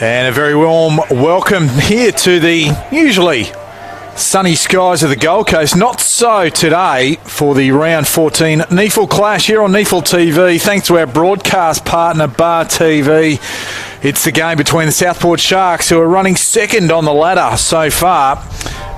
And a very warm welcome here to the usually sunny skies of the Gold Coast. Not so today for the round 14 NEAFL clash here on NEAFL TV. Thanks to our broadcast partner, Bar TV. It's the game between the Southport Sharks, who are running second on the ladder so far,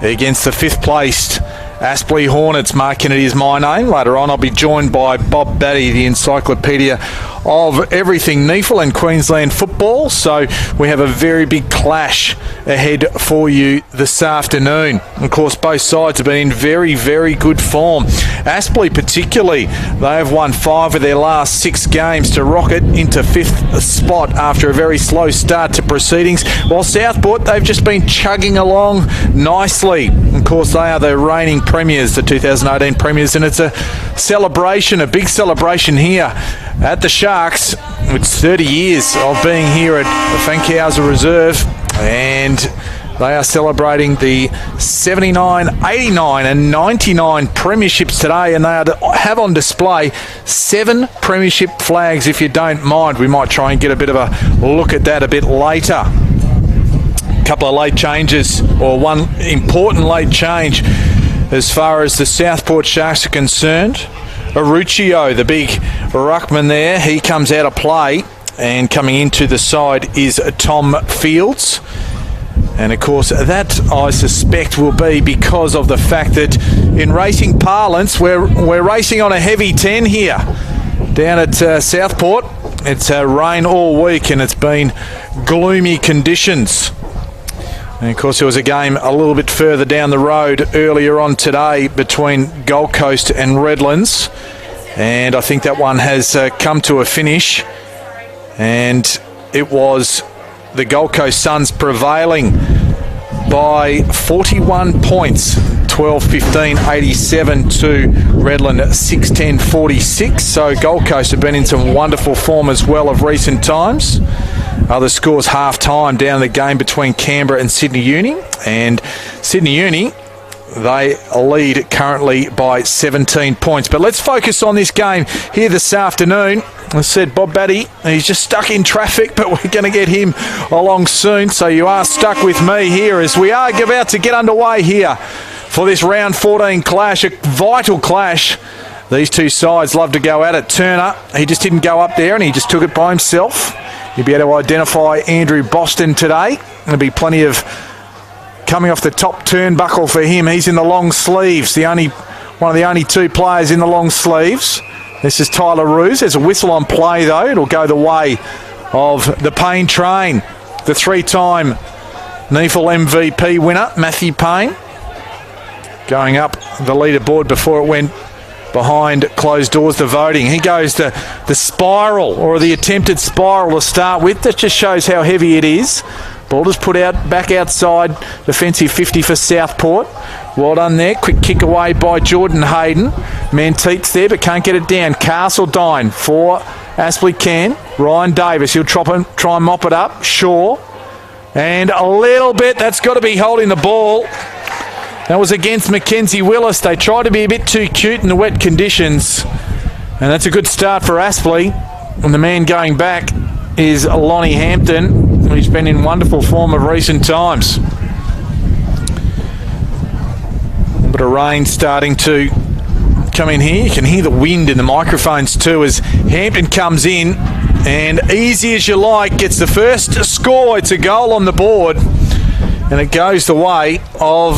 against the fifth placed Aspley Hornets. Mark Kennedy is my name. Later on, I'll be joined by Bob Batty, the encyclopedia of everything NEAFL and Queensland football. So we have a very big clash ahead for you this afternoon. Of course, both sides have been in very, very good form. Aspley particularly, they have won 5 of their last 6 games to rocket into 5th spot after a very slow start to proceedings. While Southport, they've just been chugging along nicely. Of course, they are the reigning premiers, the 2018 premiers, and it's a celebration, a big celebration here at the Sharks. It's 30 years of being here at the Fankhauser Reserve, and they are celebrating the 79, 89 and 99 premierships today, and they have on display 7 premiership flags. If you don't mind, we might try and get a bit of a look at that a bit later. A couple of late changes, or one important late change as far as the Southport Sharks are concerned. Aruccio, the big ruckman there, he comes out of play, and coming into the side is Tom Fields. And of course that, I suspect, will be because of the fact that in racing parlance we're racing on a heavy 10 here down at Southport. It's rain all week and it's been gloomy conditions. And of course there was a game a little bit further down the road earlier on today between Gold Coast and Redlands, and I think that one has come to a finish, and it was the Gold Coast Suns prevailing by 41 points, 12-15, 87 to Redland 6-10, 46. So Gold Coast have been in some wonderful form as well of recent times. Other scores half-time down the game between Canberra and Sydney Uni. And Sydney Uni, they lead currently by 17 points. But let's focus on this game here this afternoon. As I said, Bob Batty, he's just stuck in traffic, but we're going to get him along soon. So you are stuck with me here as we are about to get underway here for this round 14 clash, a vital clash. These two sides love to go at it. Turner, he just didn't go up there and he just took it by himself. You'll be able to identify Andrew Boston today. There'll be plenty of coming off the top turnbuckle for him. He's in the long sleeves, one of the only 2 players in the long sleeves. This is Tyler Roos. There's a whistle on play though. It'll go the way of the Payne train. The 3-time NEAFL MVP winner, Matthew Payne, going up the leaderboard before it went behind closed doors to voting. He goes to the spiral, or the attempted spiral to start with. That just shows how heavy it is. Ball just put out back outside, defensive 50 for Southport. Well done there. Quick kick away by Jordan Hayden. Manteet's there but can't get it down. Castledine for Aspley can. Ryan Davis, he'll try and mop it up. Shaw. And a little bit, that's got to be holding the ball. That was against Mackenzie Willis. They tried to be a bit too cute in the wet conditions. And that's a good start for Aspley. And the man going back is Lonnie Hampton, who's been in wonderful form of recent times. A bit of rain starting to come in here. You can hear the wind in the microphones too as Hampton comes in, and easy as you like, gets the first score. It's a goal on the board, and it goes the way of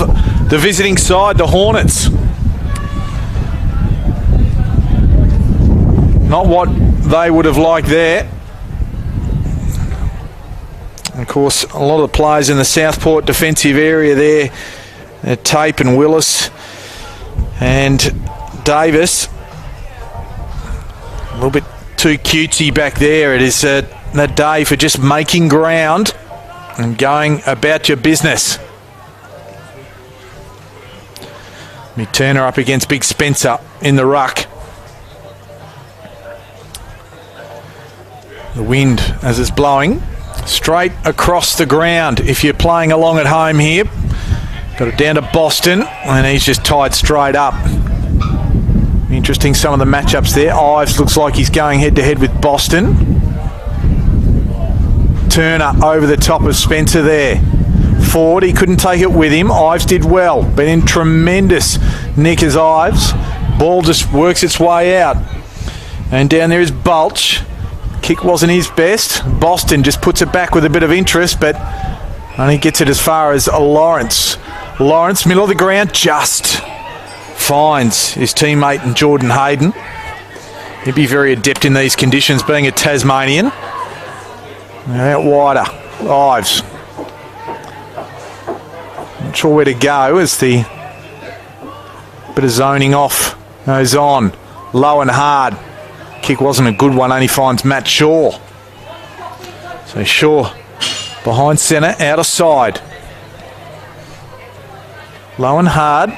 the visiting side, the Hornets. Not what they would have liked there. Of course, a lot of the players in the Southport defensive area there, Tape and Willis and Davis. A little bit too cutesy back there. It is that day for just making ground and going about your business. Turner up against Big Spencer in the ruck. The wind as it's blowing straight across the ground. If you're playing along at home here, got it down to Boston, and he's just tied straight up. Interesting, some of the matchups there. Ives looks like he's going head to head with Boston. Turner over the top of Spencer there. Forward, he couldn't take it with him. Ives did well. Been in tremendous nick as Ives. Ball just works its way out. And down there is Bulch. Kick wasn't his best. Boston just puts it back with a bit of interest, but only gets it as far as Lawrence. Lawrence, middle of the ground, just finds his teammate and Jordan Hayden. He'd be very adept in these conditions, being a Tasmanian. Out wider, Ives. Not sure where to go as the bit of zoning off goes on. Low and hard. Kick wasn't a good one, only finds Matt Shaw. So Shaw behind centre, out of side. Low and hard.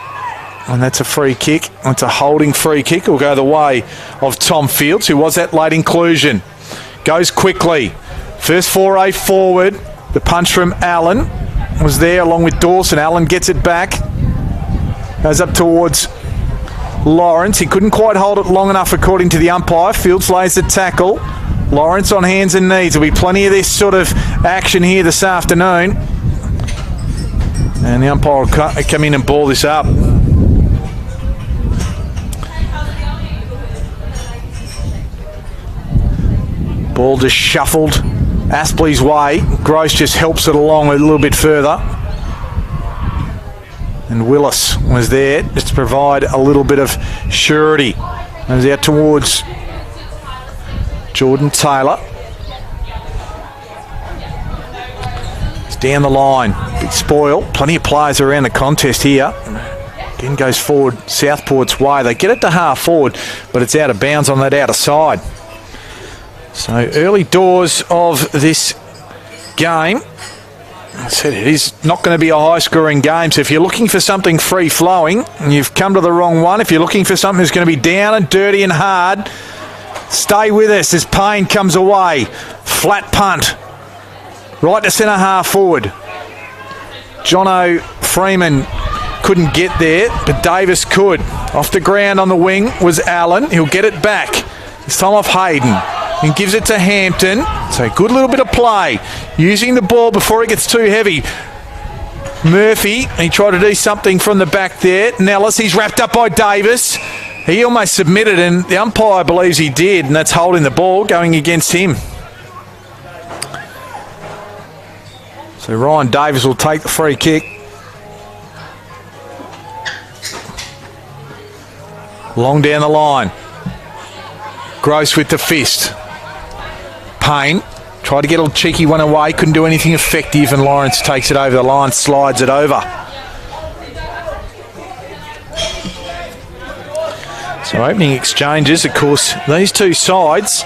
And that's a free kick. It's a holding free kick. It will go the way of Tom Fields, who was that late inclusion. Goes quickly. First foray forward. The punch from Allen was there along with Dawson. Allen gets it back. Goes up towards Lawrence. He couldn't quite hold it long enough according to the umpire. Fields lays the tackle. Lawrence on hands and knees. There'll be plenty of this sort of action here this afternoon. And the umpire will come in and ball this up. Ball just shuffled Aspley's way. Gross just helps it along a little bit further. And Willis was there just to provide a little bit of surety. Goes out towards Jordan Taylor. It's down the line. Big spoil. Plenty of players around the contest here. Again goes forward Southport's way. They get it to half forward, but it's out of bounds on that outer side. So early doors of this game. I said it is not going to be a high-scoring game, so if you're looking for something free-flowing, you've come to the wrong one. If you're looking for something that's going to be down and dirty and hard, stay with us as Payne comes away. Flat punt. Right to centre half forward. Jono Freeman couldn't get there, but Davis could. Off the ground on the wing was Allen. He'll get it back. This time off Hayden. And gives it to Hampton. So good little bit of play. Using the ball before it gets too heavy. Murphy, he tried to do something from the back there. Nellis, he's wrapped up by Davis. He almost submitted and the umpire believes he did, and that's holding the ball going against him. So Ryan Davis will take the free kick. Long down the line. Gross with the fist. Payne tried to get a cheeky one away, couldn't do anything effective, and Lawrence takes it over the line, slides it over. So opening exchanges, of course, these two sides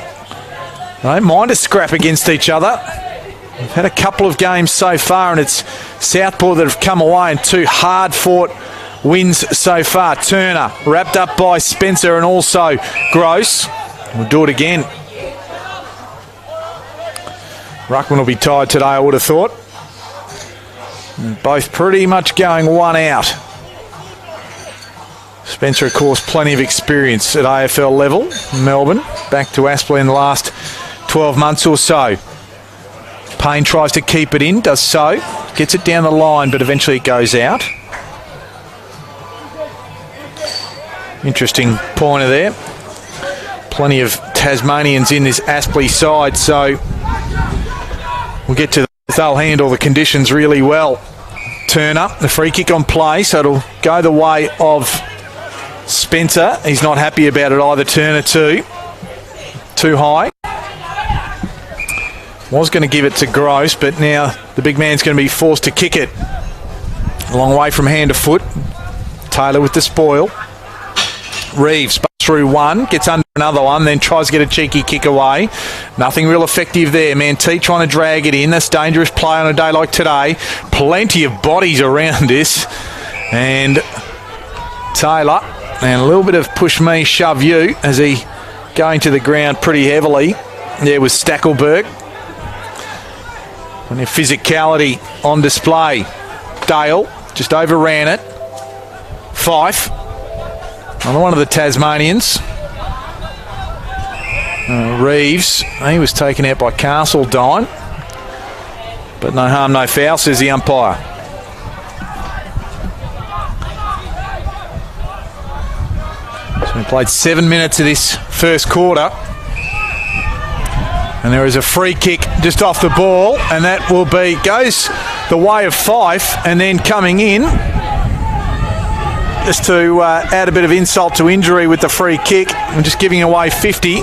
don't mind a scrap against each other. We've had a couple of games so far, and it's Southport that have come away in two hard-fought wins so far. Turner wrapped up by Spencer and also Gross. We'll do it again. Ruckman will be tired today, I would have thought. And both pretty much going one out. Spencer, of course, plenty of experience at AFL level. Melbourne, back to Aspley in the last 12 months or so. Payne tries to keep it in, does so. Gets it down the line, but eventually it goes out. Interesting pointer there. Plenty of Tasmanians in this Aspley side, so we'll get to this. They'll handle the conditions really well. Turner, the free kick on play, so it'll go the way of Spencer. He's not happy about it either. Turner too high. Was going to give it to Gross, but now the big man's going to be forced to kick it. A long way from hand to foot. Taylor with the spoil. Reeves through one, gets under another one, then tries to get a cheeky kick away. Nothing real effective there. Mantee trying to drag it in. That's dangerous play on a day like today. Plenty of bodies around this. And Taylor, and a little bit of push me, shove you, as he going to the ground pretty heavily. There was Stackelberg. And their physicality on display. Dale just overran it. Fife. Another one of the Tasmanians. Reeves, he was taken out by Castledine. But no harm, no foul, says the umpire. So we played 7 minutes of this first quarter. And there is a free kick just off the ball, and that will be, goes the way of Fife, and then coming in, just to add a bit of insult to injury with the free kick, and just giving away 50.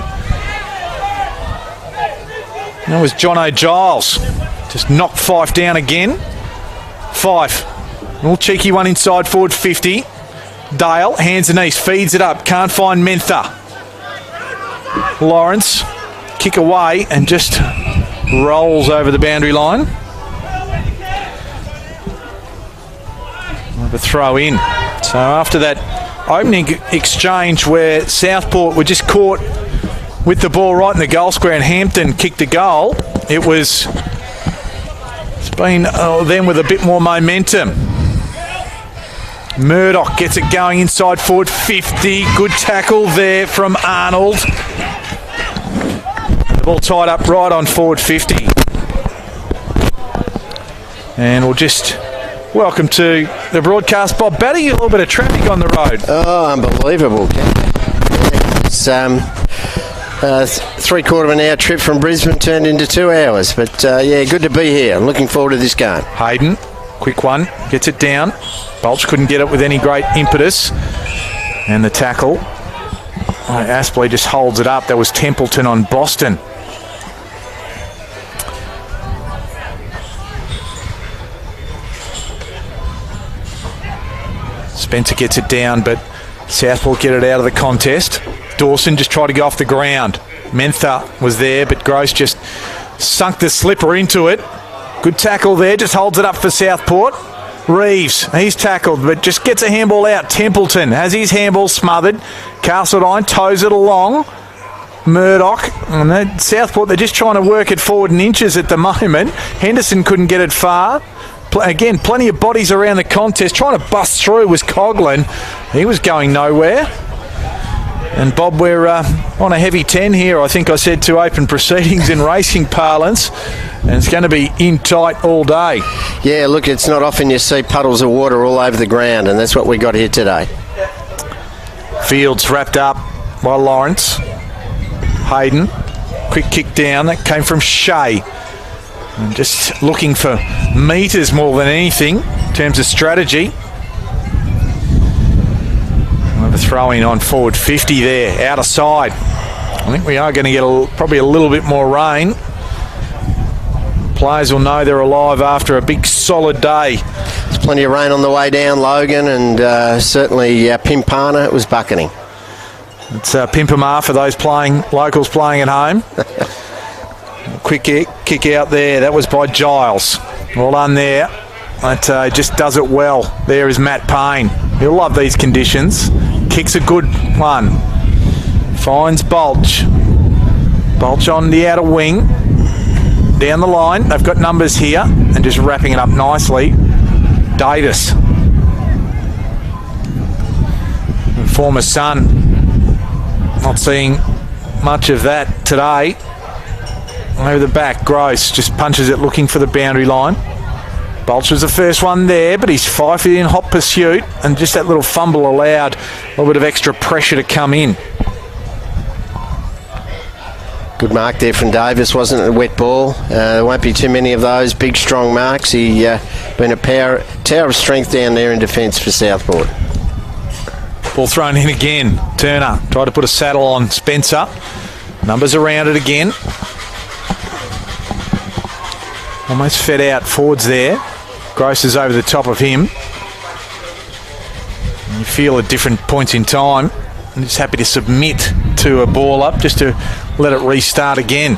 That was John O'Giles. Just knocked Fife down again. Fife, a little cheeky one inside forward 50. Dale, hands and knees, feeds it up, can't find Mentha. Lawrence, kick away and just rolls over the boundary line. The throw in. So after that opening exchange where Southport were just caught with the ball right in the goal square and Hampton kicked a goal, it's been them with a bit more momentum. Murdoch gets it going inside forward 50. Good tackle there from Arnold. The ball tied up right on forward 50. And we'll just welcome to the broadcast Bob Batty. A little bit of traffic on the road. Oh, unbelievable. It's 3/4 of an hour trip from Brisbane turned into 2 hours. But yeah, good to be here. I'm looking forward to this game. Hayden, quick one, gets it down. Bulch couldn't get it with any great impetus. And the tackle. Aspley just holds it up. That was Templeton on Boston. Spencer gets it down, but Southport get it out of the contest. Dawson just tried to go off the ground. Mentha was there, but Gross just sunk the slipper into it. Good tackle there, just holds it up for Southport. Reeves, he's tackled, but just gets a handball out. Templeton has his handball smothered. Castledine toes it along. Murdoch, and Southport, they're just trying to work it forward in inches at the moment. Henderson couldn't get it far. Again, plenty of bodies around the contest. Trying to bust through was Coughlin. He was going nowhere. And Bob, we're on a heavy 10 here, I think I said, to open proceedings in racing parlance. And it's going to be in tight all day. Yeah, look, it's not often you see puddles of water all over the ground, and that's what we got here today. Fields wrapped up by Lawrence. Hayden, quick kick down. That came from Shea. And just looking for metres more than anything in terms of strategy. We'll have a throw in on forward 50 there, out of side. I think we are going to get probably a little bit more rain. Players will know they're alive after a big solid day. There's plenty of rain on the way down, Logan, and certainly Pimpana, it was bucketing. It's Pimpamar for those locals playing at home. Quick kick out there. That was by Giles. Well done there. That just does it well. There is Matt Payne. He'll love these conditions. Kicks a good one. Finds Bulch. Bulch on the outer wing. Down the line. They've got numbers here. And just wrapping it up nicely. Davis. Former son. Not seeing much of that today. Over the back, Gross just punches it looking for the boundary line. Bulch was the first one there, but he's Fife in hot pursuit, and just that little fumble allowed a little bit of extra pressure to come in. Good mark there from Davis, wasn't it? A wet ball. There won't be too many of those big, strong marks. He been a tower of strength down there in defence for Southport. Ball thrown in again. Turner tried to put a saddle on Spencer. Numbers around it again. Almost fed out forwards there. Gross is over the top of him. And you feel at different points in time. I'm just happy to submit to a ball up just to let it restart again.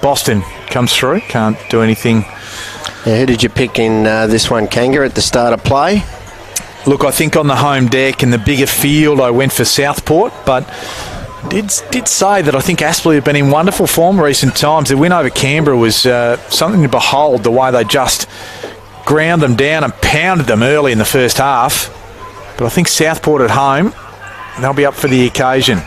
Boston comes through. Can't do anything. Yeah, who did you pick in this one, Kanga, at the start of play? Look, I think on the home deck and the bigger field I went for Southport, but did say that I think Aspley have been in wonderful form recent times. The win over Canberra was something to behold, the way they just ground them down and pounded them early in the first half. But I think Southport at home, they'll be up for the occasion.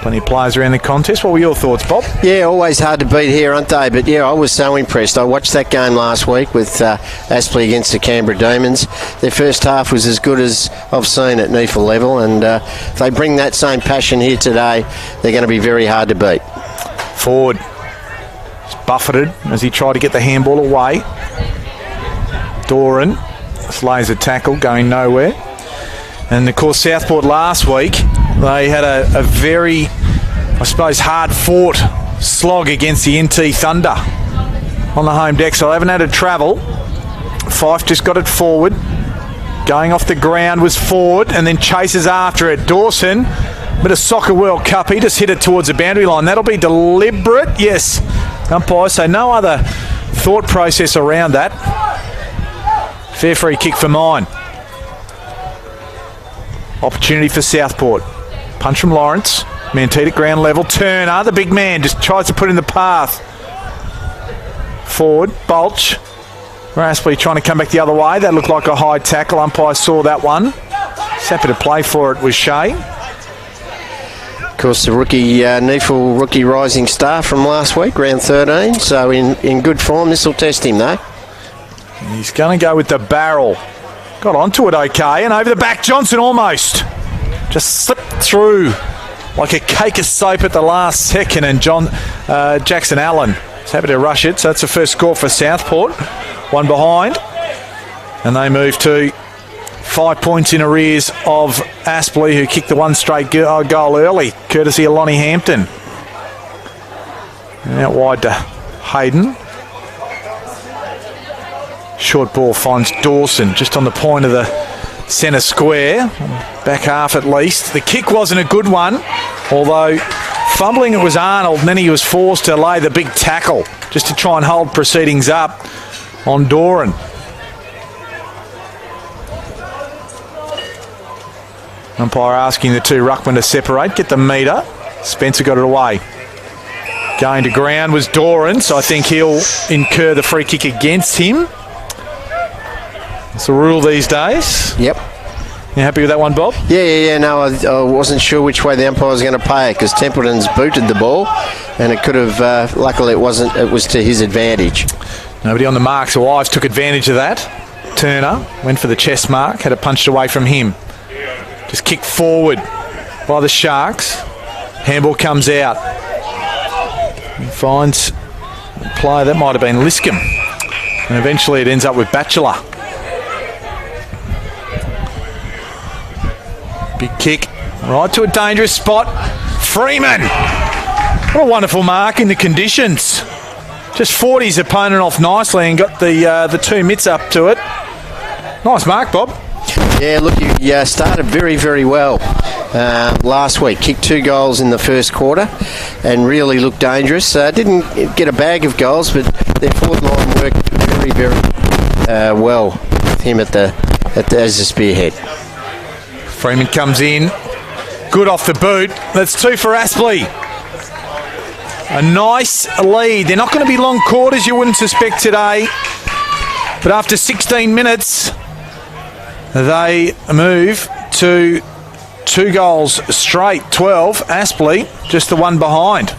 Plenty of players around the contest. What were your thoughts, Bob? Yeah, always hard to beat here, aren't they? But yeah, I was so impressed. I watched that game last week with Aspley against the Canberra Demons. Their first half was as good as I've seen at NEAFL level, and if they bring that same passion here today, they're going to be very hard to beat. Forward. He's buffeted as he tried to get the handball away. Doran slays a tackle, going nowhere. And of course, Southport last week, they had a very, I suppose, hard-fought slog against the NT Thunder on the home deck, so they haven't had to travel. Fife just got it forward. Going off the ground was forward and then chases after it. Dawson, bit of Soccer World Cup, he just hit it towards the boundary line. That'll be deliberate, yes. Umpire, so no other thought process around that. Fair free kick for mine. Opportunity for Southport. Punch from Lawrence. Mantete at ground level. Turner, the big man, just tries to put in the path. Forward, Bulch. Aspley trying to come back the other way. That looked like a high tackle. Umpire saw that one. Happy to play for it was Shea. Of course, the rookie NEAFL rookie rising star from last week, round 13. So in good form. This will test him though. He's going to go with the barrel. Got onto it okay, and over the back, Johnson almost. Just slipped through like a cake of soap at the last second, and Jackson Allen is happy to rush it. So that's the first score for Southport. One behind, and they move to 5 points in arrears of Aspley, who kicked the one straight goal early, courtesy of Lonnie Hampton. And out wide to Hayden. Short ball finds Dawson just on the point of the centre square. Back half at least. The kick wasn't a good one, although fumbling it was Arnold, and then he was forced to lay the big tackle just to try and hold proceedings up on Doran. Umpire asking the two ruckmen to separate, get the metre. Spencer got it away. Going to ground was Doran, so I think he'll incur the free kick against him. It's the rule these days. Yep. You happy with that one, Bob? Yeah. No, I wasn't sure which way the umpire was going to play it because Templeton's booted the ball, and it could have. Luckily, it wasn't. It was to his advantage. Nobody on the mark, so Ives took advantage of that. Turner went for the chest mark, had it punched away from him. Just kicked forward by the Sharks. Handball comes out. He finds a player, that might have been Liscombe, and eventually it ends up with Batchelor. Big kick, right to a dangerous spot. Freeman! What a wonderful mark in the conditions. Just fought his opponent off nicely and got the two mitts up to it. Nice mark, Bob. Yeah, look, he started very, very well last week. Kicked 2 goals in the first quarter and really looked dangerous. Didn't get a bag of goals, but their forward line worked very, very well with him as the spearhead. Freeman comes in. Good off the boot. That's 2 for Aspley. A nice lead. They're not going to be long quarters, you wouldn't suspect today. But after 16 minutes, they move to 2 goals straight. 12. Aspley, just the one behind.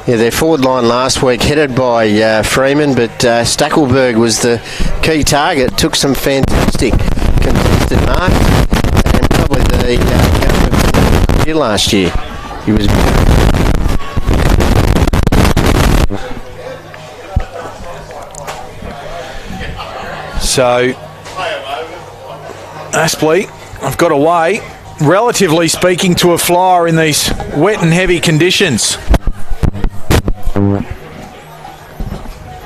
Yeah, their forward line last week headed by Freeman, but Stackelberg was the key target. Took some fantastic contested marks, and probably the year last year. He was. So Aspley, I've got away, relatively speaking, to a flyer in these wet and heavy conditions.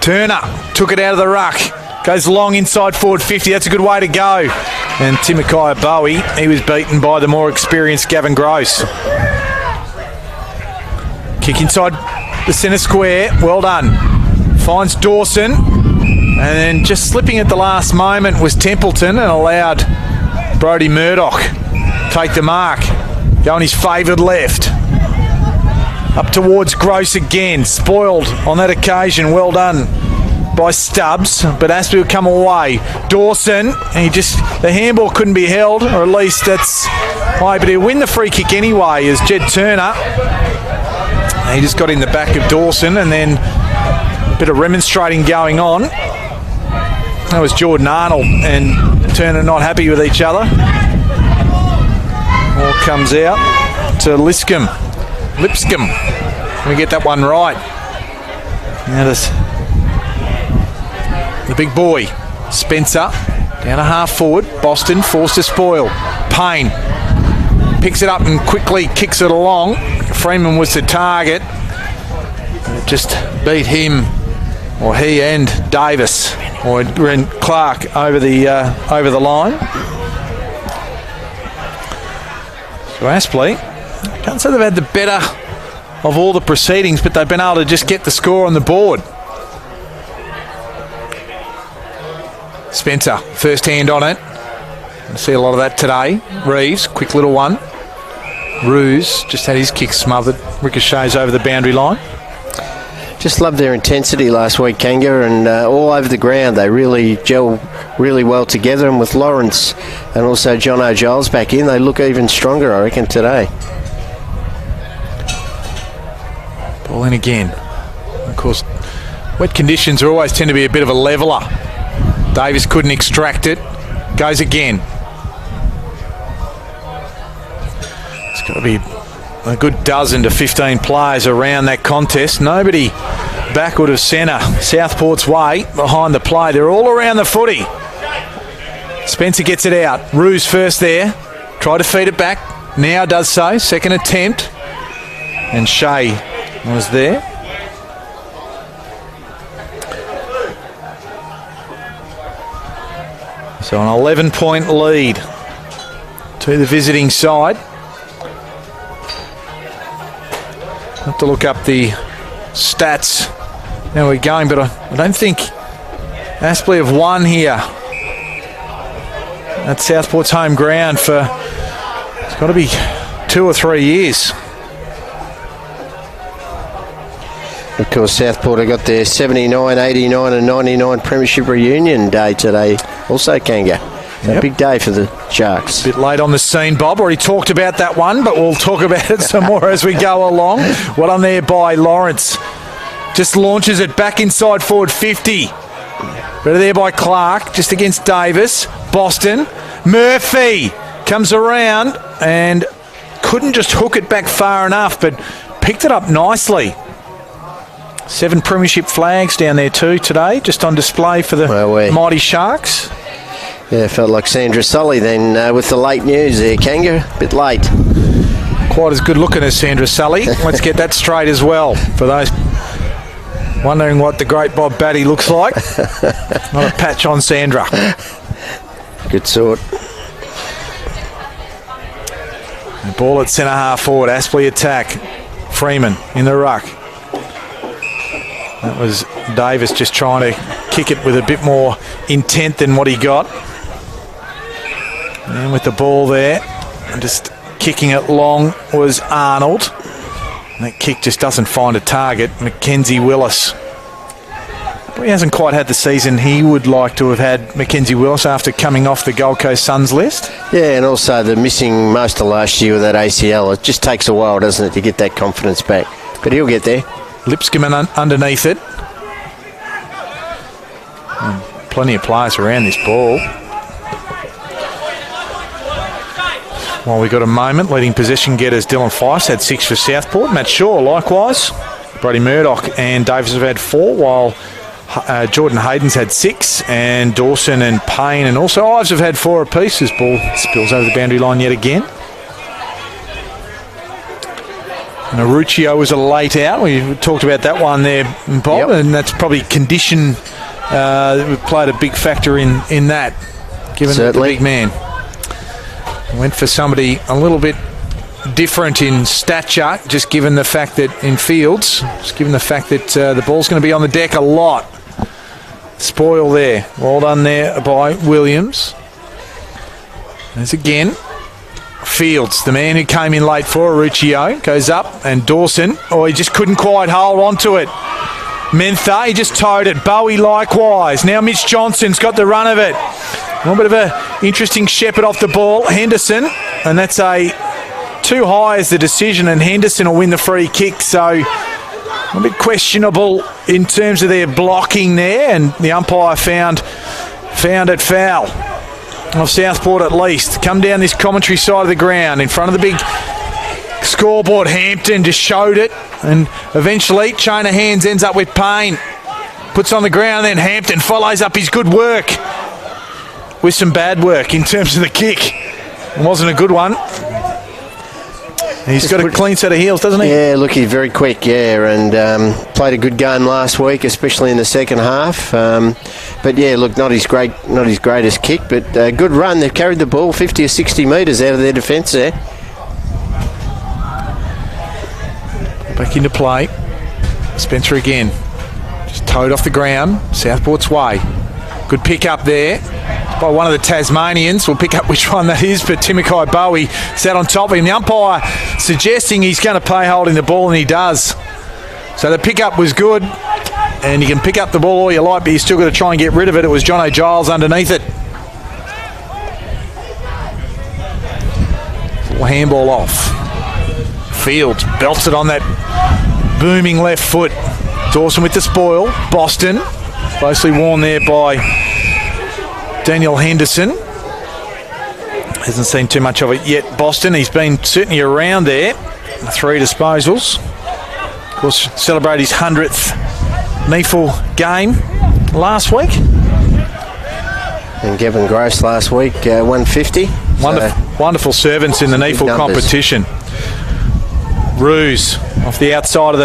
Turner took it out of the ruck. Goes long inside forward 50. That's a good way to go. And Timikai Bowie, he was beaten by the more experienced Gavin Gross. Kick inside the centre square. Well done. Finds Dawson. And then just slipping at the last moment was Templeton and allowed Brodie Murdoch take the mark. Go on his favoured left. Up towards Gross again. Spoiled on that occasion. Well done by Stubbs, but Aspley would come away. Dawson, the handball couldn't be held, or at least that's why, but he'll win the free kick anyway as Jed Turner. He just got in the back of Dawson, and then a bit of remonstrating going on. That was Jordan Arnold and Turner not happy with each other. Ball comes out to Lipscomb. Let me get that one right. Now the big boy, Spencer, down a half forward. Boston forced to spoil. Payne picks it up and quickly kicks it along. Freeman was the target. It just beat him, or he and Davis, or Clark over the line. So Aspley, can't say they've had the better of all the proceedings, but they've been able to just get the score on the board. Spencer, first hand on it. I see a lot of that today. Reeves, quick little one. Ruse just had his kick smothered. Ricochets over the boundary line. Just loved their intensity last week, Kanga, and all over the ground. They really gel really well together, and with Lawrence and also John O'Giles back in, they look even stronger, I reckon, today. Ball in again. Of course, wet conditions always tend to be a bit of a leveller. Davis couldn't extract it. Goes again. It's got to be a good dozen to 15 players around that contest. Nobody backward of centre. Southport's way behind the play. They're all around the footy. Spencer gets it out. Ruse first there. Try to feed it back. Now does so. Second attempt. And Shea was there. So an 11-point lead to the visiting side. Have to look up the stats. Now we're going, but I don't think Aspley have won here at Southport's home ground for, it's got to be 2 or 3 years. Of course, Southport have got their 79, 89 and 99 Premiership reunion day today. Also, Kanga. A big day for the Sharks. Bit late on the scene, Bob. Already talked about that one, but we'll talk about it some more as we go along. Well done there by Lawrence. Just launches it back inside forward 50. Better there by Clark, just against Davis. Boston. Murphy comes around and couldn't just hook it back far enough, but picked it up nicely. 7 Premiership flags down there too today, just on display for the mighty Sharks. Yeah, felt like Sandra Sully then with the late news there, Kanga. A bit late. Quite as good looking as Sandra Sully. Let's get that straight as well. For those wondering what the great Bob Batty looks like. Not a patch on Sandra. Good sort. The ball at centre half forward. Aspley attack. Freeman in the ruck. That was Davis just trying to kick it with a bit more intent than what he got. And with the ball there, and just kicking it long was Arnold. And that kick just doesn't find a target. Mackenzie Willis. But he hasn't quite had the season he would like to have had, Mackenzie Willis, after coming off the Gold Coast Suns list. Yeah, and also the missing most of last year with that ACL. It just takes a while, doesn't it, to get that confidence back. But he'll get there. Lipscomb underneath it. And plenty of players around this ball. While we got a moment, leading possession getters Dylan Fife's had 6 for Southport. Matt Shaw likewise. Brody Murdoch and Davis have had 4, while Jordan Hayden's had 6, and Dawson and Payne and also Ives have had 4 apiece. This ball spills over the boundary line yet again. And Aruccio was a late out. We talked about that one there, Bob, and that's probably condition played a big factor in that, given the big man. Went for somebody a little bit different in stature, just given the fact that in fields, just given the fact that the ball's going to be on the deck a lot. Spoil there. Well done there by Williams. There's again Fields, the man who came in late for Aruccio, goes up, and Dawson, he just couldn't quite hold on to it. Mentha, he just towed it. Bowie likewise. Now Mitch Johnson's got the run of it. A little bit of an interesting shepherd off the ball. Henderson, and that's too high is the decision, and Henderson will win the free kick. So a bit questionable in terms of their blocking there, and the umpire found it foul of Southport at least. Come down this commentary side of the ground in front of the big scoreboard. Hampton just showed it, and eventually chain of hands ends up with Payne. Puts on the ground, then Hampton follows up his good work with some bad work in terms of the kick. It wasn't a good one. He's got a clean set of heels, doesn't he? Yeah, look, he's very quick, and played a good game last week, especially in the second half. But yeah, look, not his greatest kick, but good run. They've carried the ball 50 or 60 metres out of their defence there. Back into play. Spencer again. Just towed off the ground. Southport's way. Good pick up there by one of the Tasmanians. We'll pick up which one that is, but Timikai Bowie sat on top of him. The umpire suggesting he's going to play holding the ball, and he does. So the pick-up was good, and you can pick up the ball all you like, but you still got to try and get rid of it. It was John O'Giles underneath it. Little handball off. Fields belts it on that booming left foot. Dawson with the spoil. Boston, closely worn there by Daniel Henderson. Hasn't seen too much of it yet, Boston. He's been certainly around there. 3 disposals. Of course, celebrate his 100th NEAFL game last week. And Gavin Gross last week, 150. Wonderful servants in the NEAFL competition. Ruse off the outside of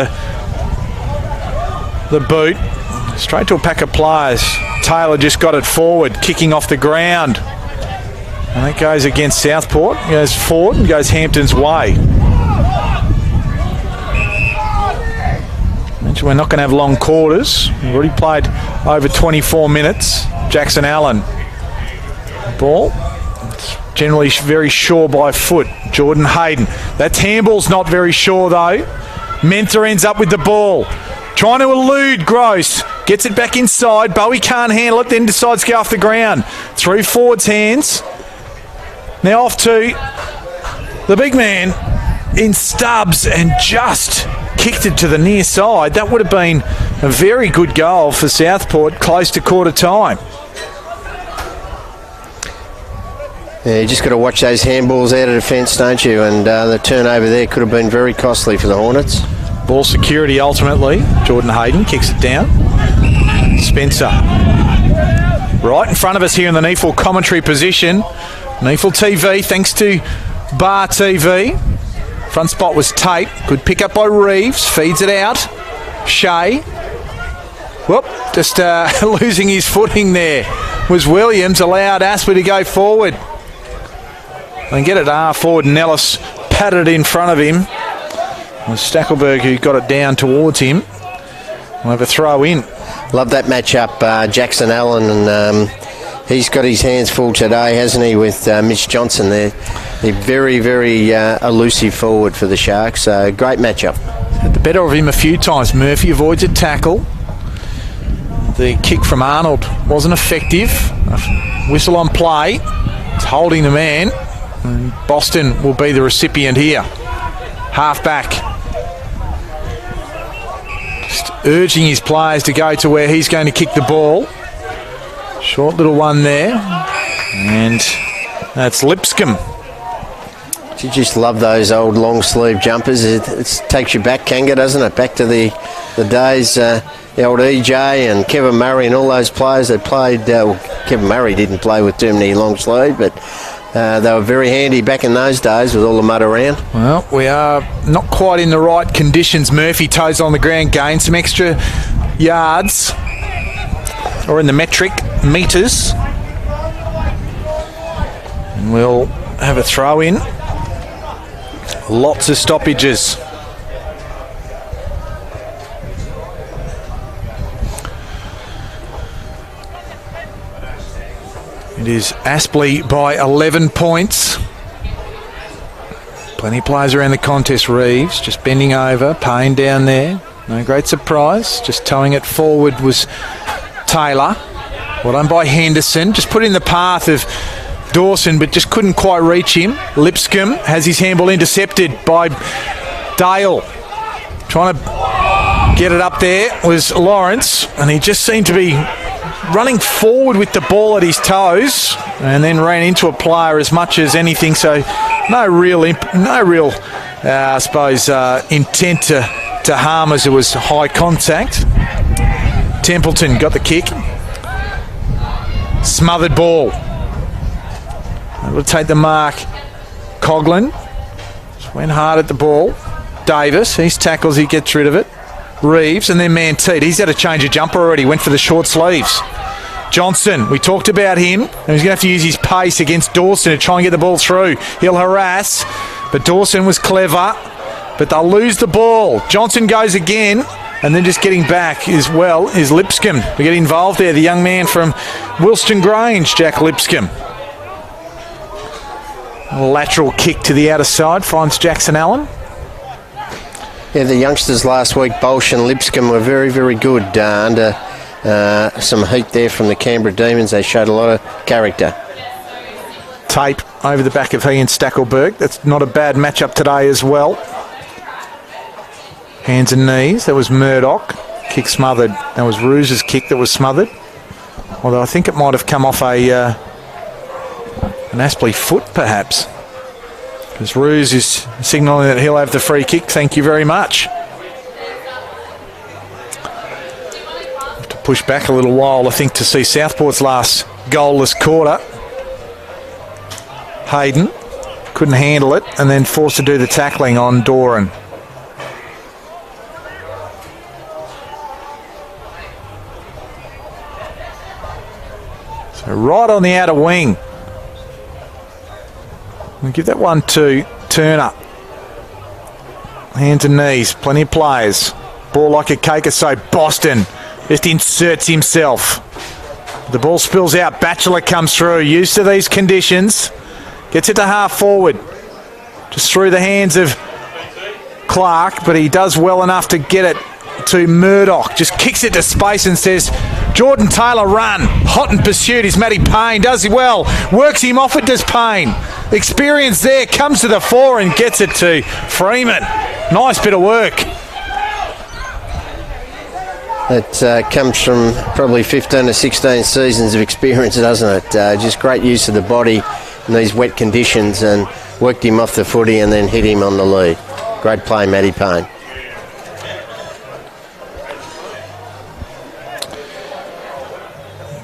the boot. Straight to a pack of players. Taylor just got it forward, kicking off the ground. And that goes against Southport. Goes forward and goes Hampton's way. Mentioned we're not going to have long quarters. We've already played over 24 minutes. Jackson Allen. Ball. It's generally very sure by foot. Jordan Hayden. That handball's not very sure though. Mentha ends up with the ball. Trying to elude Gross. Gets it back inside. Bowie can't handle it, then decides to go off the ground. Through forward's hands. Now off to the big man in Stubbs, and just kicked it to the near side. That would have been a very good goal for Southport, close to quarter time. Yeah, you just got to watch those handballs out of defence, don't you? And the turnover there could have been very costly for the Hornets. Ball security ultimately. Jordan Hayden kicks it down. Spencer. Right in front of us here in the NEAFL commentary position. NEAFL TV, thanks to Bar TV. Front spot was Tate. Good pick up by Reeves. Feeds it out. Shea. Whoop, just losing his footing there was Williams. Allowed Aspley to go forward. And get it forward. Nellis patted it in front of him. It was Stackelberg who got it down towards him. We'll have a throw in. Love that matchup, Jackson Allen, and he's got his hands full today, hasn't he, with Mitch Johnson there. They're very, very elusive forward for the Sharks. Great matchup. Had the better of him a few times. Murphy avoids a tackle. The kick from Arnold wasn't effective. Whistle on play. It's holding the man. And Boston will be the recipient here. Half back. Just urging his players to go to where he's going to kick the ball. Short little one there. And that's Lipscomb. You just love those old long sleeve jumpers. It takes you back, Kanga, doesn't it? Back to the days, the old EJ and Kevin Murray and all those players that played. Kevin Murray didn't play with too many long sleeve, but they were very handy back in those days with all the mud around. Well, we are not quite in the right conditions. Murphy toes on the ground, gains some extra yards, or in the metric metres. And we'll have a throw in. Lots of stoppages. It is Aspley by 11 points. Plenty of players around the contest. Reeves just bending over. Payne down there. No great surprise. Just towing it forward was Taylor. Well done by Henderson. Just put in the path of Dawson, but just couldn't quite reach him. Lipscomb has his handball intercepted by Dale. Trying to get it up there was Lawrence, and he just seemed to be running forward with the ball at his toes, and then ran into a player as much as anything. So no real I suppose, intent to harm, as it was high contact. Templeton got the kick. Smothered ball. Able to take the mark. Coughlin just went hard at the ball. Davis, he's tackles, he gets rid of it. Reeves, and then Mantete. He's had a change of jumper already. Went for the short sleeves. Johnson, we talked about him, and he's going to have to use his pace against Dawson to try and get the ball through. He'll harass, but Dawson was clever, but they'll lose the ball. Johnson goes again, and then just getting back as well is Lipscomb. We get involved there, the young man from Wilston Grange, Jack Lipscomb. A lateral kick to the outer side finds Jackson Allen. Yeah, the youngsters last week, Bolsh and Lipscomb, were very, very good under some heat there from the Canberra Demons. They showed a lot of character. Tape over the back of he and Stackelberg. That's not a bad matchup today as well. Hands and knees. That was Murdoch. Kick smothered. That was Ruse's kick that was smothered. Although I think it might have come off an Aspley foot, perhaps. Because Ruse is signalling that he'll have the free kick. Thank you very much. Have to push back a little while, I think, to see Southport's last goalless quarter. Hayden couldn't handle it, and then forced to do the tackling on Doran. So right on the outer wing. We'll give that one to Turner. Hands and knees, plenty of players. Ball like a cake or so. Boston just inserts himself. The ball spills out. Batchelor comes through. Used to these conditions. Gets it to half forward. Just through the hands of Clark, but he does well enough to get it to Murdoch. Just kicks it to space and says, Jordan Taylor, run. Hot in pursuit is Matty Payne. Does he well. Works him off. It does Payne. Experience there. Comes to the fore and gets it to Freeman. Nice bit of work. It comes from probably 15 to 16 seasons of experience, doesn't it? Just great use of the body in these wet conditions, and worked him off the footy and then hit him on the lead. Great play, Matty Payne.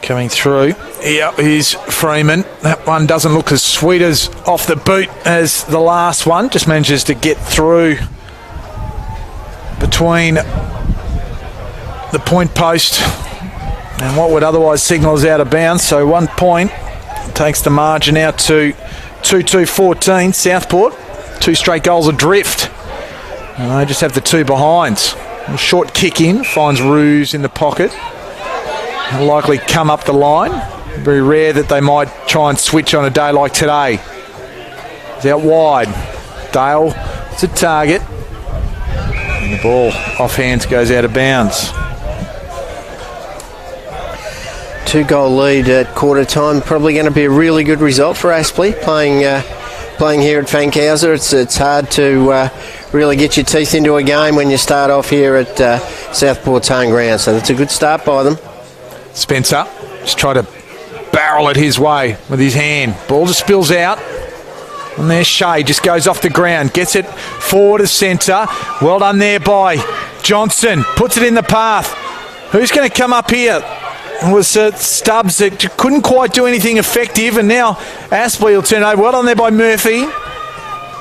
Coming through. Yep, here's Freeman. That one doesn't look as sweet as off the boot as the last one. Just manages to get through between the point post and what would otherwise signal as out of bounds. So 1 point takes the margin out to 2-2-14. Southport, 2 straight goals adrift. And they just have the 2 behinds. A short kick in, finds Ruse in the pocket. He'll likely come up the line. Very rare that they might try and switch on a day like today. He's out wide. Dale, it's a target. And the ball off hands goes out of bounds. 2-goal lead at quarter time. Probably going to be a really good result for Aspley. Playing here at Fankhauser. It's hard to really get your teeth into a game when you start off here at Southport's home ground. So that's a good start by them. Spencer just tried to barrel it his way with his hand. Ball just spills out. And there's Shea, just goes off the ground. Gets it forward to centre. Well done there by Johnson. Puts it in the path. Who's going to come up here? It was Stubbs that couldn't quite do anything effective. And now Aspley will turn over. Well done there by Murphy.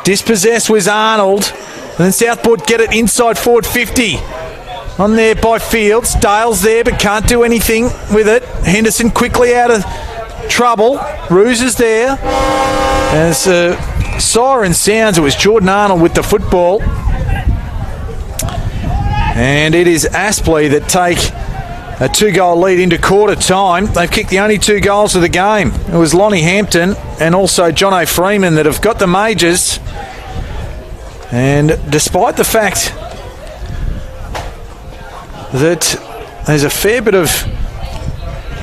Dispossessed was Arnold. And then Southport get it inside forward 50. On there by Fields. Dale's there but can't do anything with it. Henderson quickly out of trouble. Ruse is there. As siren sounds, it was Jordan Arnold with the football. And it is Aspley that take a 2-goal lead into quarter time. They've kicked the only 2 goals of the game. It was Lonnie Hampton and also John O'Freeman that have got the majors. And despite the fact that there's a fair bit of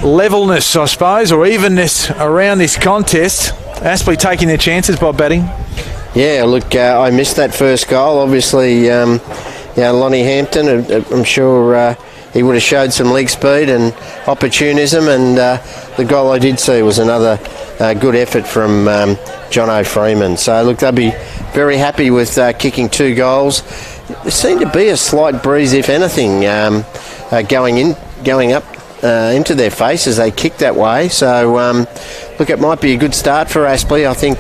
levelness, I suppose, or evenness around this contest. Aspley taking their chances by batting. Yeah, look, I missed that first goal. Obviously, Lonnie Hampton, I'm sure he would have showed some leg speed and opportunism, and the goal I did see was another good effort from Jono Freeman. So, look, they'll be very happy with kicking 2 goals. There seemed to be a slight breeze, if anything, going up into their face as they kicked that way. So, look, it might be a good start for Aspley. I think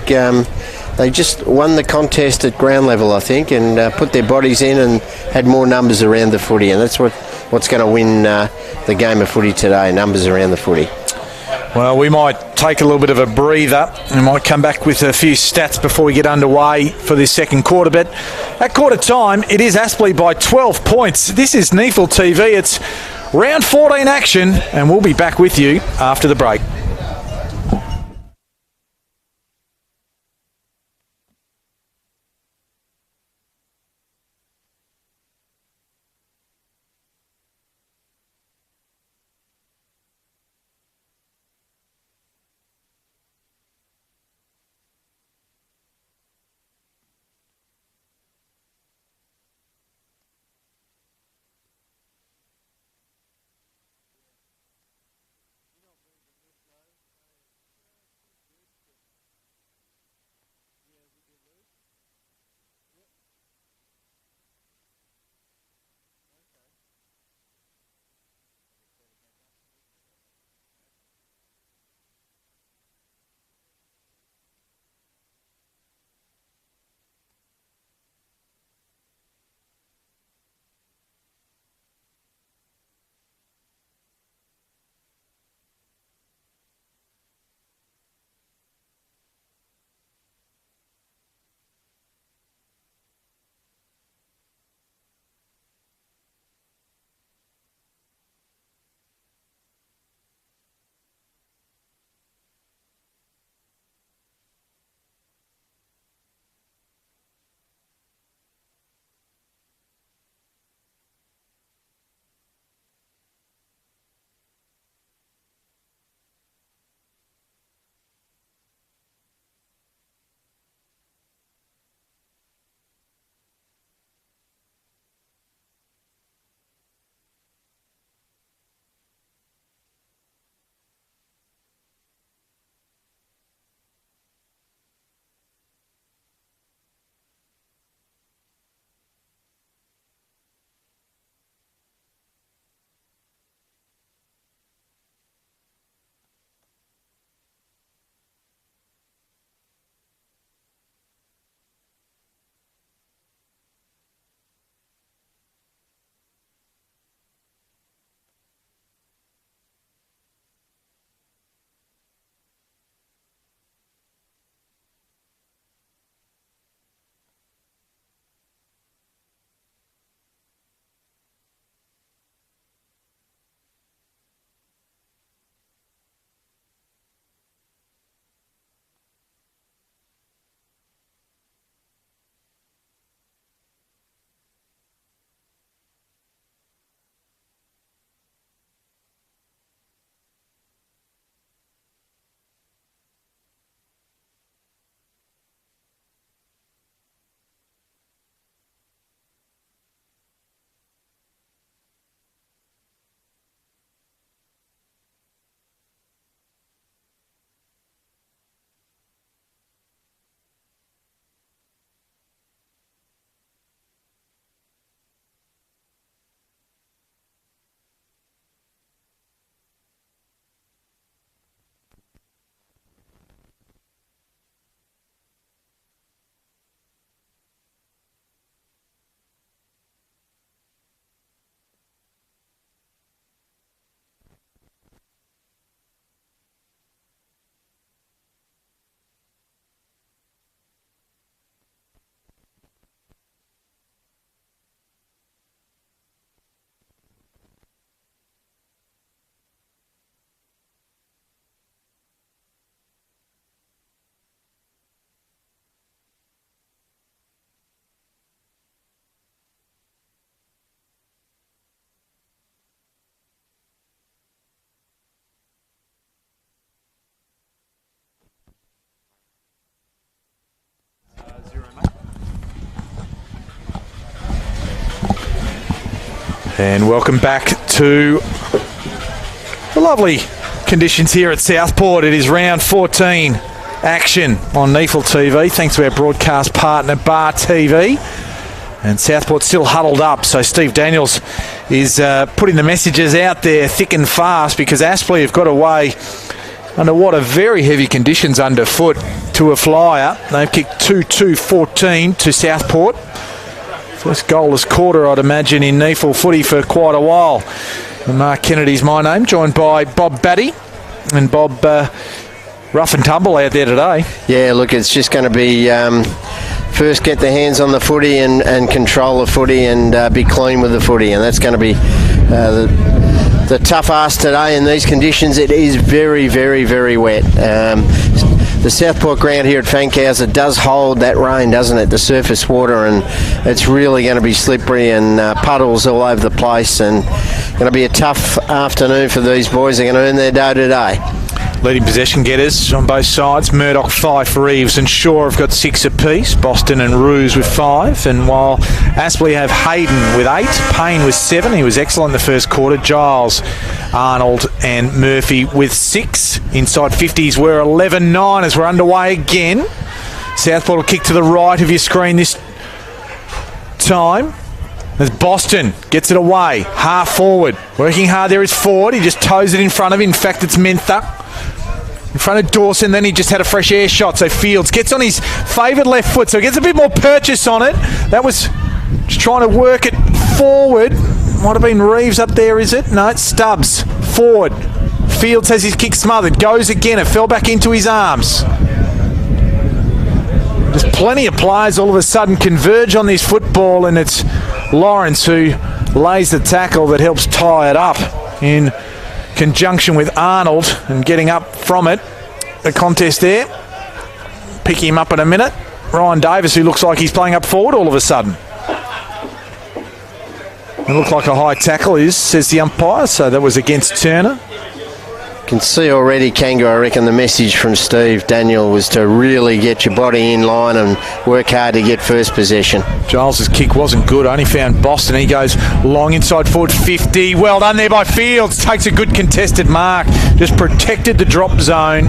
they just won the contest at ground level, I think, and put their bodies in and had more numbers around the footy, and that's what's going to win the game of footy today, numbers around the footy. Well, we might take a little bit of a breather and might come back with a few stats before we get underway for this second quarter. But at quarter time, it is Aspley by 12 points. This is NEAFL TV. It's round 14 action, and we'll be back with you after the break. And welcome back to the lovely conditions here at Southport. It is round 14 action on NEAFL TV, thanks to our broadcast partner Bar TV. And Southport still huddled up, so Steve Daniels is putting the messages out there thick and fast, because Aspley have got away under what are very heavy conditions underfoot to a flyer. They've kicked 2-2-14 to Southport. First goalless quarter, I'd imagine, in NEAFL footy for quite a while. And Mark Kennedy's my name, joined by Bob Batty. And Bob, rough and tumble out there today. Yeah, look, it's just going to be first get the hands on the footy and control the footy and be clean with the footy. And that's going to be the tough ask today in these conditions. It is very, very, very wet. The Southport ground here at Fankhauser does hold that rain, doesn't it? The surface water, and it's really going to be slippery and puddles all over the place, and going to be a tough afternoon for these boys. They're going to earn their dough today. Leading possession getters on both sides. Murdoch, Fife, Reeves and Shaw have got 6 apiece. Boston and Ruse with 5. And while Aspley have Hayden with 8, Payne with 7. He was excellent in the first quarter. Giles, Arnold and Murphy with 6. Inside 50s were 11-9 as we're underway again. Southport will kick to the right of your screen this time. As Boston gets it away. Half forward. Working hard there is Ford. He just toes it in front of him. In fact, it's Mentha in front of Dawson. Then he just had a fresh air shot, so Fields gets on his favoured left foot, so he gets a bit more purchase on it. That was just trying to work it forward. Might have been Reeves up there, is it? No, it's Stubbs. Forward. Fields has his kick smothered. Goes again. It fell back into his arms. There's plenty of players all of a sudden converge on this football, and it's Lawrence who lays the tackle that helps tie it up in conjunction with Arnold and getting up from it. The contest there. Pick him up in a minute. Ryan Davis, who looks like he's playing up forward all of a sudden. It looked like a high tackle, says the umpire, so that was against Turner. Can see already, Kango, I reckon the message from Steve Daniel was to really get your body in line and work hard to get first possession. Giles's kick wasn't good, only found Boston. He goes long inside forward 50. Well done there by Fields. Takes a good contested mark. Just protected the drop zone.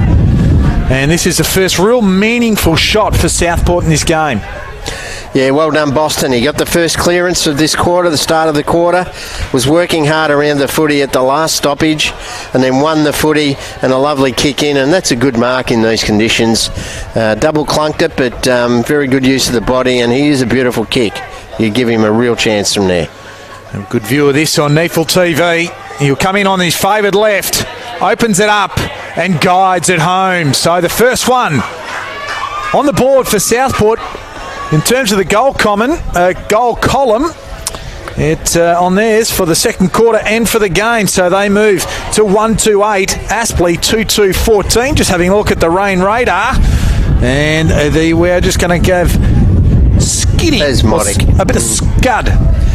And this is the first real meaningful shot for Southport in this game. Yeah, well done, Boston. He got the first clearance of this quarter, the start of the quarter. Was working hard around the footy at the last stoppage and then won the footy and a lovely kick in, and that's a good mark in these conditions. Double clunked it, but very good use of the body, and he is a beautiful kick. You give him a real chance from there. A good view of this on NEAFL TV. He'll come in on his favoured left, opens it up and guides it home. So the first one on the board for Southport. In terms of the goal column, it on theirs for the second quarter and for the game. So they move to 1-2-8. Aspley 2-2-14. Just having a look at the rain radar. And we're just going to give skidding. A bit of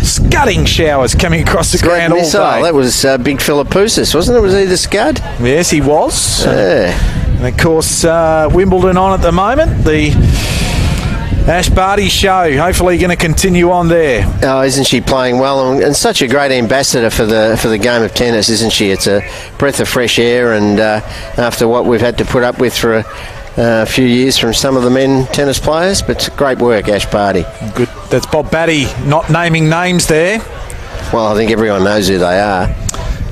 scudding showers coming across the ground all day. That was Big Philippoussis, wasn't it? Was he the Scud? Yes, he was. Yeah. And of course, Wimbledon on at the moment. The Ash Barty show, hopefully going to continue on there. Oh, isn't she playing well, and such a great ambassador for the game of tennis, isn't she? It's a breath of fresh air, and after what we've had to put up with for a few years from some of the men tennis players, but great work, Ash Barty. Good. That's Bob Batty not naming names there. Well, I think everyone knows who they are.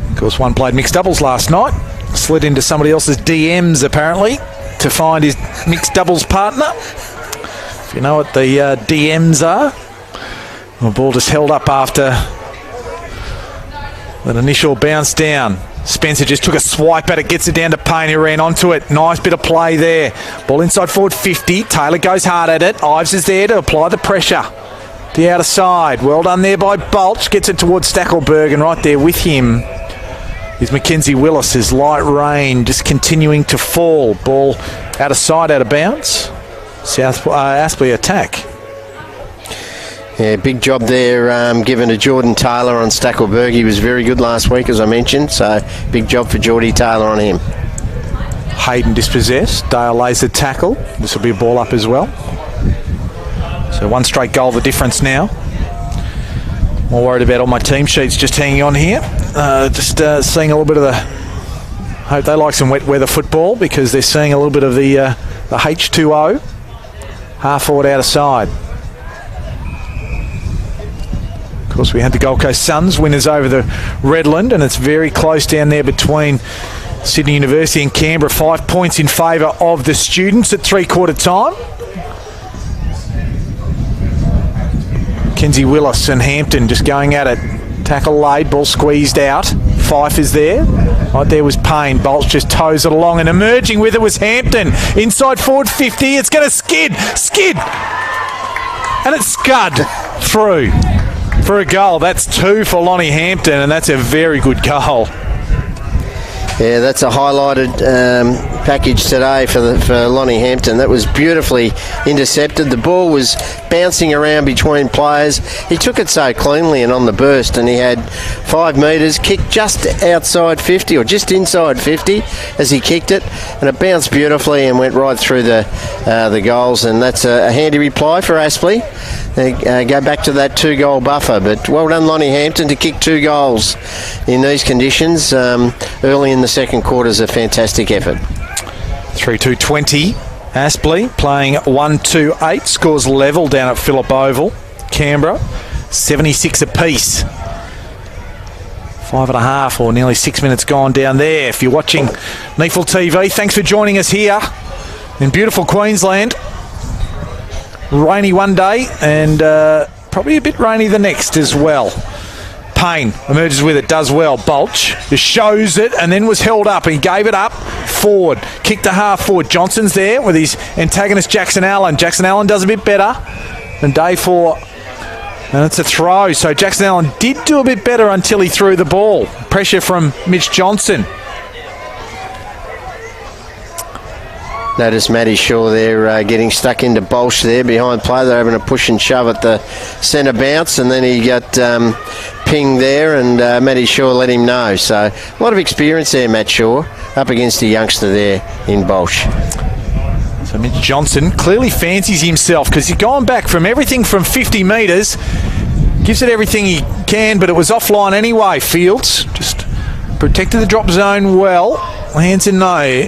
Of course, one played mixed doubles last night, slid into somebody else's DMs apparently to find his mixed doubles partner. You know what the DMs are? The ball just held up after that initial bounce down. Spencer just took a swipe at it, gets it down to Payne, who ran onto it. Nice bit of play there. Ball inside forward 50. Taylor goes hard at it. Ives is there to apply the pressure. The outer side. Well done there by Bulch. Gets it towards Stackelberg, and right there with him is Mackenzie Willis. His light rain just continuing to fall. Ball out of sight, out of bounds. Aspley attack. Yeah, big job there given to Jordan Taylor on Stackelberg. He was very good last week, as I mentioned, so big job for Geordie Taylor on him. Hayden dispossessed. Dale lays the tackle. This will be a ball up as well. So one straight goal, the difference now. More worried about all my team sheets just hanging on here. Just seeing a little bit of the... Hope they like some wet weather football because they're seeing a little bit of the H2O. Half forward out of side. Of course, we had the Gold Coast Suns winners over the Redland, and it's very close down there between Sydney University and Canberra. 5 points in favour of the students at three-quarter time. Kenzie Willis and Hampton just going at it. Tackle laid, ball squeezed out. Fife is there. Right there was Payne. Bolts just toes it along, and emerging with it was Hampton. Inside forward 50. It's going to skid. And it's scud through for a goal. That's 2 for Lonnie Hampton, and that's a very good goal. Yeah, that's a highlighted package today for Lonnie Hampton. That was beautifully intercepted. The ball was bouncing around between players. He took it so cleanly and on the burst, and he had 5 metres, kicked just outside 50 or just inside 50 as he kicked it, and it bounced beautifully and went right through the goals, and that's a handy reply for Aspley. They go back to that 2-goal buffer, but well done Lonnie Hampton to kick 2 goals in these conditions early in the second quarter is a fantastic effort. 3-2-20. Aspley playing 1-2-8. Scores level down at Phillip Oval. Canberra 76 apiece. 5.5 or nearly 6 minutes gone down there. If you're watching NEAFL TV, thanks for joining us here in beautiful Queensland. Rainy one day and probably a bit rainy the next as well. Payne emerges with it, does well. Bolch just shows it and then was held up, and he gave it up forward. Kicked to half forward. Johnson's there with his antagonist Jackson Allen. Jackson Allen does a bit better than day 4. And it's a throw. So Jackson Allen did do a bit better until he threw the ball. Pressure from Mitch Johnson. Notice Matty Shaw there getting stuck into Bolsh there behind play. They're having a push and shove at the centre bounce, and then he got pinged there, and Matty Shaw let him know. So a lot of experience there, Matt Shaw, up against a youngster there in Bolsh. So Mitch Johnson clearly fancies himself because he's gone back from everything from 50 metres, gives it everything he can, but it was offline anyway. Fields just protected the drop zone well. Hands and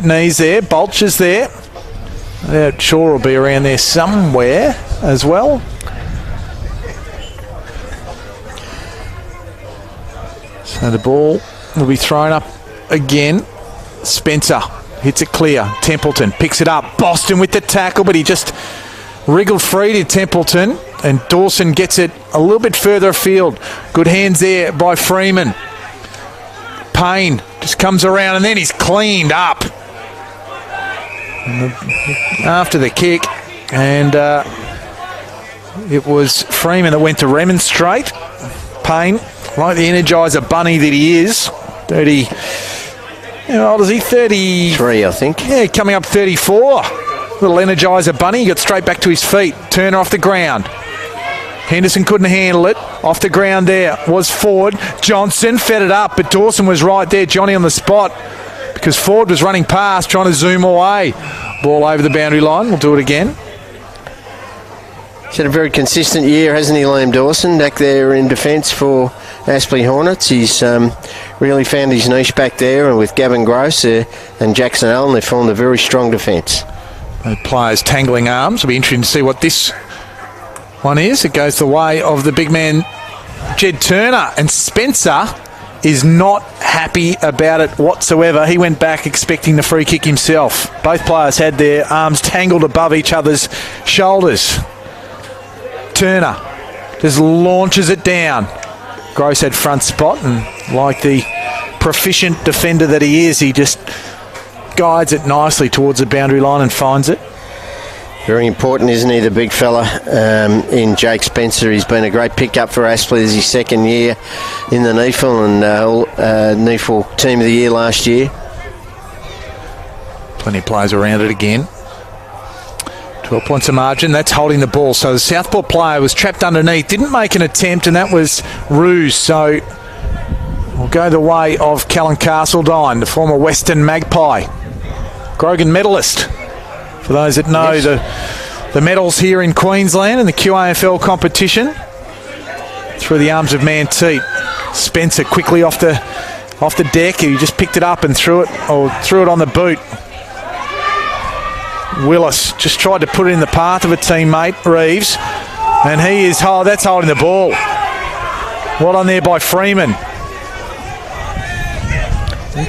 knees there. Bolch is there. Shaw will be around there somewhere as well. So the ball will be thrown up again. Spencer hits it clear. Templeton picks it up. Boston with the tackle, but he just wriggled free to Templeton, and Dawson gets it a little bit further afield. Good hands there by Freeman. Payne just comes around and then he's cleaned up after the kick, and it was Freeman that went to remonstrate. Payne, like the Energizer bunny that he is, 30, how old is he? 33, I think. Yeah, coming up 34. Little Energizer bunny, he got straight back to his feet. Turner off the ground. Henderson couldn't handle it. Off the ground there was Ford. Johnson fed it up, but Dawson was right there, Johnny on the spot, because Ford was running past, trying to zoom away. Ball over the boundary line. We'll do it again. He's had a very consistent year, hasn't he, Liam Dawson, back there in defence for Aspley Hornets. He's really found his niche back there, and with Gavin Gross and Jackson Allen, they've formed a very strong defence. The players tangling arms. It'll be interesting to see what this one is. It goes the way of the big man Jed Turner, and Spencer is not happy about it whatsoever. He went back expecting the free kick himself. Both players had their arms tangled above each other's shoulders. Turner just launches it down. Gross had front spot, and like the proficient defender that he is, he just guides it nicely towards the boundary line and finds it. Very important, isn't he, the big fella in Jake Spencer. He's been a great pickup for Aspley. This is his second year in the NEAFL, and NEAFL Team of the Year last year. Plenty of players around it again. 12 points of margin. That's holding the ball. So the Southport player was trapped underneath, didn't make an attempt, and that was ruse. So we'll go the way of Callan Castledine, the former Western Magpie, Grogan medalist. For those that know, yes, the medals here in Queensland in the QAFL competition. through the arms of Manteet. Spencer quickly off the deck. He just picked it up and threw it on the boot. Willis just tried to put it in the path of a teammate, Reeves, and that's holding the ball. Well done there by Freeman.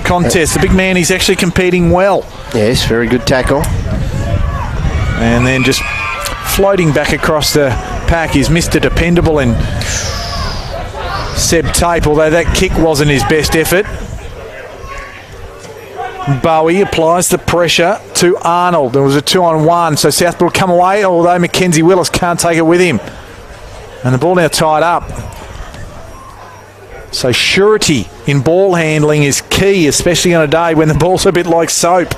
Contest, the big man, he's actually competing well. Yes, very good tackle. And then just floating back across the pack is Mr. Dependable and Seb Tape, although that kick wasn't his best effort. Bowie applies the pressure to Arnold. There was a 2-on-1, so Southport come away, although Mackenzie Willis can't take it with him. And the ball now tied up. So surety in ball handling is key, especially on a day when the ball's a bit like soap.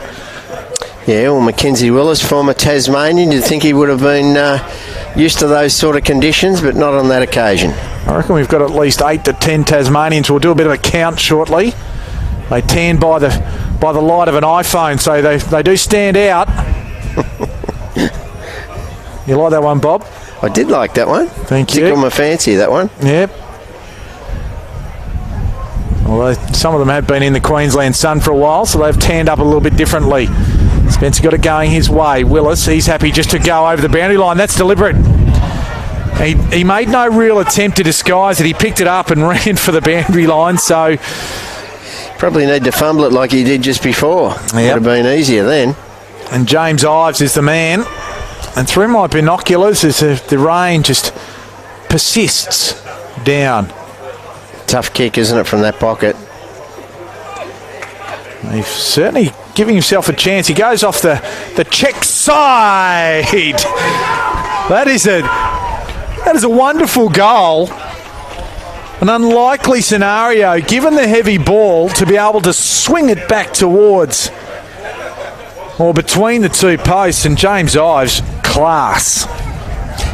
Yeah, well, Mackenzie Willis, former Tasmanian, you'd think he would have been used to those sort of conditions, but not on that occasion. I reckon we've got at least 8 to 10 Tasmanians. We'll do a bit of a count shortly. They tan by the light of an iPhone, so they do stand out. You like that one, Bob? I did like that one. Thank you. Tickled my fancy, that one. Yep. Although some of them have been in the Queensland sun for a while, so they've tanned up a little bit differently. Spencer got it going his way. Willis, he's happy just to go over the boundary line. That's deliberate. He made no real attempt to disguise it. He picked it up and ran for the boundary line, so... Probably need to fumble it like he did just before. Yep. Would have been easier then. And James Ives is the man. And through my binoculars, as the rain just persists down. Tough kick, isn't it, from that pocket? He's certainly giving himself a chance. He goes off the check side. That is a wonderful goal. An unlikely scenario, given the heavy ball, to be able to swing it back towards or between the two posts, and James Ives, class.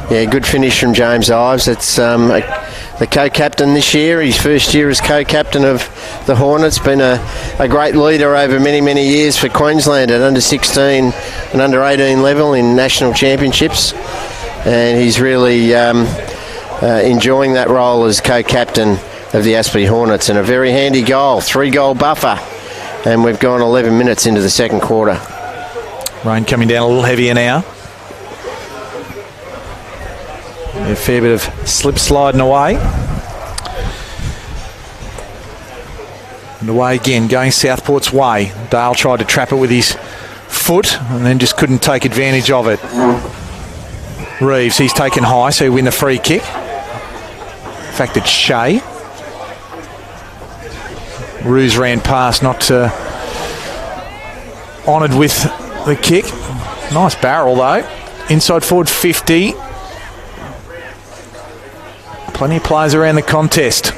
Yeah, good finish from James Ives. It's the co-captain this year, his first year as co-captain of the Hornets. Been a great leader over many, many years for Queensland at under 16 and under 18 level in national championships. And he's really enjoying that role as co-captain of the Aspley Hornets, and a very handy goal, 3-goal buffer, and we've gone 11 minutes into the second quarter. Rain coming down a little heavier now. A fair bit of slip sliding away. And away again, going Southport's way. Dale tried to trap it with his foot and then just couldn't take advantage of it. Reeves, he's taken high, so he'll win the free kick. In fact, it's Shea. Ruse ran past, not honoured with the kick. Nice barrel, though. Inside forward 50. Plenty of players around the contest.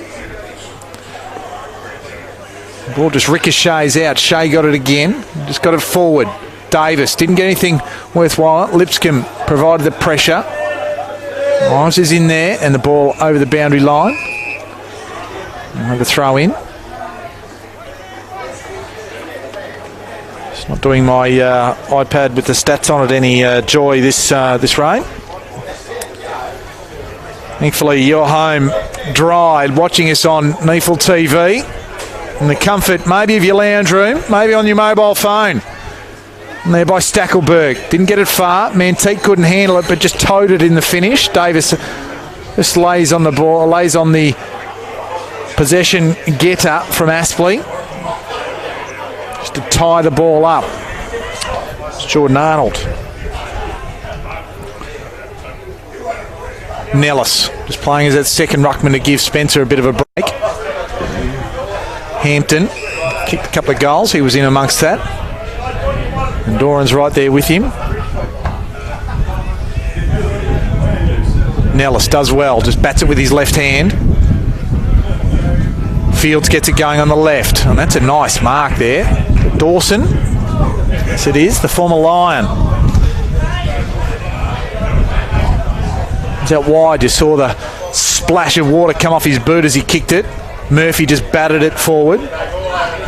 The ball just ricochets out. Shea got it again. Just got it forward. Davis didn't get anything worthwhile. Lipscomb provided the pressure. Ives is in there, and the ball over the boundary line. Another throw in. It's not doing my iPad with the stats on it any joy this rain. Thankfully, you're home dry, watching us on NEAFL TV in the comfort maybe of your lounge room, maybe on your mobile phone. And there by Stackelberg. Didn't get it far. Manteet couldn't handle it, but just towed it in the finish. Davis just lays on the ball, lays on the possession getter from Aspley. Just to tie the ball up. It's Jordan Arnold. Nellis just playing as that second ruckman to give Spencer a bit of a break. Hampton kicked a couple of goals. He was in amongst that. And Doran's right there with him. Nellis does well, just bats it with his left hand. Fields gets it going on the left, and that's a nice mark there. Dawson, yes it is, the former Lion. It's out wide, you saw the splash of water come off his boot as he kicked it. Murphy just batted it forward.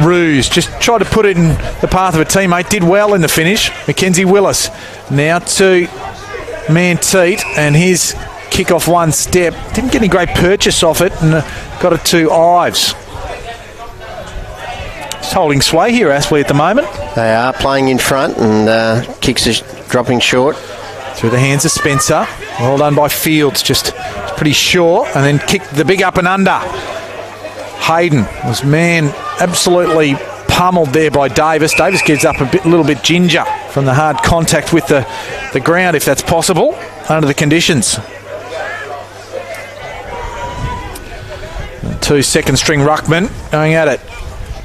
Ruse just tried to put it in the path of a teammate, did well in the finish. Mackenzie Willis now to Manteet, and his kick off one step. Didn't get any great purchase off it, and got it to Ives. Just holding sway here, Aspley, at the moment. They are playing in front, and kicks are dropping short. Through the hands of Spencer. Well done by Fields, just pretty short, and then kicked the big up and under. Hayden was, absolutely pummeled there by Davis. Davis gives up a little bit ginger from the hard contact with the ground, if that's possible, under the conditions. Two second-string ruckmen going at it.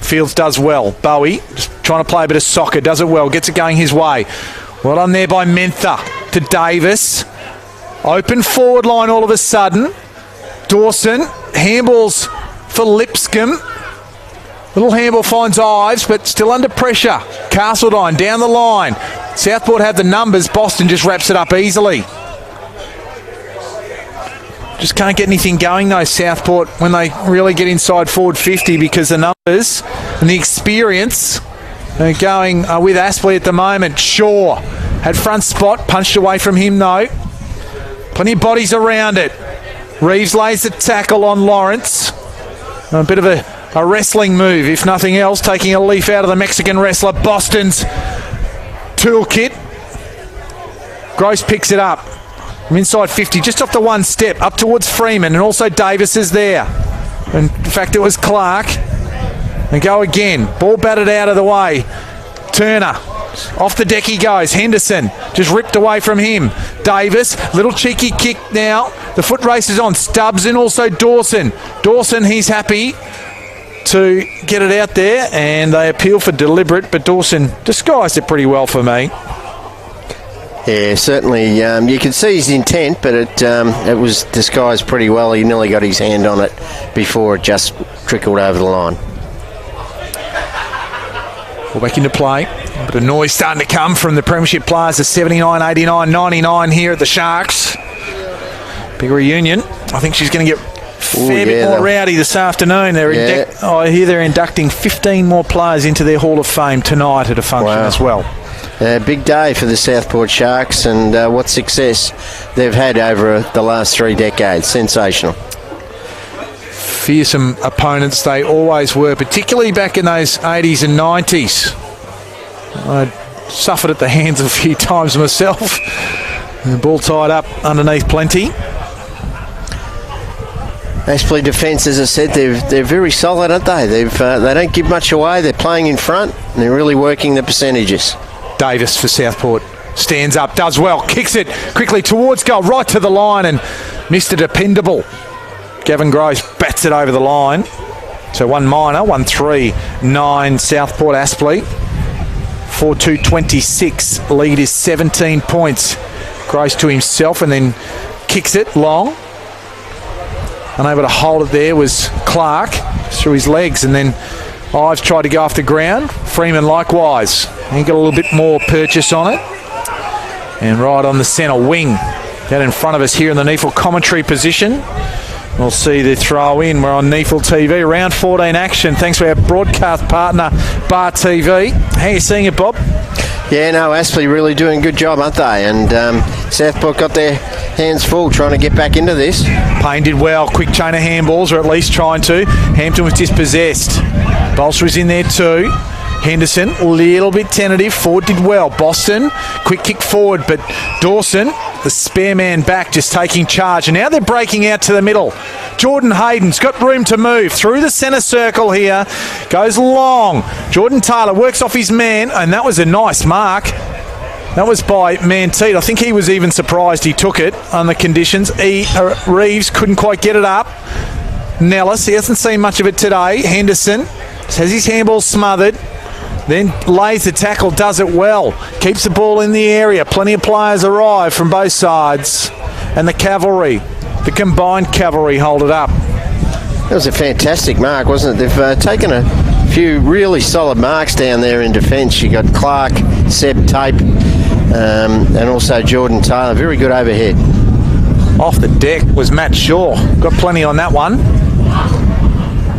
Fields does well. Bowie just trying to play a bit of soccer, does it well, gets it going his way. Well done there by Mentha to Davis. Open forward line all of a sudden. Dawson, handballs for Lipscomb. Little handball finds Ives, but still under pressure. Castledine down the line. Southport have the numbers. Boston just wraps it up easily. Just can't get anything going though, Southport, when they really get inside forward 50, because the numbers and the experience are going with Aspley at the moment. Shaw had front spot, punched away from him though. Plenty of bodies around it. Reeves lays the tackle on Lawrence. A bit of a wrestling move, if nothing else, taking a leaf out of the Mexican wrestler. Boston's toolkit. Gross picks it up from inside 50, just off the one step, up towards Freeman, and also Davis is there. In fact, it was Clark. And go again. Ball batted out of the way. Turner. Off the deck he goes. Henderson just ripped away from him. Davis, little cheeky kick now. The foot race is on. Stubbs and also Dawson. Dawson, he's happy to get it out there, and they appeal for deliberate, but Dawson disguised it pretty well for me. Yeah, certainly. You can see his intent, but it was disguised pretty well. He nearly got his hand on it before it just trickled over the line. Well, back into play. A bit of noise starting to come from the Premiership players. The 79, 89, 99 here at the Sharks. Big reunion. I think she's going to get a fair bit more rowdy this afternoon. I hear they're inducting 15 more players into their Hall of Fame tonight at a function as well. Big day for the Southport Sharks, and what success they've had over the last 3 decades. Sensational. Fearsome opponents they always were, particularly back in those 80s and 90s. I suffered at the hands of a few times myself. The ball tied up underneath plenty. Aspley defence, as I said, they're very solid, aren't they? They don't give much away. They're playing in front, and they're really working the percentages. Davis for Southport stands up, does well, kicks it quickly towards goal, right to the line, and Mr. Dependable Gavin Groves bats it over the line. So 1 minor, 1-3-9 Southport Aspley. 4-2-26. Lead is 17 points. Groves to himself and then kicks it long. Unable to hold it there was Clark through his legs, and then Ives tried to go off the ground. Freeman likewise. He got a little bit more purchase on it. And right on the centre wing, down in front of us here in the NEAFL commentary position. We'll see the throw in. We're on NEAFL TV. Round 14 action. Thanks to our broadcast partner, Bar TV. How are you seeing it, Bob? Yeah, no, Aspley really doing a good job, aren't they? And Southport got their hands full trying to get back into this. Payne did well. Quick chain of handballs, or at least trying to. Hampton was dispossessed. Bolster was in there too. Henderson, a little bit tentative. Ford did well. Boston, quick kick forward, but Dawson, the spare man back, just taking charge. And now they're breaking out to the middle. Jordan Hayden's got room to move through the centre circle here. Goes long. Jordan Taylor works off his man, and that was a nice mark. That was by Manteed. I think he was even surprised he took it on the conditions. Reeves couldn't quite get it up. Nellis, he hasn't seen much of it today. Henderson has his handball smothered. Then lays the tackle, does it well. Keeps the ball in the area. Plenty of players arrive from both sides. And the cavalry, the combined cavalry, hold it up. That was a fantastic mark, wasn't it? They've taken a few really solid marks down there in defence. You got Clark, Seb Tape, and also Jordan Taylor. Very good overhead. Off the deck was Matt Shaw. Got plenty on that one.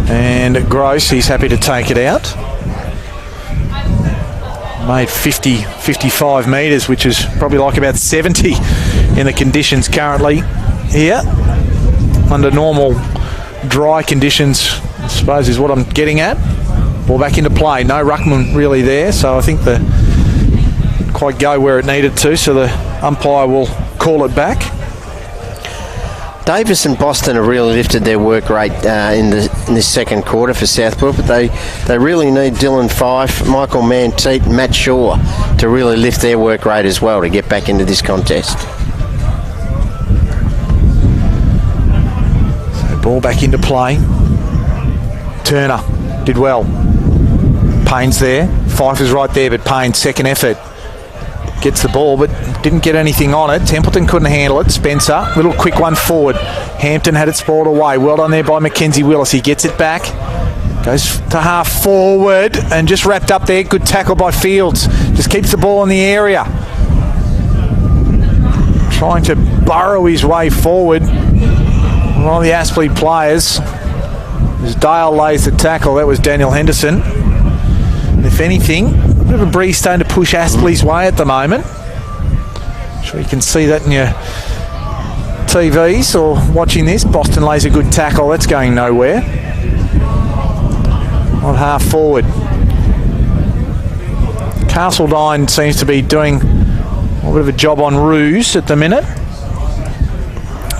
And Gross, he's happy to take it out. Made 55 metres, which is probably like about 70 in the conditions currently. here under normal dry conditions, I suppose is what I'm getting at. Ball back into play. No ruckman really there, so I think the didn't quite go where it needed to, so the umpire will call it back. Davis and Boston have really lifted their work rate in this second quarter for Southport, but they really need Dylan Fife, Michael Manteet and Matt Shaw to really lift their work rate as well to get back into this contest. So ball back into play. Turner did well. Payne's there. Fife is right there, but Payne's second effort. Gets the ball, but didn't get anything on it. Templeton couldn't handle it. Spencer, little quick one forward. Hampton had it spoiled away. Well done there by Mackenzie Willis. He gets it back. Goes to half forward and just wrapped up there. Good tackle by Fields. Just keeps the ball in the area. Trying to burrow his way forward. One of the Aspley players. As Dale lays the tackle, that was Daniel Henderson. And if anything, a bit of a breeze starting to push Aspley's way at the moment. I'm sure you can see that in your TVs or watching this. Boston lays a good tackle. That's going nowhere. On half forward. Castledine seems to be doing a bit of a job on Roos at the minute.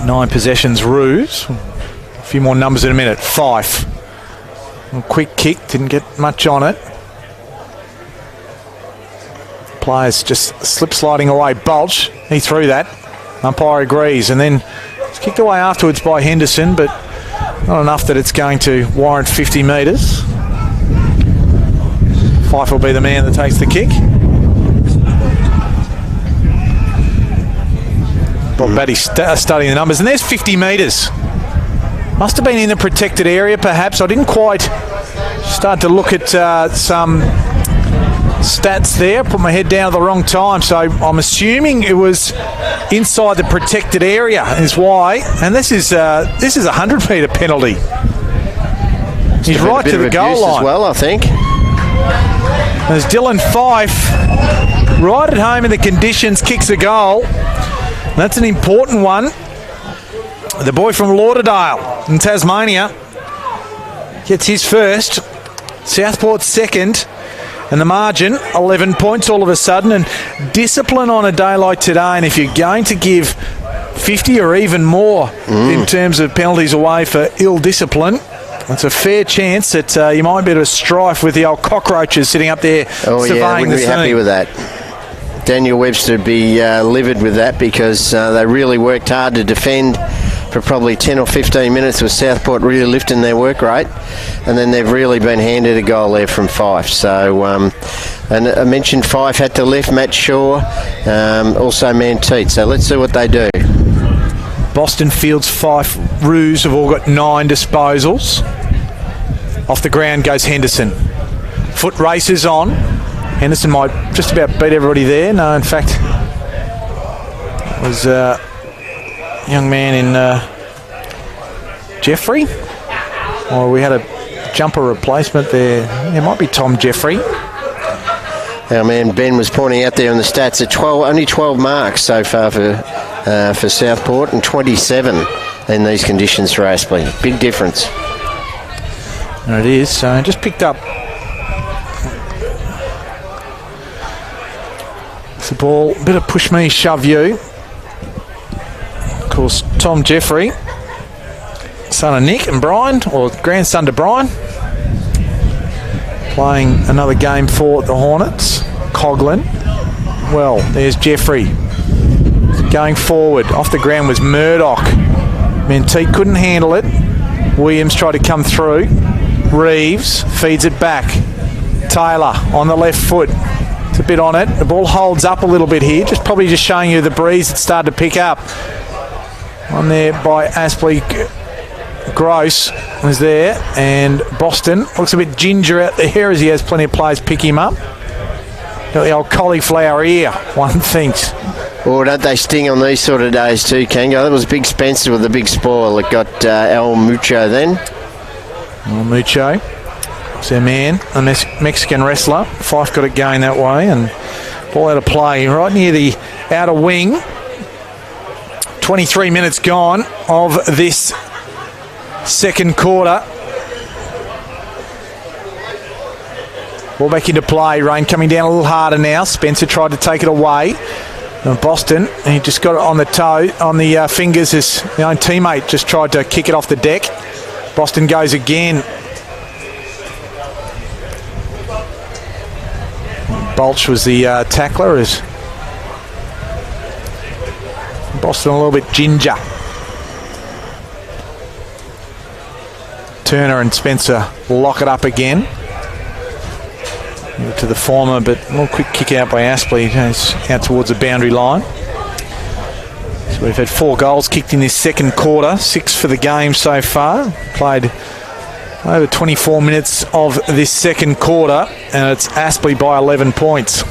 9 possessions Roos. A few more numbers in a minute. Fife. A quick kick. Didn't get much on it. Players just slip sliding away. Bulch, he threw that. Umpire agrees, and then it's kicked away afterwards by Henderson, but not enough that it's going to warrant 50 metres. Fife will be the man that takes the kick. Bob Batty studying the numbers, and there's 50 metres. Must have been in the protected area, perhaps. I didn't quite start to look at some stats there. Put my head down at the wrong time, so I'm assuming it was inside the protected area is why. And this is a 100-metre penalty. He's right to the goal line as well, I think. As Dylan Fife, right at home in the conditions, kicks a goal. That's an important one. The boy from Lauderdale in Tasmania gets his first. Southport second. And the margin, 11 points all of a sudden. And discipline on a day like today. And if you're going to give 50 or even more in terms of penalties away for ill discipline, it's a fair chance that you might be at a strife with the old cockroaches sitting up there surveying the scene. Happy with that. Daniel Webster would be livid with that because they really worked hard to defend for probably 10 or 15 minutes with Southport really lifting their work rate, and then they've really been handed a goal there from Fife. So, and I mentioned Fife had to lift, Matt Shaw, also Manteet. So let's see what they do. Boston, Fields, Fife, Roos have all got 9 disposals. Off the ground goes Henderson. Foot races on. Henderson might just about beat everybody there. No, in fact, it was a young man in Jeffrey. Or we had a jumper replacement there. It might be Tom Jeffrey. Our man Ben was pointing out there on the stats at only 12 marks so far for Southport and 27 in these conditions for Aspley. Big difference. And it is. So just picked up the ball. A bit of push me, shove you. Of course, Tom Jeffrey, son of Nick and Brian, or grandson to Brian, playing another game for the Hornets. Coughlin. Well, there's Jeffrey. Going forward. Off the ground was Murdoch. Menteet couldn't handle it. Williams tried to come through. Reeves feeds it back. Taylor on the left foot. It's a bit on it. The ball holds up a little bit here. Probably just showing you the breeze that started to pick up. On there by Aspley. Gross was there. And Boston looks a bit ginger out there as he has plenty of players pick him up. Got the old cauliflower ear, one thinks. Oh, don't they sting on these sort of days too, Kango? That was Big Spencer with the big spoil that got El Mucho then. El Mucho. It's their man, a Mexican wrestler. Fife got it going that way and ball out of play right near the outer wing. 23 minutes gone of this second quarter. Ball back into play. Rain coming down a little harder now. Spencer tried to take it away. And Boston, and he just got it on the toe, on the fingers. His own teammate just tried to kick it off the deck. Boston goes again. Bolch was the tackler. As Boston a little bit ginger. Turner and Spencer lock it up again. To the former, but a little quick kick out by Aspley. It's out towards the boundary line. So we've had 4 goals kicked in this second quarter, 6 for the game so far. Played over 24 minutes of this second quarter, and it's Aspley by 11 points.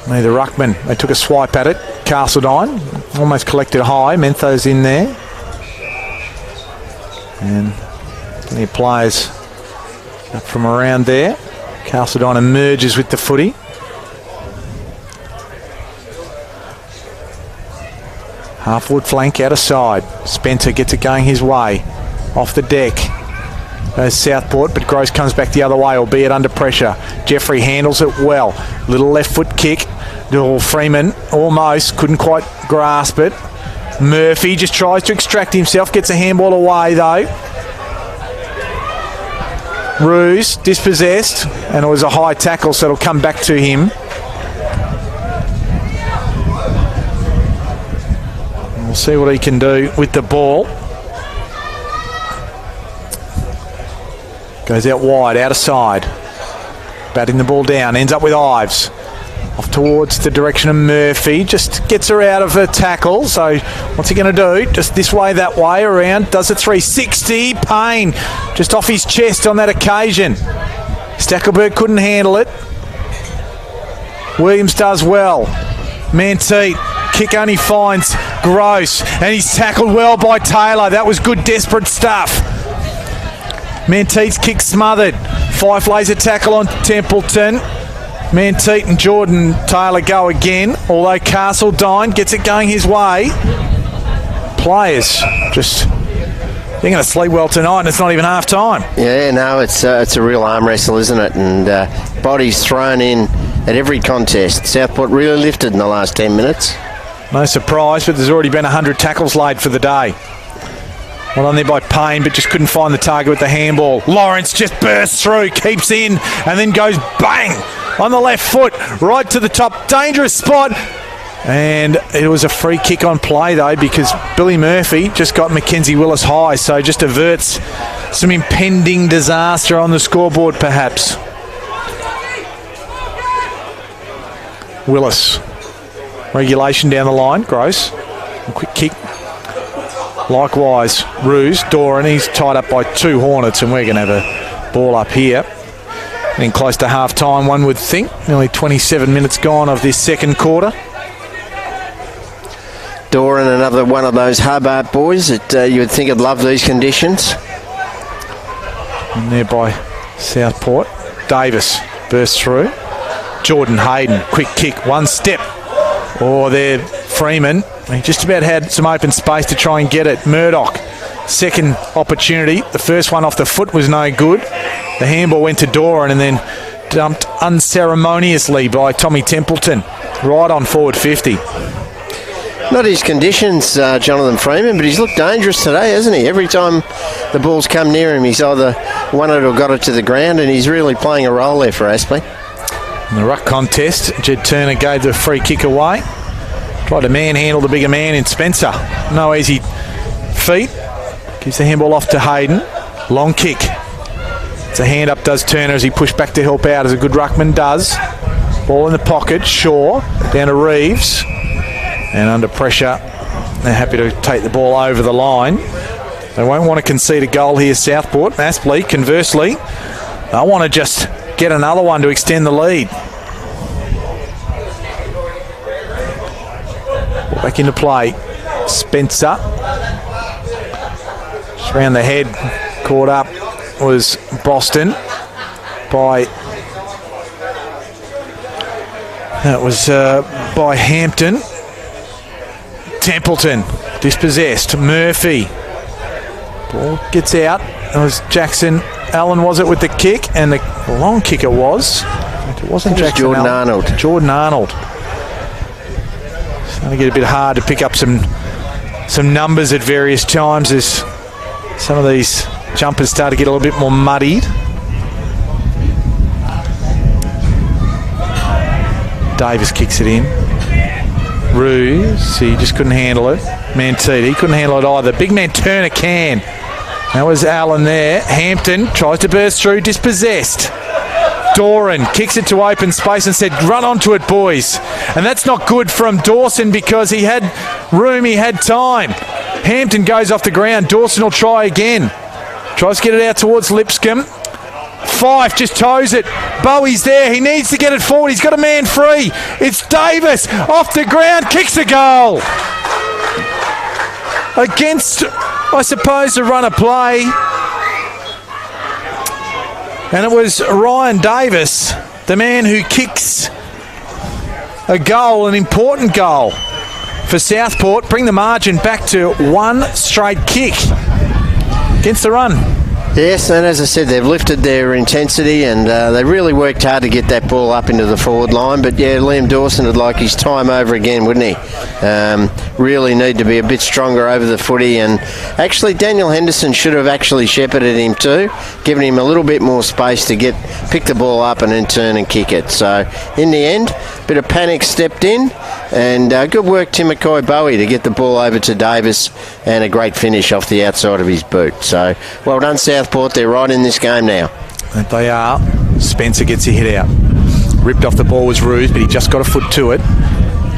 The ruckman, they took a swipe at it. Castledine almost collected high. Mentho's in there. And plenty of players up from around there. Castledine emerges with the footy. Half-forward flank out of side. Spencer gets it going his way. Off the deck. Goes Southport, but Gross comes back the other way, albeit under pressure. Jeffrey handles it well. Little left foot kick. Freeman almost couldn't quite grasp it. Murphy just tries to extract himself, gets a handball away though. Ruse dispossessed, and it was a high tackle, so it'll come back to him. We'll see what he can do with the ball. Goes out wide, out of side. Batting the ball down, ends up with Ives. Off towards the direction of Murphy. Just gets her out of her tackle. So what's he going to do? Just this way, that way, around. Does a 360. Payne just off his chest on that occasion. Stackelberg couldn't handle it. Williams does well. Manteet. Kick only finds Gross. And he's tackled well by Taylor. That was good, desperate stuff. Manteet's kick smothered. Fife lays a tackle on Templeton. Manteet and Jordan Taylor go again, although Castledine gets it going his way. Players just, they're going to sleep well tonight, and it's not even half time. Yeah, no, it's a real arm wrestle, isn't it? And bodies thrown in at every contest. Southport really lifted in the last 10 minutes. No surprise, but there's already been 100 tackles laid for the day. Well done there by Payne, but just couldn't find the target with the handball. Lawrence just bursts through, keeps in, and then goes bang on the left foot, right to the top. Dangerous spot. And it was a free kick on play, though, because Billy Murphy just got Mackenzie Willis high, so just averts some impending disaster on the scoreboard, perhaps. Willis. Regulation down the line. Gross. A quick kick. Likewise, Ruse, Doran, he's tied up by 2 Hornets, and we're going to have a ball up here. Getting close to half time, one would think. Nearly 27 minutes gone of this second quarter. Doran, another one of those Hobart boys that you would think would love these conditions. And there by Southport. Davis bursts through. Jordan Hayden, quick kick, one step. Oh, there, Freeman. He just about had some open space to try and get it. Murdoch, second opportunity. The first one off the foot was no good. The handball went to Doran and then dumped unceremoniously by Tommy Templeton. Right on forward 50. Not his conditions, Jonathan Freeman, but he's looked dangerous today, hasn't he? Every time the ball's come near him, he's either won it or got it to the ground, and he's really playing a role there for Aspley. In the ruck contest, Jed Turner gave the free kick away. Tried to manhandle the bigger man in Spencer. No easy feat. Gives the handball off to Hayden. Long kick. It's a hand up, does Turner as he pushed back to help out, as a good ruckman does. Ball in the pocket, Shaw, down to Reeves. And under pressure, they're happy to take the ball over the line. They won't want to concede a goal here, Southport. Aspley, conversely, they'll want to just get another one to extend the lead. Back into play. Spencer. Just around the head. Caught up was Boston by That was by Hampton. Templeton dispossessed. Murphy. Ball gets out. It was Jackson Allen, was it, with the kick? And the long kick it was. It wasn't Jackson Jordan Allen. Arnold. Jordan Arnold. Starting to get a bit hard to pick up some numbers at various times as some of these jumpers start to get a little bit more muddied. Davis kicks it in. Ruse, he just couldn't handle it. Mantiti couldn't handle it either. Big man Turner can. That was Allen there. Hampton tries to burst through, dispossessed. Doran kicks it to open space and said, run onto it, boys. And that's not good from Dawson because he had room, he had time. Hampton goes off the ground. Dawson will try again. Tries to get it out towards Lipscomb. Fife just toes it. Bowie's there. He needs to get it forward. He's got a man free. It's Davis off the ground. Kicks a goal. Against, I suppose, the run of play. And it was Ryan Davis, the man who kicks a goal, an important goal for Southport. Bring the margin back to one straight kick against the run. Yes, and as I said, they've lifted their intensity and they really worked hard to get that ball up into the forward line. But yeah, Liam Dawson would like his time over again, wouldn't he? Really need to be a bit stronger over the footy. And actually, Daniel Henderson should have actually shepherded him too, given him a little bit more space to pick the ball up and then turn and kick it. So in the end, a bit of panic stepped in, and good work, Timothy Bowie, to get the ball over to Davis, and a great finish off the outside of his boot. So well done, Southport. They're right in this game now. And they are. Spencer gets a hit out. Ripped off the ball was Ruse, but he just got a foot to it.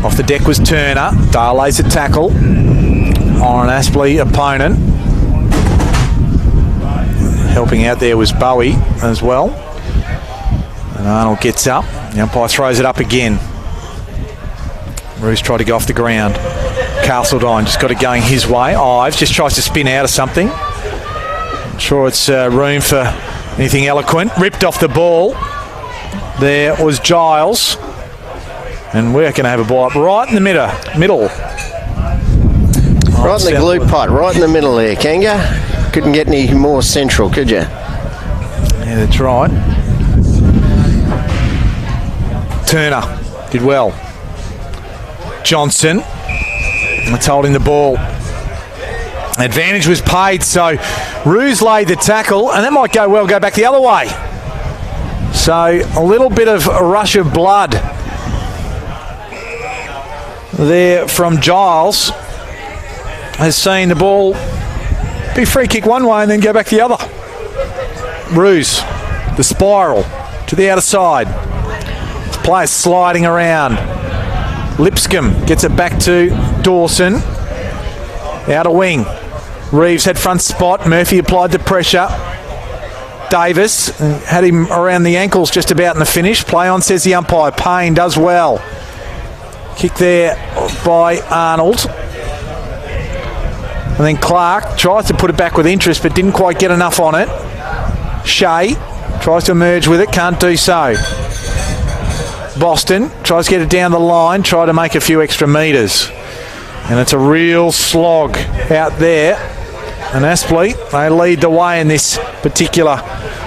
Off the deck was Turner. Dale lays a tackle on an Aspley opponent. Helping out there was Bowie as well. And Arnold gets up. The umpire throws it up again. Ruse tried to go off the ground. Castledine just got it going his way. Ives just tries to spin out of something. Not sure it's room for anything eloquent. Ripped off the ball. There was Giles. And we're going to have a ball up right in the middle. Right in the glue pot, right in the middle there, Kanga. Couldn't get any more central, could you? Yeah, that's right. Turner did well. Johnson, that's holding the ball. Advantage was paid, so Ruse laid the tackle, and that might go well, go back the other way. So a little bit of a rush of blood there from Giles. Has seen the ball be free kick one way and then go back the other. Ruse, the spiral to the outer side. Player sliding around. Lipscomb gets it back to Dawson. Outer wing. Reeves had front spot. Murphy applied the pressure. Davis had him around the ankles just about in the finish. Play on, says the umpire. Payne does well. Kick there by Arnold. And then Clark tries to put it back with interest but didn't quite get enough on it. Shea tries to emerge with it, can't do so. Boston tries to get it down the line, try to make a few extra metres. And it's a real slog out there. And Aspley, they lead the way in this particular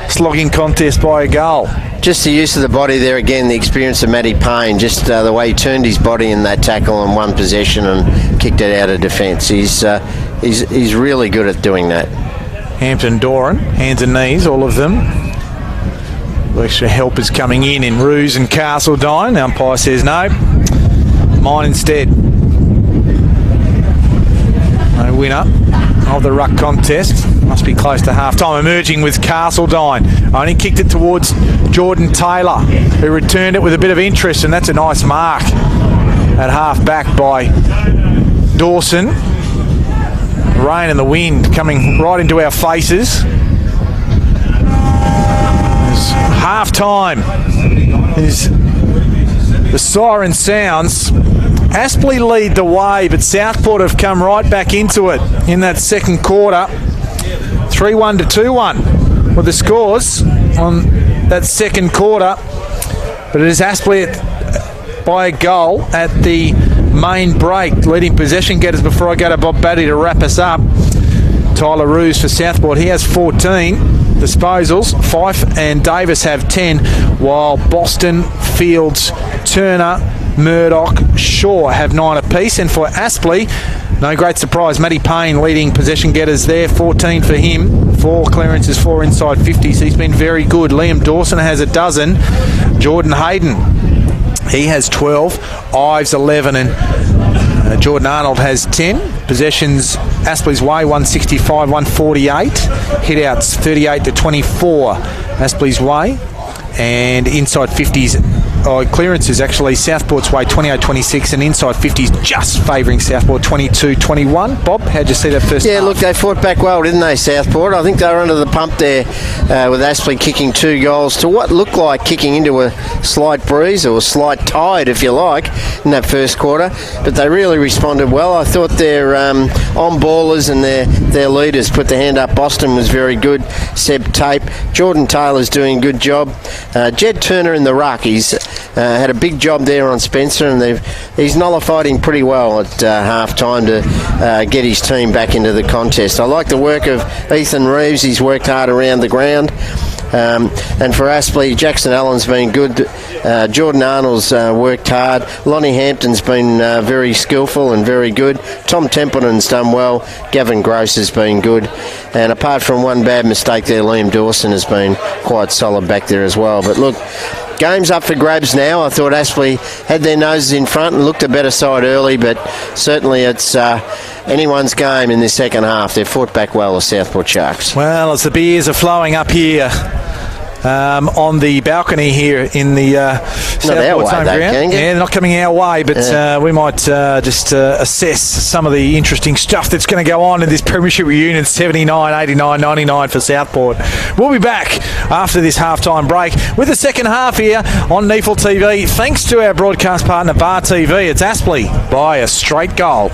slogging contest by a goal. Just the use of the body there again, the experience of Matty Payne, just the way he turned his body in that tackle on one possession and kicked it out of defence. He's really good at doing that. Hampton, Doran, hands and knees, all of them. Extra help is coming in Ruse and Castledine. The umpire says no. Mine instead. No winner of the ruck contest. Must be close to half-time. Emerging with Castledine. Only kicked it towards Jordan Taylor, who returned it with a bit of interest, and that's a nice mark at half-back by Dawson. Rain and the wind coming right into our faces. Half-time is the siren sounds. Aspley lead the way, but Southport have come right back into it in that second quarter. 3-1 to 2-1 were the scores on that second quarter. But it is Aspley by a goal at the main break. Leading possession getters before I go to Bob Batty to wrap us up. Tyler Roos for Southport. He has 14 disposals. Fife and Davis have 10, while Boston, Fields, Turner, Murdoch, Shaw have 9 apiece. And for Aspley, no great surprise, Matty Payne leading possession getters there, 14 for him. 4 clearances, 4 inside 50s. He's been very good. Liam Dawson has a dozen. Jordan Hayden, he has 12. Ives 11, and Jordan Arnold has 10. Possessions Aspley's way, 165, 148. Hitouts 38 to 24 Aspley's way. And inside 50s, clearances actually Southport's way, 28-26, and inside 50s just favouring Southport, 22-21. Bob, how'd you see that first half? Look, they fought back well, didn't they, Southport? I think they were under the pump there with Aspley kicking 2 goals to what looked like kicking into a slight breeze or a slight tide, if you like, in that first quarter. But they really responded well. I thought their on-ballers and their leaders put their hand up. Boston was very good. Seb Tape. Jordan Taylor's doing a good job. Jed Turner in the ruck, he's had a big job there on Spencer, and he's nullified him pretty well at half-time to get his team back into the contest. I like the work of Ethan Reeves. He's worked hard around the ground. And for Aspley, Jackson Allen's been good. Jordan Arnold's worked hard. Lonnie Hampton's been very skillful and very good. Tom Templeton's done well. Gavin Gross has been good. And apart from one bad mistake there, Liam Dawson has been quite solid back there as well. But look, game's up for grabs now. I thought Aspley had their noses in front and looked a better side early, but certainly it's anyone's game in this second half. They've fought back well, the Southport Sharks. Well, as the beers are flowing up here on the balcony here in the Southport home ground. Yeah, they're not coming our way, but we might just assess some of the interesting stuff that's going to go on in this premiership reunion. 79, 89, 99 for Southport. We'll be back after this halftime break with the second half here on NEAFL TV. Thanks to our broadcast partner Bar TV. It's Aspley by a straight goal.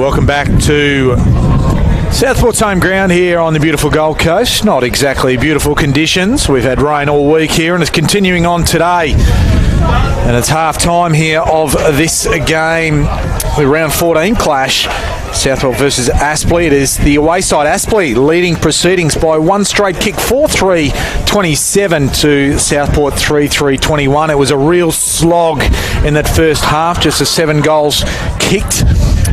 Welcome back to Southport's home ground here on the beautiful Gold Coast. Not exactly beautiful conditions. We've had rain all week here and it's continuing on today. And it's half time here of this game, the round 14 clash. Southport versus Aspley. It is the away side, Aspley, leading proceedings by one straight kick, 4-3-27 to Southport 3-3-21. It was a real slog in that first half, just the 7 goals kicked.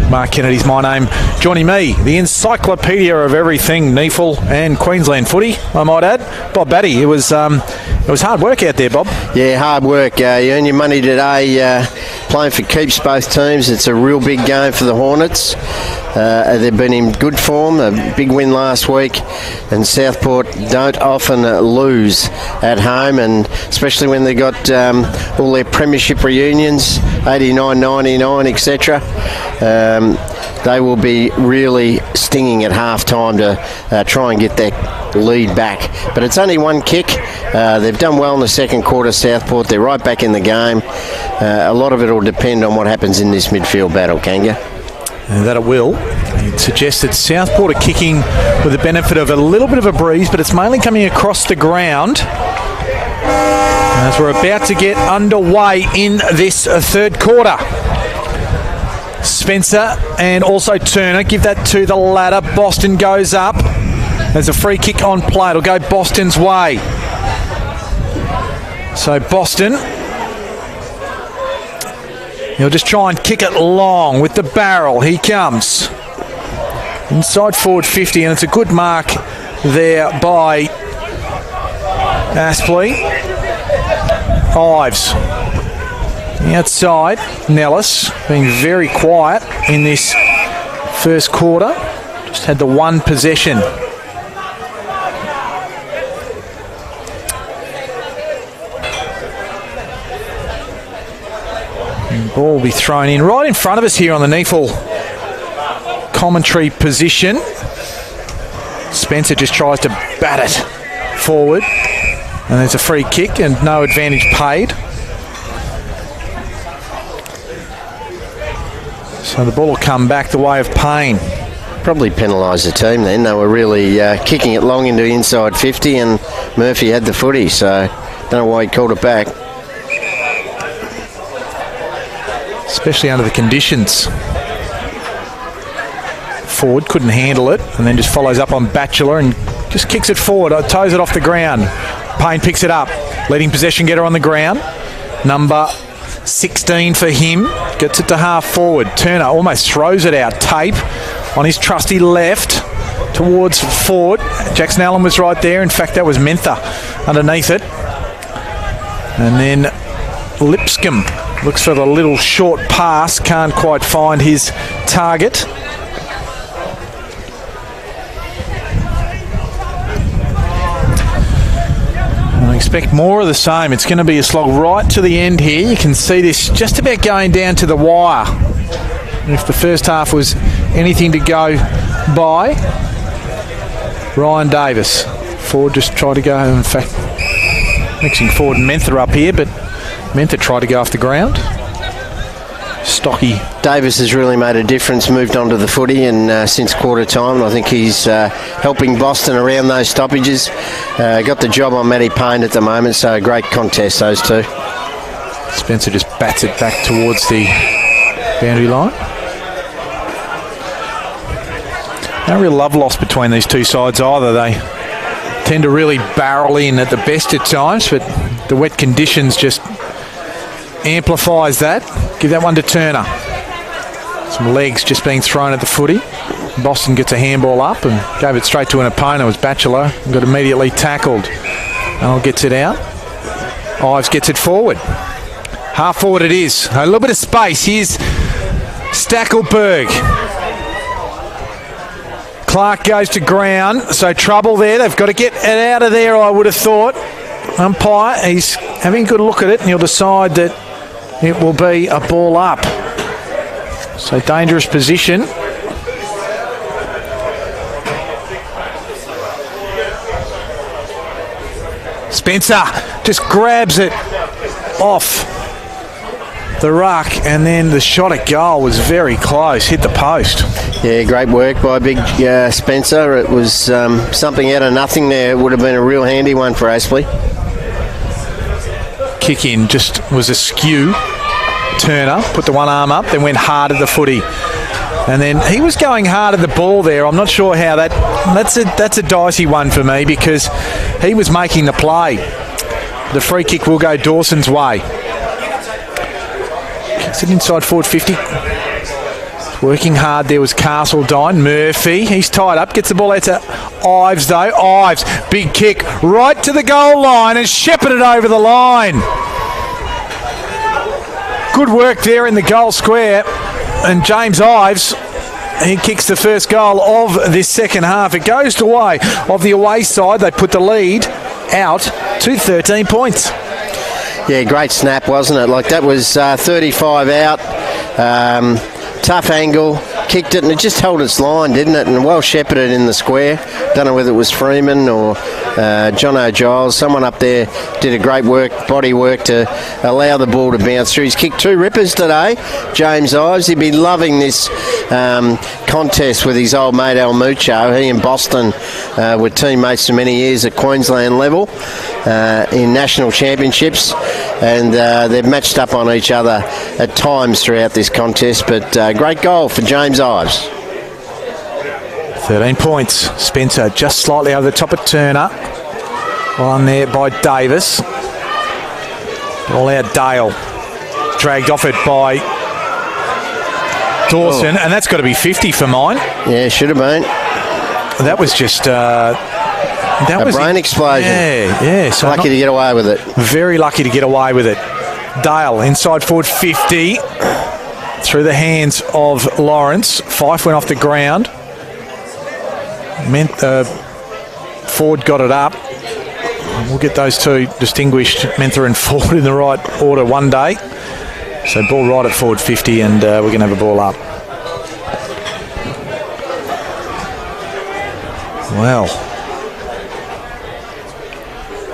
Mark Kennedy's my name. Joining me, the encyclopedia of everything NEAFL and Queensland footy, I might add, Bob Batty. It was hard work out there, Bob. Yeah, hard work. You earn your money today playing for keeps, both teams. It's a real big game for the Hornets. They've been in good form, a big win last week, and Southport don't often lose at home, and especially when they got all their premiership reunions, 89, 99, etc. They will be really stinging at half-time to try and get that lead back. But it's only one kick. They've done well in the second quarter, Southport. They're right back in the game. A lot of it will depend on what happens in this midfield battle, Kanga. And that it will. It suggests that Southport are kicking with the benefit of a little bit of a breeze, but it's mainly coming across the ground. As we're about to get underway in this third quarter. Spencer and also Turner give that to the ladder. Boston goes up. There's a free kick on play. It'll go Boston's way. So Boston, he'll just try and kick it long with the barrel. He comes inside forward 50, and it's a good mark there by Aspley. Ives the outside. Nellis being very quiet in this first quarter. Just had the one possession. And the ball will be thrown in right in front of us here on the NEAFL commentary position. Spencer just tries to bat it forward, and there's a free kick and no advantage paid. So the ball will come back the way of Payne. Probably penalised the team then. They were really kicking it long into inside 50, and Murphy had the footy, so don't know why he called it back. Especially under the conditions. Forward couldn't handle it, and then just follows up on Batchelor and just kicks it forward, toes it off the ground. Payne picks it up, leading possession getter on the ground. Number 16 for him, gets it to half forward. Turner almost throws it out. Tape on his trusty left towards forward. Jackson Allen was right there. In fact, that was Mentha underneath it. And then Lipscomb looks for the little short pass, can't quite find his target. I expect more of the same. It's going to be a slog right to the end here. You can see this just about going down to the wire. And if the first half was anything to go by, Ryan Davis. Ford just tried to go, in fact, mixing Ford and Mentha up here, but Mentha tried to go off the ground. Stocky. Davis has really made a difference, moved on to the footy, and since quarter time I think he's helping Boston around those stoppages. Got the job on Matty Payne at the moment, so a great contest, those two. Spencer just bats it back towards the boundary line. No real love lost between these two sides either. They tend to really barrel in at the best at times, but the wet conditions just amplifies that. Give that one to Turner. Some legs just being thrown at the footy. Boston gets a handball up and gave it straight to an opponent. It was Batchelor and got immediately tackled. Arnold gets it out. Ives gets it forward. Half forward it is. A little bit of space. Here's Stackelberg. Clark goes to ground, so trouble there. They've got to get it out of there, I would have thought. Umpire, he's having a good look at it, and he'll decide that it will be a ball up. So dangerous position. Spencer just grabs it off the ruck, and then the shot at goal was very close, hit the post. Yeah, great work by big Spencer. It was something out of nothing there. It would have been a real handy one for Aspley. Kick in just was askew. Turner put the one arm up, then went hard at the footy. And then he was going hard at the ball there. I'm not sure how that's a dicey one for me, because he was making the play. The free kick will go Dawson's way. Kicks it inside forward 50. Working hard there was Castledine. Murphy, he's tied up, gets the ball out to Ives though. Ives, big kick right to the goal line and shepherded over the line. Good work there in the goal square. And James Ives, he kicks the first goal of this second half. It goes the way of the away side. They put the lead out to 13 points. Yeah, great snap, wasn't it? Like, that was 35 out. Tough angle, kicked it, and it just held its line, didn't it? And well shepherded in the square. Don't know whether it was Freeman or John O'Giles. Someone up there did a great body work to allow the ball to bounce through. He's kicked 2 rippers today, James Ives. He'd be loving this contest with his old mate Al Mucho. He and Boston were teammates for many years at Queensland level in national championships, and they've matched up on each other at times throughout this contest. But great goal for James Ives. 13 points. Spencer just slightly over the top of Turner. On there by Davis. All out Dale. Dragged off it by Dawson, and that's got to be 50 for mine. Yeah, should have been. That was just... that was a brain explosion. Yeah. So lucky to get away with it. Very lucky to get away with it. Dale, inside forward 50. Through the hands of Lawrence. Fife went off the ground. Ford got it up. We'll get those two distinguished, Menther and Ford, in the right order one day. So ball right at forward 50, and we're going to have a ball up. Well,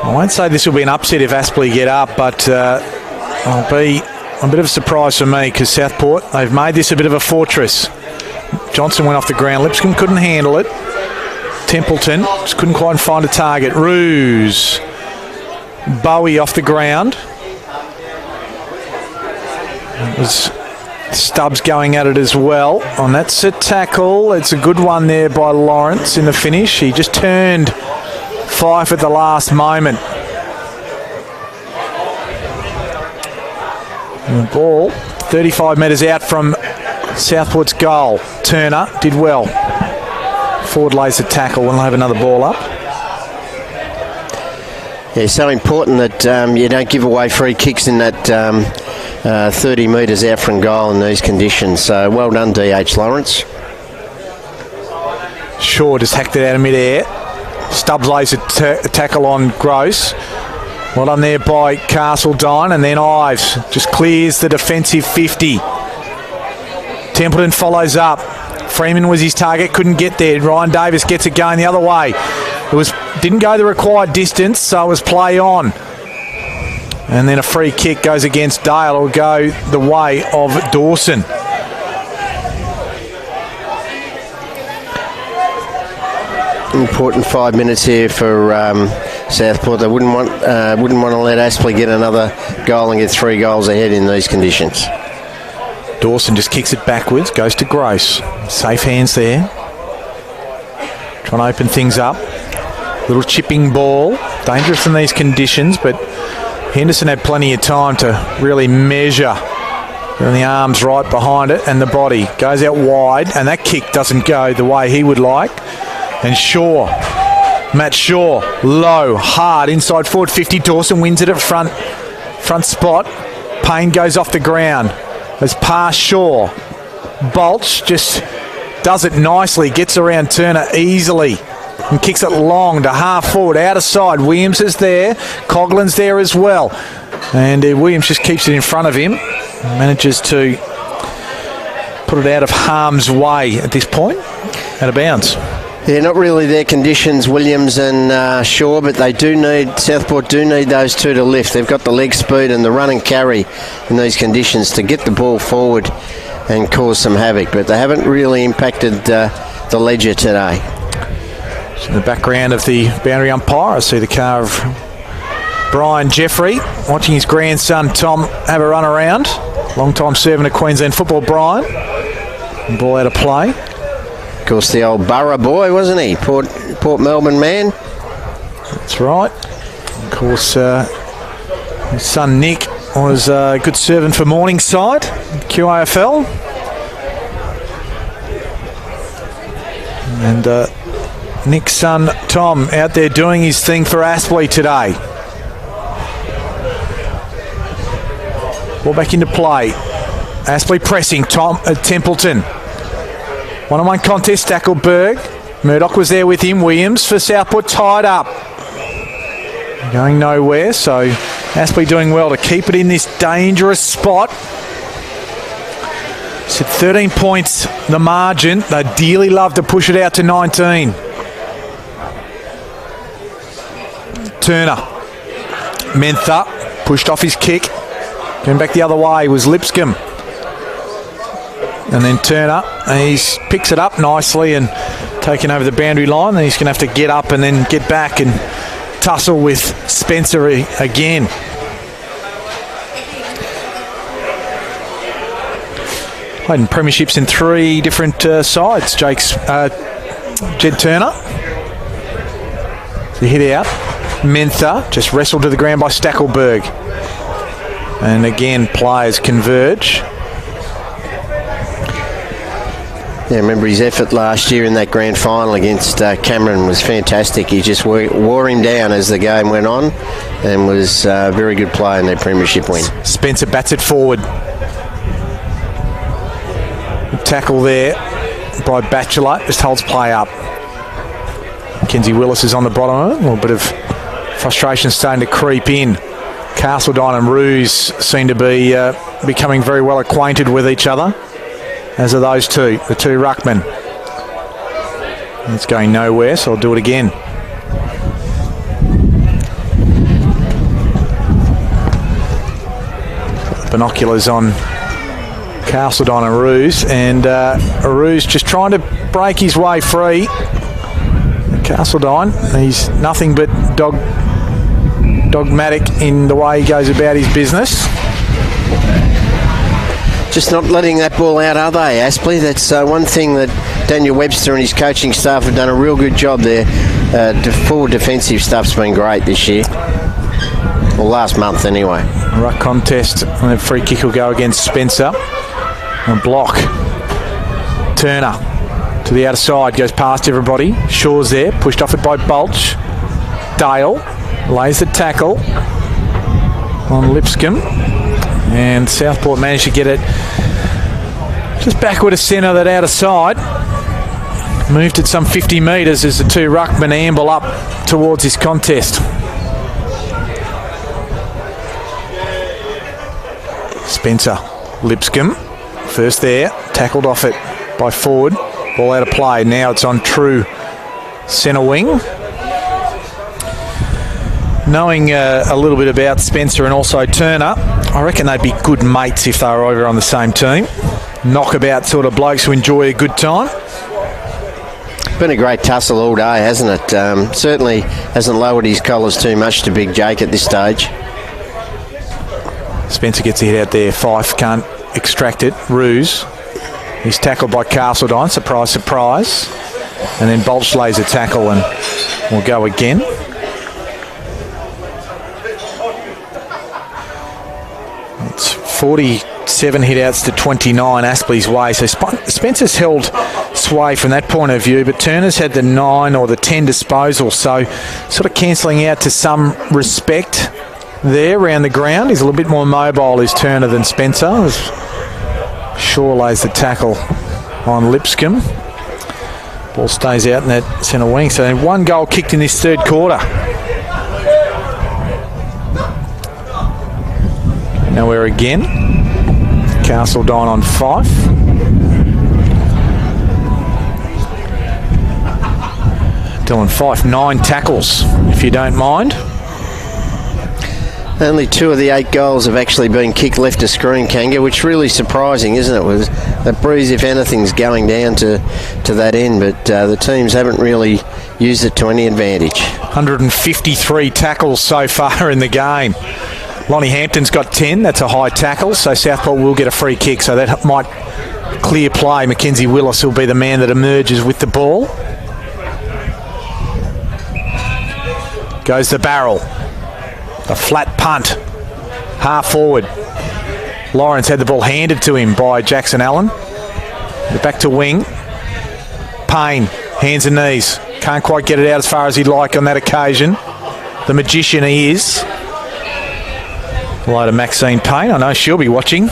I won't say this will be an upset if Aspley get up, but I'll be a bit of a surprise for me, because Southport, they've made this a bit of a fortress. Johnson went off the ground. Lipscomb couldn't handle it. Templeton just couldn't quite find a target. Ruse. Bowie off the ground. It was Stubbs going at it as well. And that's a tackle. It's a good one there by Lawrence in the finish. He just turned Fife at the last moment. And the ball 35 metres out from Southport's goal. Turner did well. Ford lays the tackle and they'll have another ball up. Yeah, so important that you don't give away free kicks in that 30 metres out from goal in these conditions. So well done, DH Lawrence. Shaw just hacked it out of mid-air. Stubbs lays a tackle on Gross. Well done there by Castledine, and then Ives just clears the defensive 50. Templeton follows up. Freeman was his target, couldn't get there. Ryan Davis gets it going the other way. Didn't go the required distance, so it was play on. And then a free kick goes against Dale. It will go the way of Dawson. Important 5 minutes here for Southport. They wouldn't want to let Aspley get another goal and get 3 goals ahead in these conditions. Dawson just kicks it backwards, goes to Gross. Safe hands there. Trying to open things up. Little chipping ball. Dangerous in these conditions, but Henderson had plenty of time to really measure. And the arms right behind it, and the body goes out wide, and that kick doesn't go the way he would like. And Shaw, Matt Shaw, low, hard, inside forward 50. Dawson wins it at front spot. Payne goes off the ground. As past Shaw. Bolch just does it nicely, gets around Turner easily and kicks it long to half forward, out of side. Williams is there, Coughlin's there as well. And Williams just keeps it in front of him. Manages to put it out of harm's way at this point. Out of bounds. Yeah, not really their conditions, Williams and Shaw, but they do need, Southport do need those two to lift. They've got the leg speed and the run and carry in these conditions to get the ball forward and cause some havoc, but they haven't really impacted the ledger today. In the background of the boundary umpire, I see the car of Brian Jeffrey watching his grandson Tom have a run around. Long time serving of Queensland football, Brian. And ball out of play. Of course, the old Borough boy, wasn't he? Port Melbourne man. That's right. Of course, his son Nick was a good servant for Morningside, QAFL. And Nick's son Tom out there doing his thing for Aspley today. Ball back into play. Aspley pressing. Tom Templeton. 1-on-1 contest, Stackelberg. Murdoch was there with him. Williams for Southport, tied up. Going nowhere, so Aspley doing well to keep it in this dangerous spot. It's at 13 points, the margin. They dearly love to push it out to 19. Turner. Mentha pushed off his kick. Going back the other way was Lipscomb. And then Turner, he picks it up nicely and taking over the boundary line. Then he's going to have to get up and then get back and tussle with Spencer again. Played in premierships in 3 different sides. Jed Turner. The hit out. Mentha just wrestled to the ground by Stackelberg. And again, players converge. Yeah, remember his effort last year in that grand final against Cameron was fantastic. He just wore him down as the game went on and was a very good player in that premiership win. Spencer bats it forward. Tackle there by Batchelor, just holds play up. Mackenzie Willis is on the bottom of it. A little bit of frustration starting to creep in. Castledine and Ruse seem to be becoming very well acquainted with each other, as are those two, the two ruckmen. It's going nowhere, so I'll do it again. Binoculars on Castledine and Ruse, and Ruse just trying to break his way free. Castledine, he's nothing but dogmatic in the way he goes about his business. Just not letting that ball out, are they, Aspley? That's one thing that Daniel Webster and his coaching staff have done a real good job there. Forward defensive stuff's been great this year. Well, last month anyway. Ruck contest, and then free kick will go against Spencer. A block. Turner to the outer side, goes past everybody. Shaw's there, pushed off it by Bulch. Dale lays the tackle on Lipscomb, and Southport managed to get it just backward of centre, that outer side. Moved it some 50 metres as the two ruckmen amble up towards this contest. Spencer, Lipscomb, first there, tackled off it by Ford. Ball out of play. Now it's on true centre wing. Knowing a little bit about Spencer and also Turner, I reckon they'd be good mates if they were over on the same team. Knockabout sort of blokes who enjoy a good time. Been a great tussle all day, hasn't it? Certainly hasn't lowered his colours too much to Big Jake at this stage. Spencer gets the hit out there. Fife can't extract it. Ruse. He's tackled by Castledine. Surprise, surprise. And then Bolch lays a tackle and will go again. It's 47 hit-outs to 29 Aspley's way. So Spencer's held sway from that point of view, but Turner's had the 9 or the 10 disposal. So sort of cancelling out to some respect there around the ground. He's a little bit more mobile, is Turner, than Spencer. Shaw lays the tackle on Lipscomb. Ball stays out in that centre wing. So 1 goal kicked in this third quarter. Nowhere again. Castledine on Fife. Dylan Fife, 9 tackles, if you don't mind. Only 2 of the 8 goals have actually been kicked left of screen, Kanga, which is really surprising, isn't it? Was that breeze, if anything's going down to that end, but the teams haven't really used it to any advantage. 153 tackles so far in the game. Lonnie Hampton's got 10. That's a high tackle, so Southport will get a free kick, so that might clear play. Mackenzie Willis will be the man that emerges with the ball. Goes the barrel. A flat punt. Half forward. Lawrence had the ball handed to him by Jackson Allen. Back to wing. Payne, hands and knees. Can't quite get it out as far as he'd like on that occasion. The magician he is. Hello to Maxine Payne. I know she'll be watching.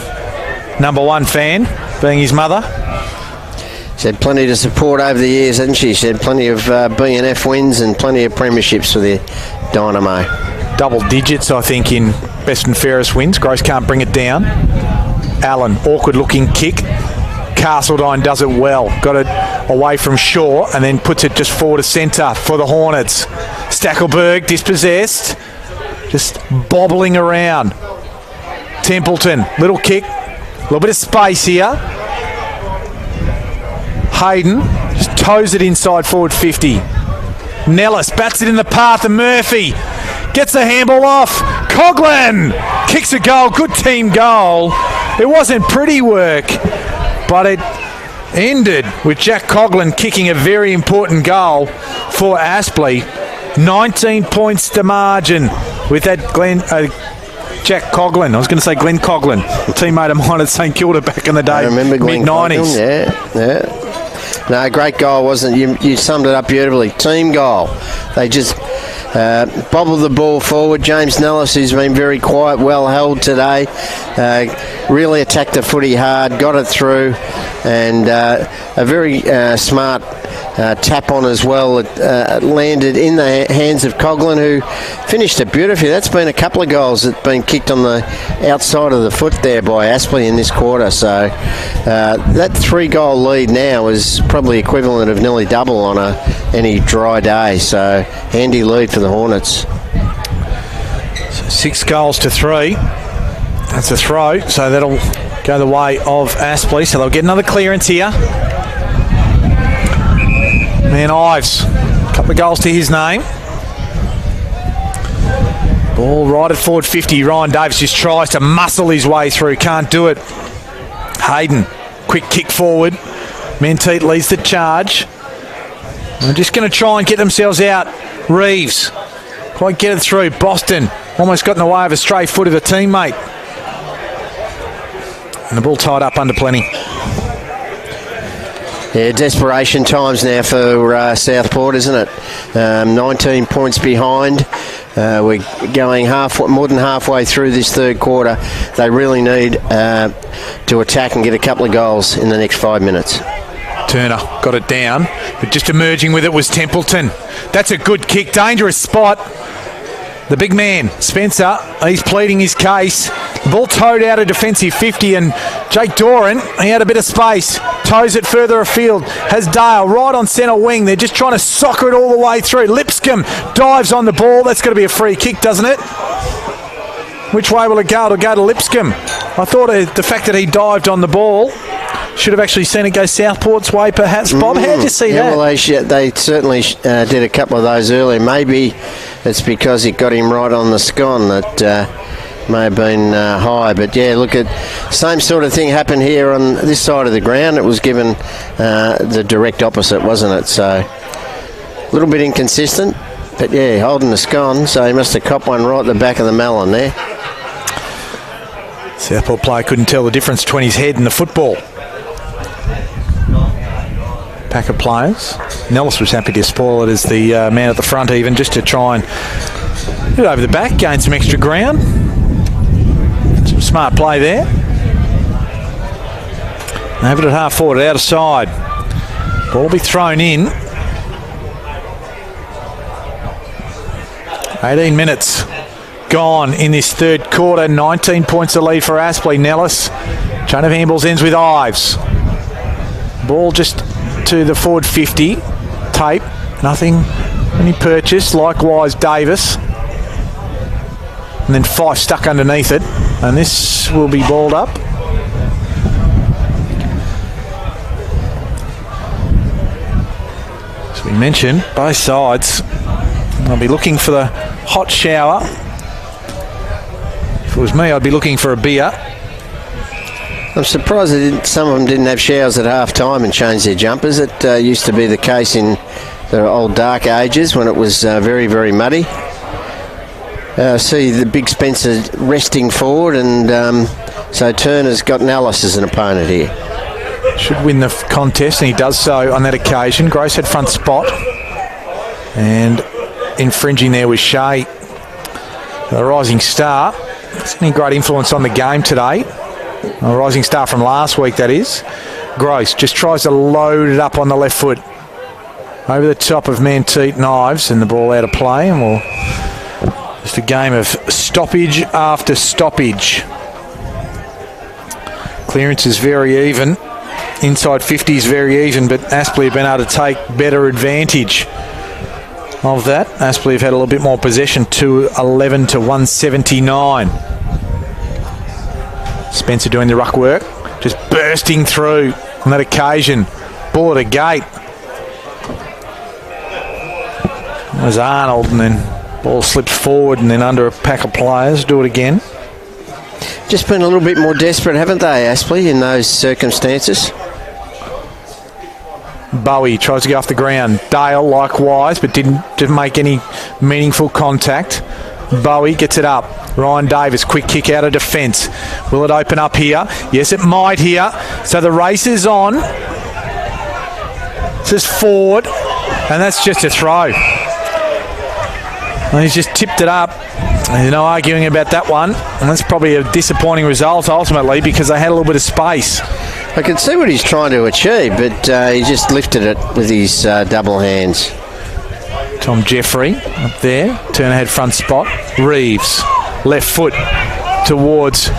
Number 1 fan, being his mother. She's had plenty to support over the years, hasn't she? She's had plenty of B&F wins and plenty of premierships for the Dynamo. Double digits, I think, in best and fairest wins. Gross can't bring it down. Allen, awkward looking kick. Castledine does it well. Got it away from Shaw and then puts it just forward to centre for the Hornets. Stackelberg dispossessed. Just bobbling around. Templeton, little kick. A little bit of space here. Hayden just toes it inside forward 50. Nellis bats it in the path of Murphy. Gets the handball off. Coughlin kicks a goal. Good team goal. It wasn't pretty work, but it ended with Jack Coughlin kicking a very important goal for Aspley. 19 points to margin with that Jack Coughlin. I was going to say Glenn Coughlin, a teammate of mine at St Kilda back in the day. I remember Glenn mid-90s. Coughlin, yeah. No, great goal, wasn't it? You summed it up beautifully. Team goal. They just bobbled the ball forward. James Nellis, who's been very quiet, well held today, really attacked the footy hard, got it through, and a very smart tap on as well. It landed in the hands of Coughlin, who finished it beautifully. That's been a couple of goals that have been kicked on the outside of the foot there by Aspley in this quarter. So that 3-goal lead now is probably equivalent of nearly double on any dry day. So handy lead for the Hornets. 6 goals to 3. That's a throw, so that'll go the way of Aspley. So they'll get another clearance here. Man Ives, a couple of goals to his name. Ball right at forward 50. Ryan Davis just tries to muscle his way through. Can't do it. Hayden, quick kick forward. Menteith leads the charge. They're just going to try and get themselves out. Reeves, quite get it through. Boston, almost got in the way of a stray foot of a teammate. And the ball tied up under plenty. Yeah, desperation times now for Southport, isn't it? 19 points behind. We're going more than halfway through this third quarter. They really need to attack and get a couple of goals in the next 5 minutes. Turner got it down, but just emerging with it was Templeton. That's a good kick, dangerous spot. The big man, Spencer, he's pleading his case. The ball towed out a defensive 50, and Jake Doran, he had a bit of space. Toes it further afield. Has Dale right on centre wing. They're just trying to soccer it all the way through. Lipscomb dives on the ball. That's going to be a free kick, doesn't it? Which way will it go? It'll go to Lipscomb. I thought the fact that he dived on the ball should have actually seen it go Southport's way, perhaps. Bob, how did you see that? Well, they certainly did a couple of those earlier. Maybe it's because it got him right on the scone that may have been high. But yeah, look, at same sort of thing happened here on this side of the ground. It was given the direct opposite, wasn't it? So a little bit inconsistent, but yeah, holding the scone. So he must have copped one right at the back of the melon there. Southport player couldn't tell the difference between his head and the football. Pack of players. Nellis was happy to spoil it as the man at the front, even just to try and get it over the back, gain some extra ground. Some smart play there. Have it at half forward, out of side. Ball will be thrown in. 18 minutes gone in this third quarter. 19 points of lead for Aspley. Nellis. Chain of handballs ends with Ives. Ball just to the forward 50. Tape. Nothing And he purchased, likewise Davis. And then Fife stuck underneath it. And this will be balled up. As we mentioned, both sides, I'll be looking for the hot shower. If it was me, I'd be looking for a beer. I'm surprised some of them didn't have showers at half time and change their jumpers. It used to be the case in the old dark ages when it was very, very muddy. See the big Spencer resting forward, and so Turner's got Nellis as an opponent here. Should win the contest, and he does so on that occasion. Gross had front spot, and infringing there was Shea, the rising star. It's any great influence on the game today. A rising star from last week, that is. Gross just tries to load it up on the left foot over the top of Manteet Knives, and the ball out of play, and we'll just a game of stoppage after stoppage. Clearance is very even. Inside 50 is very even, but Aspley have been able to take better advantage of that. Aspley have had a little bit more possession, 211 to 179. Spencer doing the ruck work, just bursting through on that occasion. Ball at a gate. It was Arnold, and then ball slipped forward and then under a pack of players. Do it again. Just been a little bit more desperate, haven't they, Aspley, in those circumstances? Bowie tries to go off the ground. Dale likewise, but didn't make any meaningful contact. Bowie gets it up. Ryan Davis, quick kick out of defence. Will it open up here? Yes, it might here. So the race is on. This is forward, and that's just a throw. And he's just tipped it up. There's no arguing about that one. And that's probably a disappointing result ultimately, because they had a little bit of space. I can see what he's trying to achieve, but he just lifted it with his double hands. Tom Jeffrey up there. Turner had front spot. Reeves, left foot towards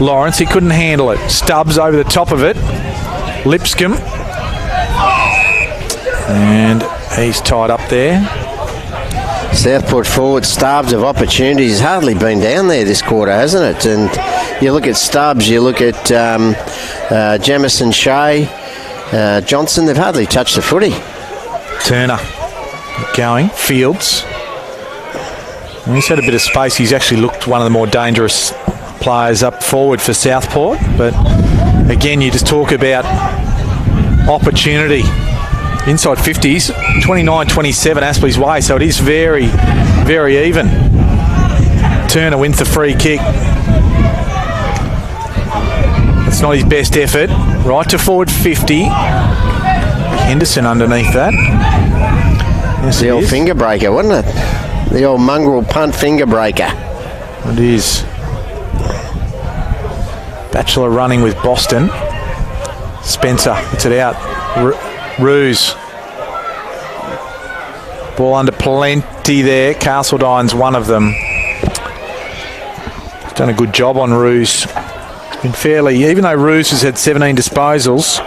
Lawrence. He couldn't handle it. Stubbs over the top of it. Lipscomb. And he's tied up there. Southport forward, starved of opportunities. Hardly been down there this quarter, hasn't it? And you look at Stubbs, you look at Jamison, Shea, Johnson, they've hardly touched the footy. Turner going, Fields. And he's had a bit of space. He's actually looked one of the more dangerous players up forward for Southport. But again, you just talk about opportunity. Inside 50s, 29-27 Aspley's way, so it is very, very even. Turner wins the free kick. It's not his best effort. Right to forward 50. Henderson underneath that. Yes, the old finger breaker, wasn't it? The old mongrel punt finger breaker. It is. Batchelor running with Boston. Spencer gets it out. Ruse. Ball under plenty there. Castledyne's one of them. He's done a good job on Ruse. It's been fairly, even though Ruse has had 17 disposals,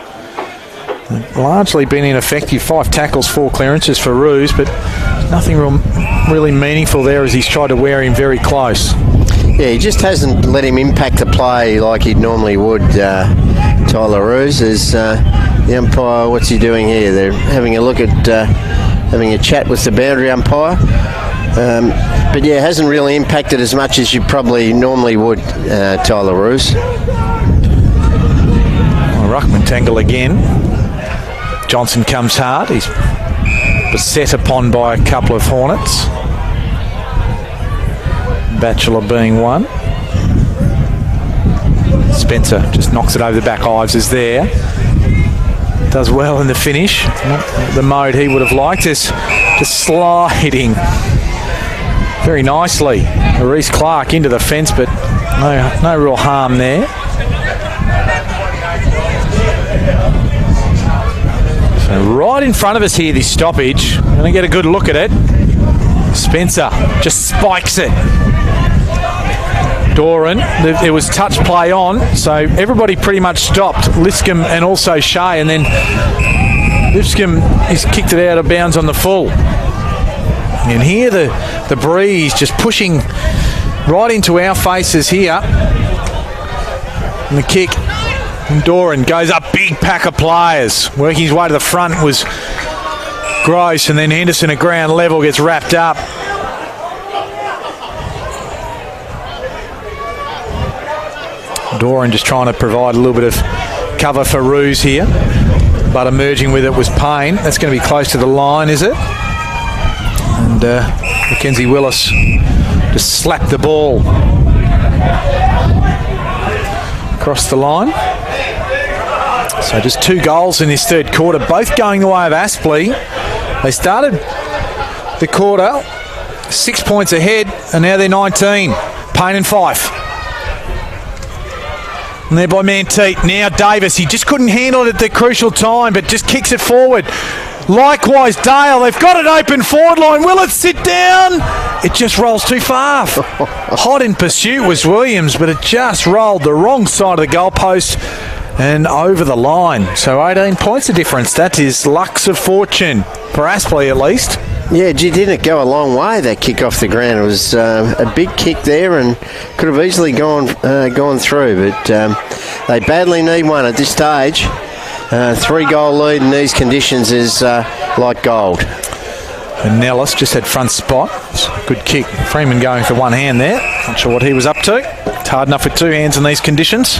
largely been ineffective. 5 tackles, 4 clearances for Ruse, but nothing really meaningful there as he's tried to wear him very close. Yeah, he just hasn't let him impact the play like he normally would, Tyler Ruse. Is the umpire, what's he doing here? They're having a look at, having a chat with the boundary umpire. But yeah, hasn't really impacted as much as you probably normally would, Tyler Ruse. Ruckman tangle again. Johnson comes hard. He's beset upon by a couple of Hornets. Batchelor being one. Spencer just knocks it over the back. Ives is there. Does well in the finish. Not the mode he would have liked. Just sliding very nicely. Reece Clark into the fence, but no real harm there. So right in front of us here, this stoppage. We're going to get a good look at it. Spencer just spikes it. Doran, there was touch play on, so everybody pretty much stopped. Lipscomb and also Shea, and then Lipscomb has kicked it out of bounds on the full. And here the breeze just pushing right into our faces here. And the kick from Doran goes up, big pack of players. Working his way to the front was Gross, and then Henderson at ground level gets wrapped up. Doran just trying to provide a little bit of cover for Roos here, but emerging with it was Payne. That's going to be close to the line, is it? And Mackenzie Willis just slapped the ball across the line. So just 2 goals in this third quarter, both going the way of Aspley. They started the quarter 6 points ahead, and now they're 19. Payne and Fife. And there by Manteet. Now Davis. He just couldn't handle it at the crucial time, but just kicks it forward. Likewise, Dale. They've got it open forward line. Will it sit down? It just rolls too far. Hot in pursuit was Williams, but it just rolled the wrong side of the goalpost and over the line. So 18 points of difference. That is lucks of fortune for Aspley at least. Yeah, didn't it go a long way, that kick off the ground? It was a big kick there and could have easily gone through, but they badly need one at this stage. 3-goal lead in these conditions is like gold. And Nellis just had front spot. Good kick. Freeman going for one hand there. Not sure what he was up to. It's hard enough with 2 hands in these conditions.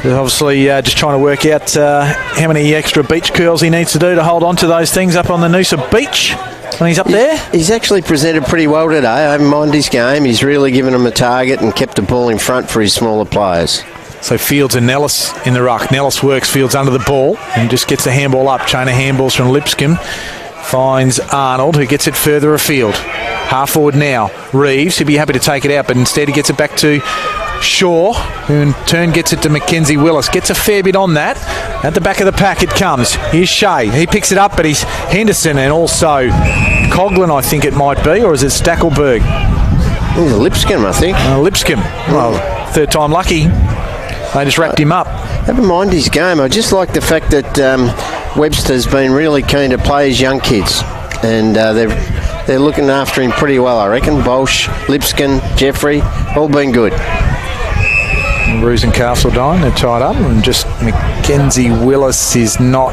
They're obviously just trying to work out how many extra beach curls he needs to do to hold on to those things up on the Noosa beach when he's up there. He's actually presented pretty well today. I haven't minded his game. He's really given them a target and kept the ball in front for his smaller players. So Fields and Nellis in the ruck. Nellis works Fields under the ball and just gets the handball up. Chain of handballs from Lipscomb. Finds Arnold, who gets it further afield. Half forward now. Reeves, he'd be happy to take it out, but instead he gets it back to Shaw, who in turn gets it to Mackenzie Willis. Gets a fair bit on that. At the back of the pack it comes. Here's Shea. He picks it up, but he's Henderson and also Coughlin, I think it might be, or is it Stackelberg? He's Lipscomb, I think. Lipscomb. Well, third time lucky. They just wrapped him up. Never mind his game. I just like the fact that Webster's been really keen to play his young kids, and they're looking after him pretty well, I reckon. Bolsh, Lipscomb, Jeffrey, all been good. Roos and Castledine, they're tied up, and just Mackenzie Willis is not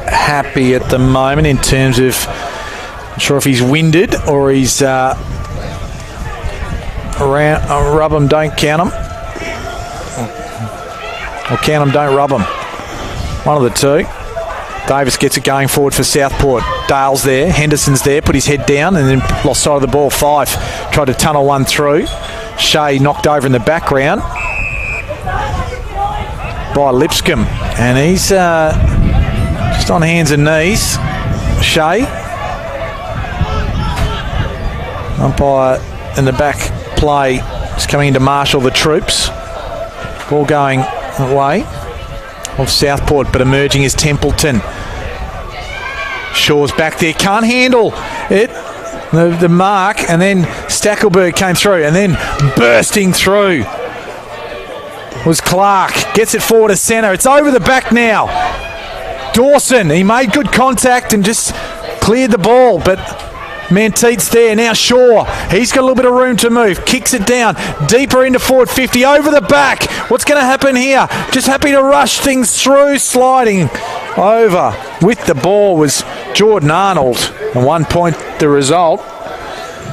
happy at the moment in terms of, not sure if he's winded or he's around. Rub him, don't count him. Or count them, don't rub them. One of the two. Davis gets it going forward for Southport. Dale's there. Henderson's there. Put his head down and then lost sight of the ball. Fife tried to tunnel one through. Shea knocked over in the background by Lipscomb. And he's just on hands and knees. Shea. Umpire in the back play is coming in to marshal the troops. Ball going away of Southport, but emerging is Templeton. Shaw's back there, can't handle it, the mark, and then Stackelberg came through, and then bursting through was Clark. Gets it forward to centre. It's over the back now. Dawson, he made good contact and just cleared the ball, but Manteet's there. Now Shaw, he's got a little bit of room to move. Kicks it down, deeper into forward 50, over the back. What's going to happen here? Just happy to rush things through, sliding over with the ball was Jordan Arnold. And 1 point the result.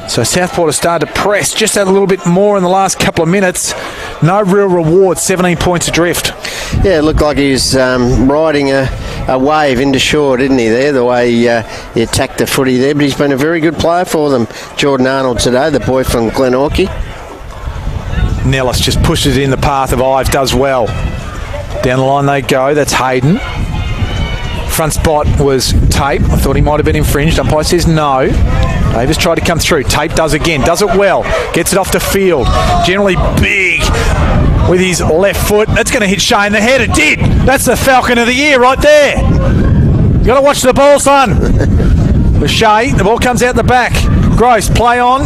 So Southport has started to press just a little bit more in the last couple of minutes. No real reward, 17 points adrift. Yeah, it looked like he was riding a wave into shore, didn't he, there, the way he attacked the footy there. But he's been a very good player for them, Jordan Arnold, today, the boy from Glenorchy. Nellis just pushes it in the path of Ives, does well. Down the line they go, that's Hayden. Front spot was Tape. I thought he might have been infringed. Umpire says no. Davis tried to come through. Tape does again. Does it well. Gets it off the field. Generally big with his left foot. That's going to hit Shea in the head. It did. That's the Falcon of the year right there. You got to watch the ball, son. For Shea, the ball comes out the back. Gross, play on.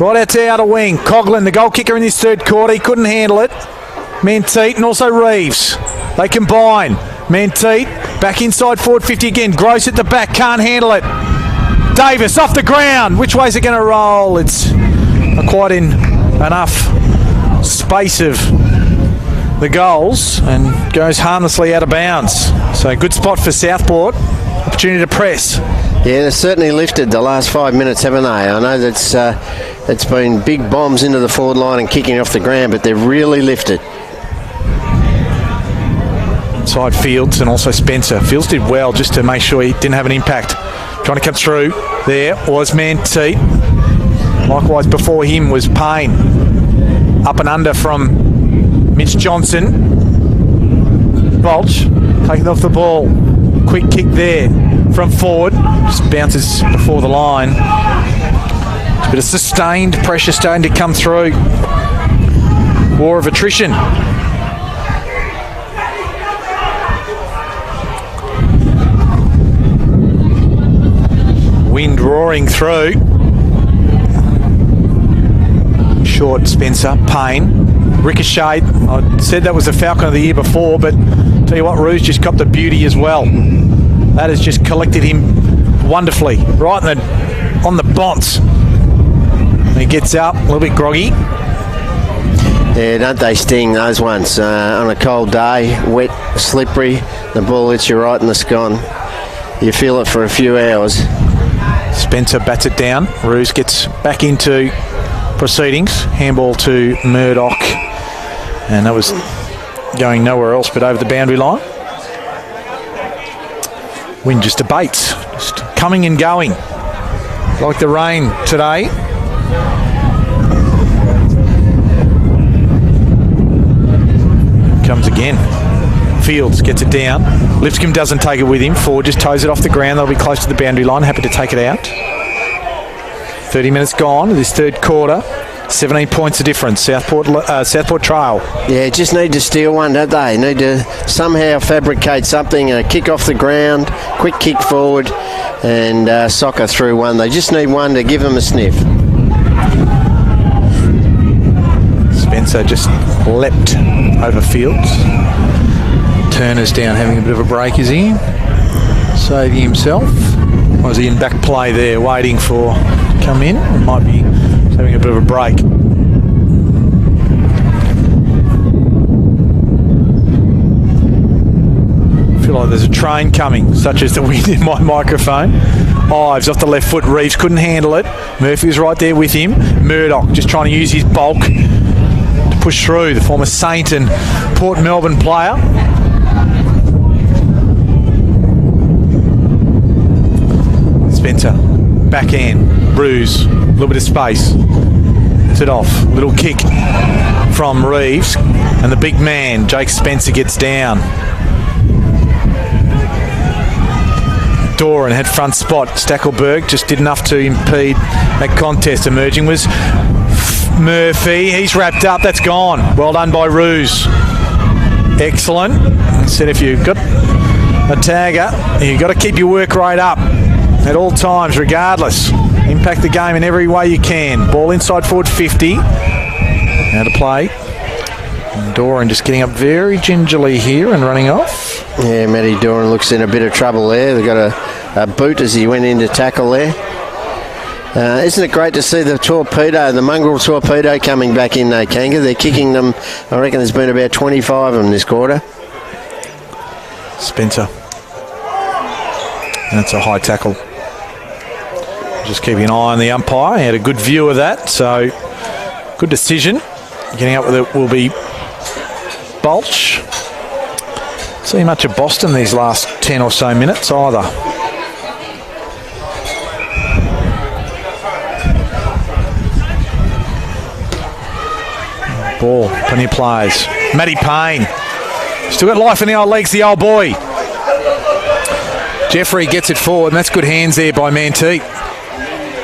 Right out to outer wing. Coughlin, the goal kicker in this third quarter. He couldn't handle it. Manteet and also Reeves. They combine. Manteet Back inside forward 50 again. Gross at the back, can't handle it. Davis off the ground. Which way's it going to roll? It's not quite in enough space of the goals and goes harmlessly out of bounds. So good spot for Southport. Opportunity to press. Yeah, they've certainly lifted the last 5 minutes, haven't they? I know that's it's been big bombs into the forward line and kicking off the ground, but they've really lifted. Inside Fields and also Spencer. Fields did well just to make sure he didn't have an impact. Trying to come through there was Manteet. Likewise before him was Payne. Up and under from Mitch Johnson. Bolch taking off the ball. Quick kick there from forward. Just bounces before the line. A bit of sustained pressure starting to come through. War of attrition. Wind roaring through. Short Spencer, Payne. Ricochet. I said that was the Falcon of the year before, but tell you what, Rouge just copped the beauty as well. That has just collected him wonderfully. Right on the bonce. He gets up, a little bit groggy. Yeah, don't they sting, those ones? On a cold day, wet, slippery, the ball hits you right in the scone. You feel it for a few hours. Spencer bats it down. Roos gets back into proceedings. Handball to Murdoch. And that was going nowhere else but over the boundary line. Wind just abates. Just coming and going. Like the rain today. Comes again. Fields gets it down. Lipscomb doesn't take it with him. Ford just toes it off the ground. They'll be close to the boundary line. Happy to take it out. 30 minutes gone. This third quarter. 17 points of difference. Southport trail. Yeah, just need to steal one, don't they? Need to somehow fabricate something, a kick off the ground, quick kick forward, and soccer through one. They just need one to give them a sniff. Spencer just leapt over Fields. Turner's down having a bit of a break, is he? Saving himself. Or is he in back play there, waiting for to come in? It might be having a bit of a break. I feel like there's a train coming, such as the wind in my microphone. Ives off the left foot. Reeves couldn't handle it. Murphy was right there with him. Murdoch just trying to use his bulk to push through. The former Saint and Port Melbourne player. Spencer, backhand, Bruce, a little bit of space. Gets it off. Little kick from Reeves. And the big man, Jake Spencer, gets down. Doran had front spot. Stackelberg just did enough to impede that contest. Emerging was Murphy. He's wrapped up. That's gone. Well done by Ruse. Excellent. I said if you've got a tagger, you've got to keep your work rate up at all times, regardless. Impact the game in every way you can. Ball inside forward 50. Now to play. And Doran just getting up very gingerly here and running off. Yeah, Matty Doran looks in a bit of trouble there. They've got a boot as he went in to tackle there. Isn't it great to see the torpedo, the mongrel torpedo coming back in, though, Kanga? They're kicking them. I reckon there's been about 25 of them this quarter. Spencer. That's a high tackle. Just keeping an eye on the umpire. He had a good view of that, so good decision. Getting up with it will be Bolch. See much of Boston these last 10 or so minutes either. Ball, plenty of players. Matty Payne. Still got life in the old legs, the old boy. Jeffrey gets it forward, and that's good hands there by Manteet.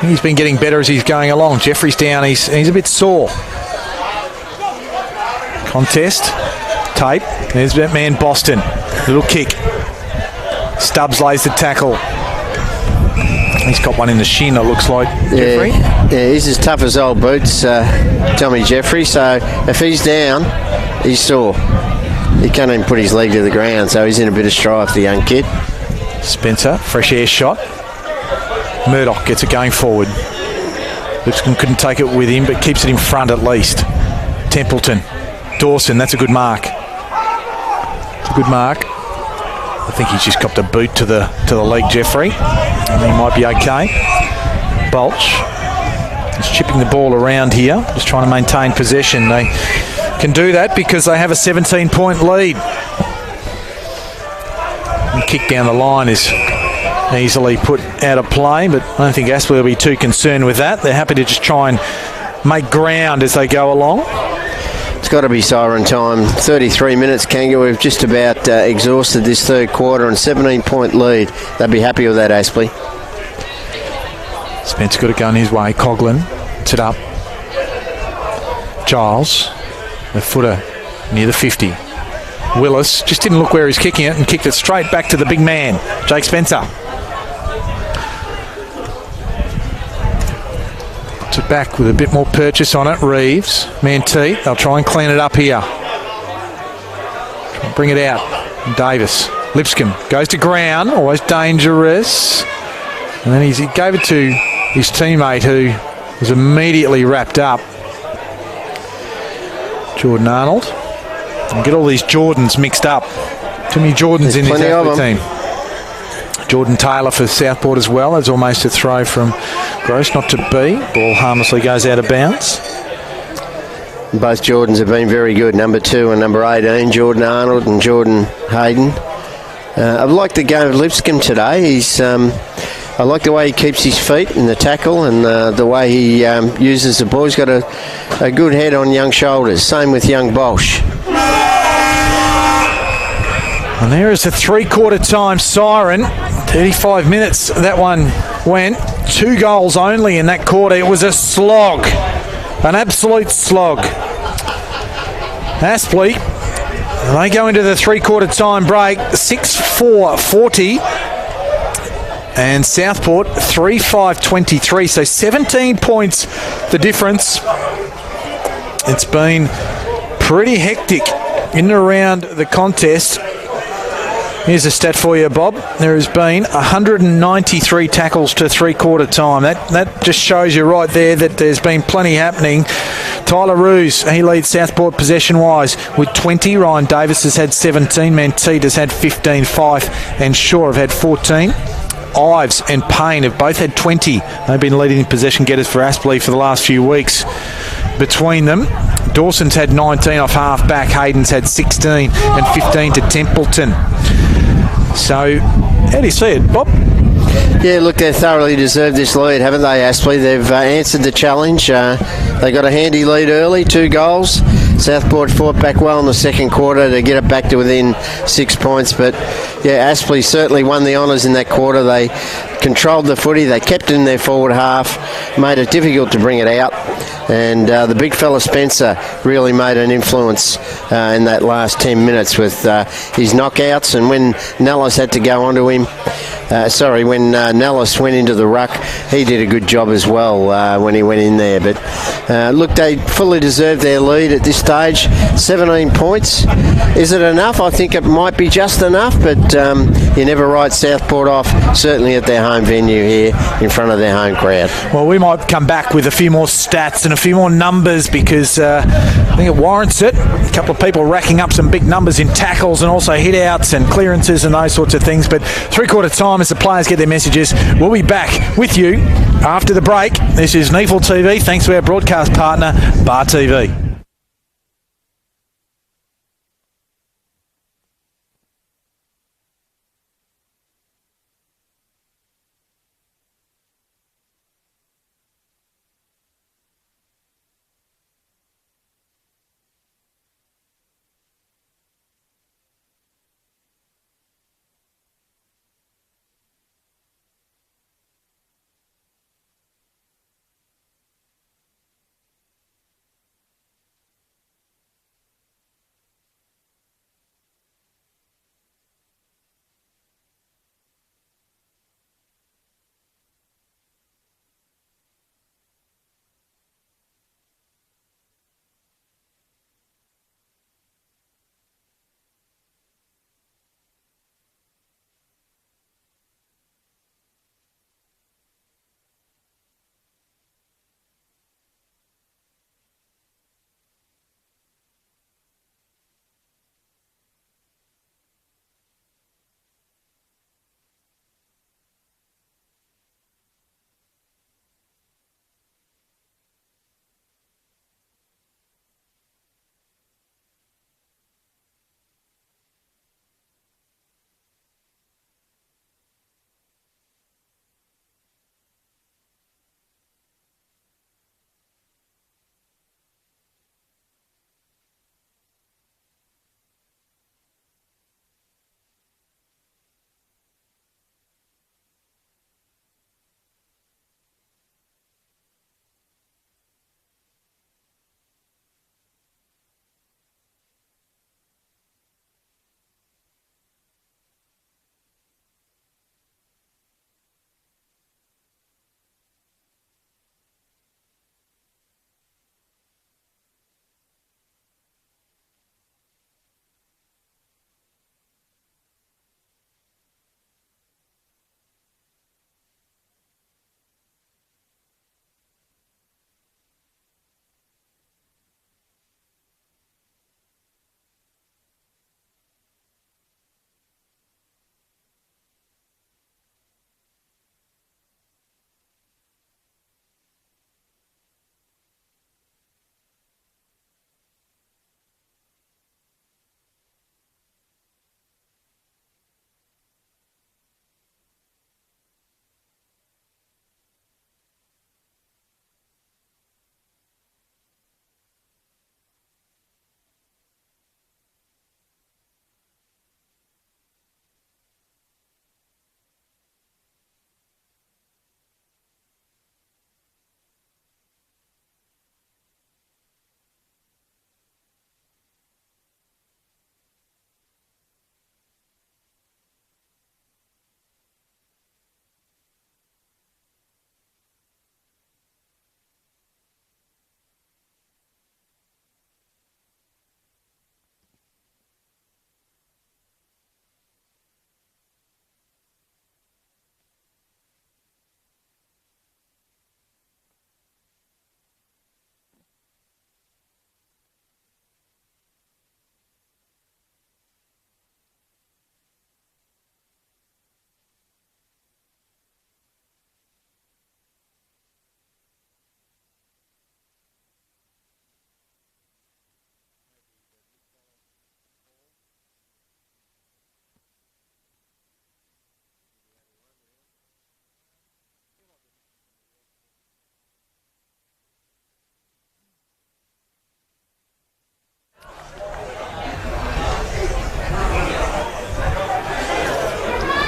He's been getting better as he's going along. Jeffrey's down, he's a bit sore. Contest. Tape. There's that man Boston. Little kick. Stubbs lays the tackle. He's got one in the shin, it looks like. Jeffrey? Yeah, he's as tough as old boots, Tommy Jeffrey. So if he's down, he's sore. he can't even put his leg to the ground, so he's in a bit of strife, the young kid. Spencer, fresh air shot. Murdoch gets it going forward. Lipscomb couldn't take it with him, but keeps it in front at least. Templeton. Dawson, that's a good mark. It's a good mark. I think he's just copped a boot to the leg, Jeffrey. And he might be okay. Bolch is chipping the ball around here, just trying to maintain possession. They can do that because they have a 17-point lead. The kick down the line is easily put out of play, but I don't think Aspley will be too concerned with that. They're happy to just try and make ground as they go along. It's got to be siren time. 33 minutes, Kanga. We've just about exhausted this third quarter and 17-point lead. They'll be happy with that, Aspley. Spence got it going his way. Coughlin, it's it up. Giles, the footer near the 50. Willis just didn't look where he's kicking it and kicked it straight back to the big man, Jake Spencer. Puts it back with a bit more purchase on it. Reeves, Manteet, they'll try and clean it up here. Try and bring it out. And Davis, Lipscomb goes to ground, always dangerous. And then he gave it to his teammate who was immediately wrapped up. Jordan Arnold. And get all these Jordans mixed up. Too many Jordans in this Aspley team. Jordan Taylor for Southport as well. That's almost a throw from Gross, not to be. Ball harmlessly goes out of bounds. Both Jordans have been very good. Number 2 and number 18, Jordan Arnold and Jordan Hayden. I've liked the game of Lipscomb today. I like the way he keeps his feet in the tackle and the way he uses the ball. He's got a good head on young shoulders. Same with young Bolsh. And there is a three-quarter time siren. 35 minutes that one went. 2 goals only in that quarter. It was a slog. An absolute slog. Aspley, they go into the three-quarter time break. 6-4-40. And Southport 3-5-23. So 17 points the difference. It's been pretty hectic in and around the contest. Here's a stat for you, Bob. There has been 193 tackles to three-quarter time. That just shows you right there that there's been plenty happening. Tyler Roos, he leads Southport possession-wise with 20. Ryan Davis has had 17. Manteet has had 15. Fife and Shaw have had 14. Ives and Payne have both had 20. They've been leading possession getters for Aspley for the last few weeks. Between them, Dawson's had 19 off half-back. Hayden's had 16 and 15 to Templeton. So, how do you see it, Bob? Yeah, look, they thoroughly deserved this lead, haven't they, Aspley? They've answered the challenge. They got a handy lead early, 2 goals. Southport fought back well in the second quarter to get it back to within 6 points. But, yeah, Aspley certainly won the honours in that quarter. They controlled the footy. They kept it in their forward half, made it difficult to bring it out. And the big fella Spencer really made an influence in that last 10 minutes with his knockouts. And when Nellis had to go onto him, when Nellis went into the ruck, he did a good job as well when he went in there. But look, they fully deserve their lead at this stage. 17 points. Is it enough? I think it might be just enough, but you never write Southport off, certainly at their home venue here in front of their home crowd. Well, we might come back with a few more stats and a few more numbers because I think it warrants it. A couple of people racking up some big numbers in tackles and also hit-outs and clearances and those sorts of things. But three-quarter time as the players get their messages. We'll be back with you after the break. This is NEAFL TV. Thanks to our broadcast partner, Bar TV.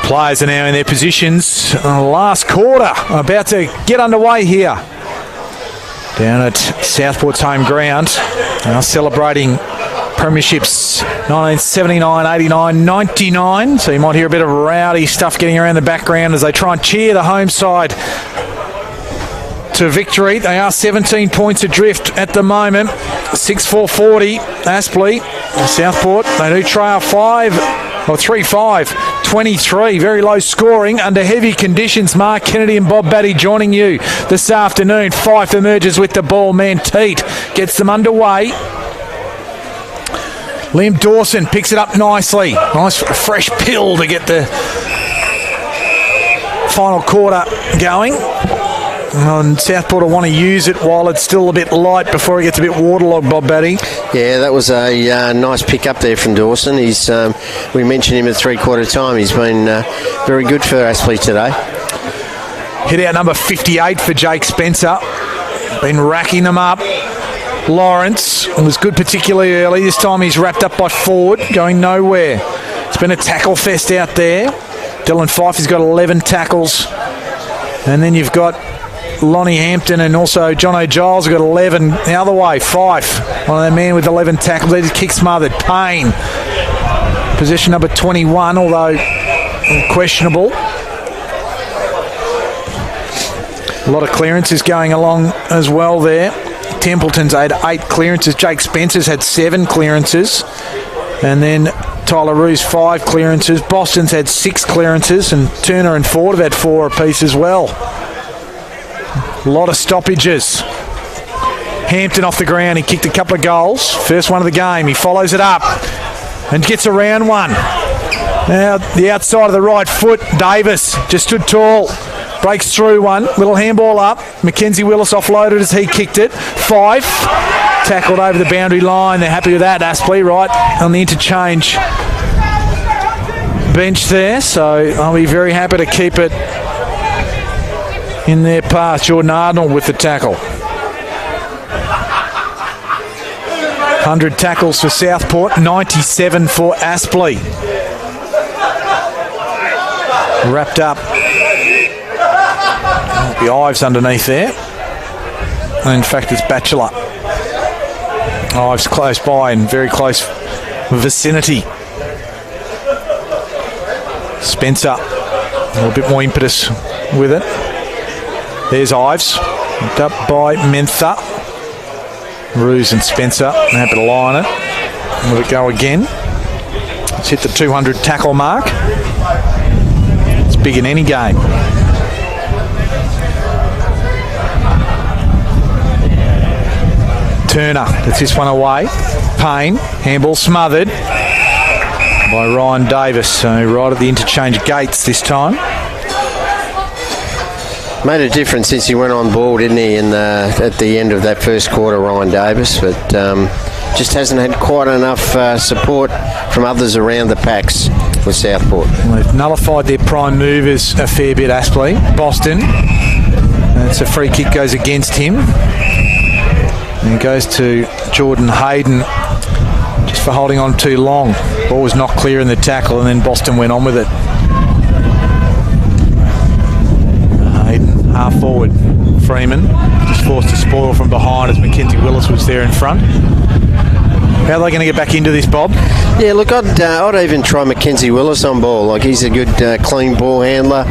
Players are now in their positions. Last quarter about to get underway here. Down at Southport's home ground. Now celebrating premierships 1979, 89, 99. So you might hear a bit of rowdy stuff getting around the background as they try and cheer the home side to victory. They are 17 points adrift at the moment. 6-4-40. Aspley, Southport, they do trail 3-5, 23. Very low scoring under heavy conditions. Mark Kennedy and Bob Batty joining you this afternoon. Fife emerges with the ball. Manteet gets them underway. Liam Dawson picks it up nicely. Nice fresh pill to get the final quarter going. And Southport will want to use it while it's still a bit light before it gets a bit waterlogged, Bob Batty. Yeah, that was a nice pick up there from Dawson. He's we mentioned him at three-quarter time. He's been very good for Aspley today. Hit out number 58 for Jake Spencer. Been racking them up. Lawrence was good particularly early. This time he's wrapped up by Ford, going nowhere. It's been a tackle fest out there. Dylan Fife has got 11 tackles. And then you've got Lonnie Hampton and also John O'Giles have got 11. The other way, Fife, one of the men with 11 tackles. They just kick smothered. Payne, position number 21, although questionable. A lot of clearances going along as well there. Templeton's had 8 clearances. Jake Spencer's had 7 clearances. And then Tyler Roo's 5 clearances. Boston's had 6 clearances. And Turner and Ford have had 4 apiece as well. A lot of stoppages. Hampton off the ground. He kicked a couple of goals. First one of the game. He follows it up and gets around one. Now the outside of the right foot. Davis just stood tall. Breaks through one. Little handball up. Mackenzie Willis offloaded as he kicked it. Fife tackled over the boundary line. They're happy with that. Aspley right on the interchange bench there. So I'll be very happy to keep it in their path. Jordan Arnold with the tackle. 100 tackles for Southport, 97 for Aspley. Wrapped up. The Ives underneath there. And in fact, it's Batchelor. Ives close by in very close vicinity. Spencer, a little bit more impetus with it. There's Ives, hooked up by Mentha. Roos and Spencer happy to lie on it. Let it go again. Let's hit the 200 tackle mark. It's big in any game. Turner gets this one away. Payne, handball smothered by Ryan Davis. So right at the interchange gates this time. Made a difference since he went on ball, didn't he, at the end of that first quarter, Ryan Davis, but just hasn't had quite enough support from others around the packs with Southport. Well, they've nullified their prime movers a fair bit, Aspley. Boston, it's a free kick goes against him. And it goes to Jordan Hayden just for holding on too long. Ball was not clear in the tackle and then Boston went on with it. Hayden, half forward. Freeman just forced to spoil from behind as Mackenzie Willis was there in front. How are they going to get back into this, Bob? Yeah, look, I'd even try Mackenzie Willis on ball. Like, he's a good clean ball handler,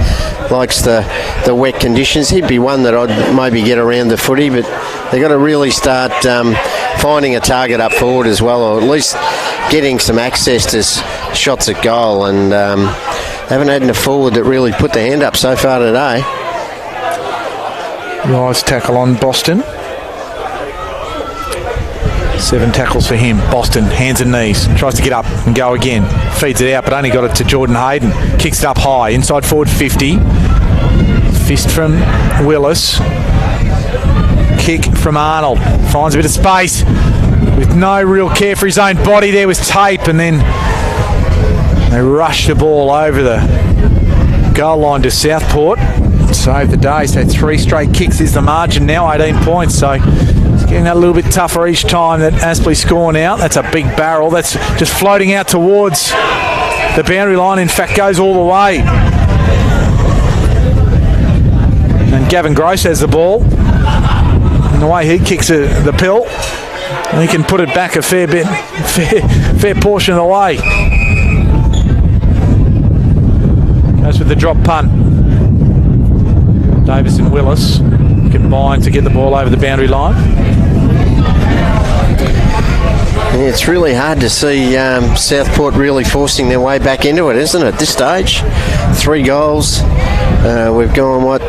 likes the wet conditions. He'd be one that I'd maybe get around the footy, but they've got to really start finding a target up forward as well, or at least getting some access to shots at goal, and haven't had enough forward that really put the hand up so far today. Nice tackle on Boston. 7 tackles for him. Boston, hands and knees. Tries to get up and go again. Feeds it out, but only got it to Jordan Hayden. Kicks it up high. Inside forward 50. Fist from Willis. Kick from Arnold. Finds a bit of space with no real care for his own body. There was tape, and then they rushed the ball over the goal line to Southport. Save the day. So 3 straight kicks is the margin now. 18 points. So it's getting that a little bit tougher each time that Aspley score now. That's a big barrel. That's just floating out towards the boundary line, in fact, goes all the way. And Gavin Gross has the ball. And the way he kicks the pill, he can put it back a fair bit, fair portion of the way. Goes with the drop punt. Davis and Willis combine to get the ball over the boundary line. Yeah, it's really hard to see Southport really forcing their way back into it, isn't it, at this stage? 3 goals. We've gone,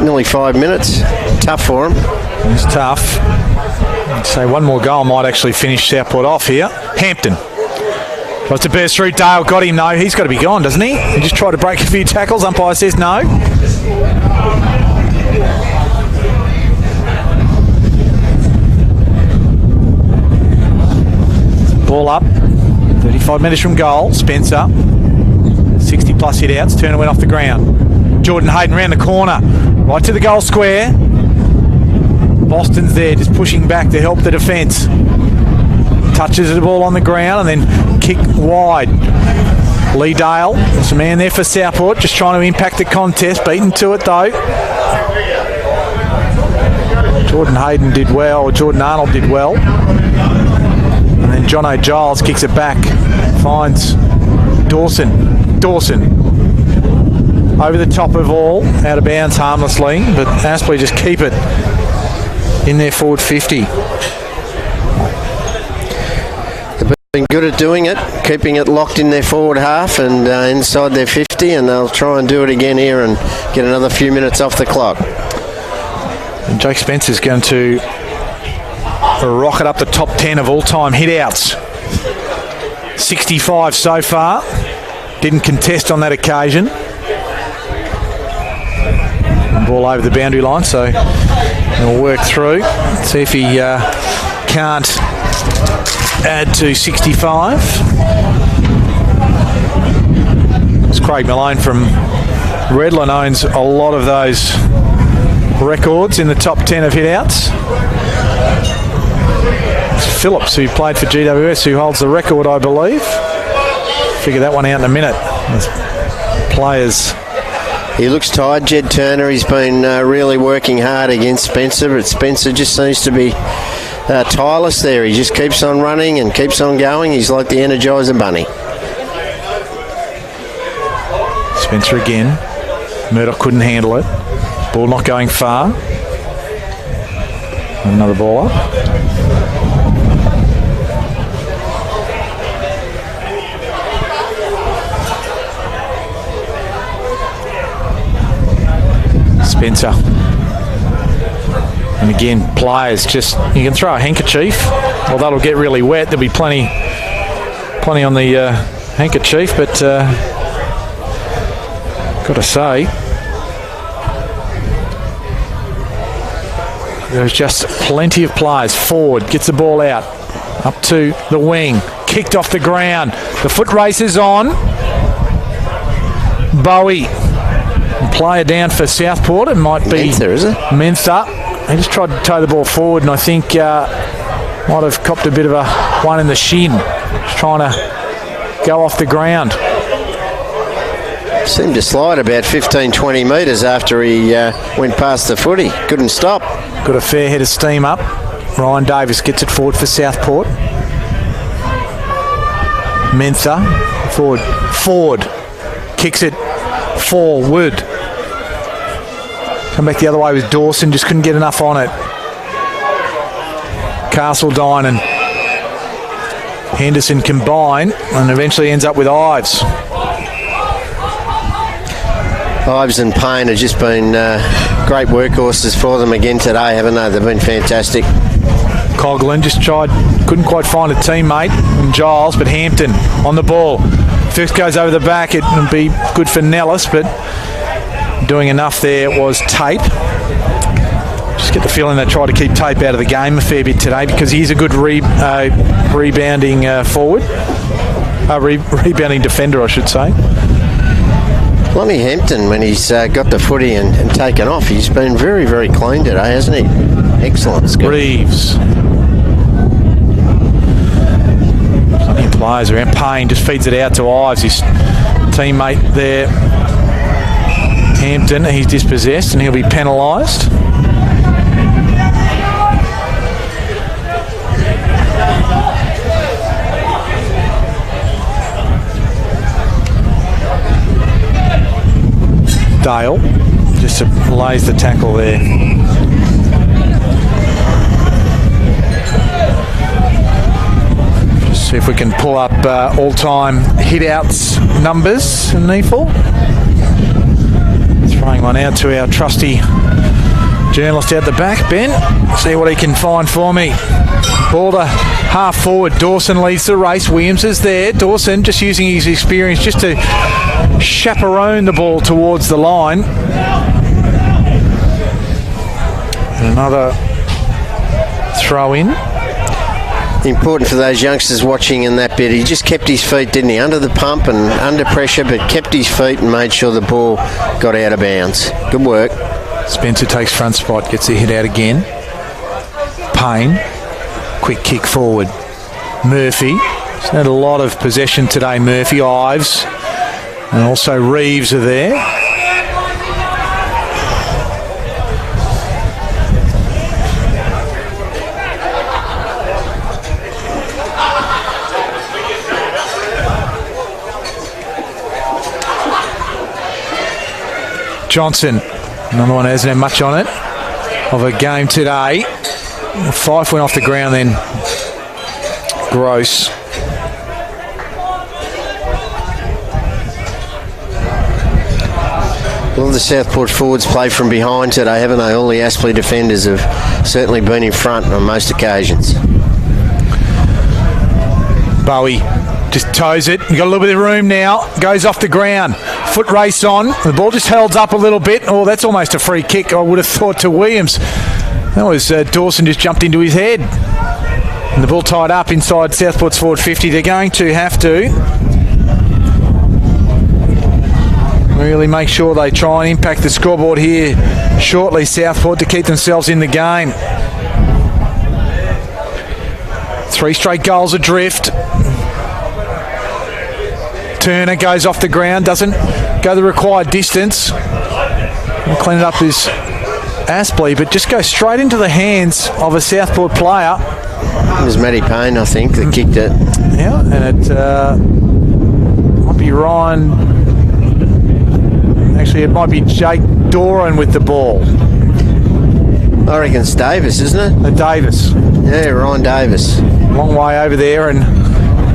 nearly 5 minutes. Tough for them. It's tough. I'd say one more goal might actually finish Southport off here. Hampton tries to burst through. Dale got him, though. He's got to be gone, doesn't he? He just tried to break a few tackles. Umpire says no. Ball up. 35 metres from goal. Spencer. 60 plus hit outs. Turner went off the ground. Jordan Hayden round the corner. Right to the goal square. Boston's there just pushing back to help the defence. Touches the ball on the ground and then kick wide. Lee Dale, there's a man there for Southport, just trying to impact the contest. Beaten to it though. Jordan Hayden did well, Jordan Arnold did well. And then John O'Giles kicks it back. Finds Dawson. Over the top of all, out of bounds harmlessly, but Aspley just keep it in their forward 50. They've been good at doing it, keeping it locked in their forward half and inside their 50, and they'll try and do it again here and get another few minutes off the clock. And Jake Spencer's going to rocket up the top 10 of all-time hit-outs. 65 so far. Didn't contest on that occasion. Ball over the boundary line, so he'll work through. See if he can't add to 65. It's Craig Malone from Redland owns a lot of those records in the top 10 of hit-outs. It's Phillips, who played for GWS, who holds the record, I believe. Figure that one out in a minute. There's players. He looks tired, Jed Turner. He's been really working hard against Spencer, but Spencer just seems to be tireless there. He just keeps on running and keeps on going. He's like the Energizer Bunny. Spencer again. Murdoch couldn't handle it. Ball not going far. Another ball up. Spencer. And again, players just, you can throw a handkerchief. Well, that'll get really wet. There'll be plenty on the handkerchief, but got to say, there's just plenty of players. Forward, gets the ball out, up to the wing, kicked off the ground. The foot race is on. Bowie. Player down for Southport. It might be Mentha, is it? Mentha. He just tried to tow the ball forward, and I think might have copped a bit of a one in the shin. Just trying to go off the ground. Seemed to slide about 15-20 metres after he went past the footy. Couldn't stop. Got a fair head of steam up. Ryan Davis gets it forward for Southport. Mentha forward, kicks it forward. Come back the other way with Dawson, just couldn't get enough on it. Castledine and Henderson combine and eventually ends up with Ives. Ives and Payne have just been great workhorses for them again today, haven't they? They've been fantastic. Coughlin just tried, couldn't quite find a teammate, and Giles, but Hampton on the ball. First goes over the back, it would be good for Nellis, but doing enough there was Tape. Just get the feeling they try to keep Tape out of the game a fair bit today because he's a good rebounding forward. Rebounding defender, I should say. Lonnie Hampton, when he's got the footy and taken off, he's been very, very clean today, hasn't he? Excellent skill. Reeves. Plenty of Players around. Payne just feeds it out to Ives, his teammate there. Hampton, he's dispossessed and he'll be penalised. Dale just lays the tackle there. Just see if we can pull up all-time hit-outs numbers in NEAFL. Throwing one out to our trusty journalist out the back, Ben. See what he can find for me. Ball to half forward. Dawson leads the race. Williams is there. Dawson just using his experience just to chaperone the ball towards the line. And another throw in. Important for those youngsters watching in that bit. He just kept his feet, didn't he? Under the pump and under pressure, but kept his feet and made sure the ball got out of bounds. Good work. Spencer takes front spot, gets the hit out again. Payne, quick kick forward. Murphy, he's had a lot of possession today, Murphy. Ives, and also Reeves are there. Johnson, another one hasn't had much on it of a game today. Fife went off the ground then. Gross. All the Southport forwards play from behind today, haven't they? All the Aspley defenders have certainly been in front on most occasions. Bowie just toes it. You've got a little bit of room now. Goes off the ground. Foot race on. The ball just held up a little bit. Oh, that's almost a free kick, I would have thought, to Williams. That was Dawson just jumped into his head. And the ball tied up inside Southport's forward 50. They're going to have to really make sure they try and impact the scoreboard here shortly, Southport, to keep themselves in the game. 3 straight goals adrift. Turner goes off the ground, doesn't go the required distance. We'll clean it up is Aspley, but just go straight into the hands of a Southport player. It was Matty Payne, I think, that kicked it. Yeah, and it might be Ryan. Actually, it might be Jake Doran with the ball. I reckon it's Davis, isn't it? Davis. Yeah, Ryan Davis. Long way over there and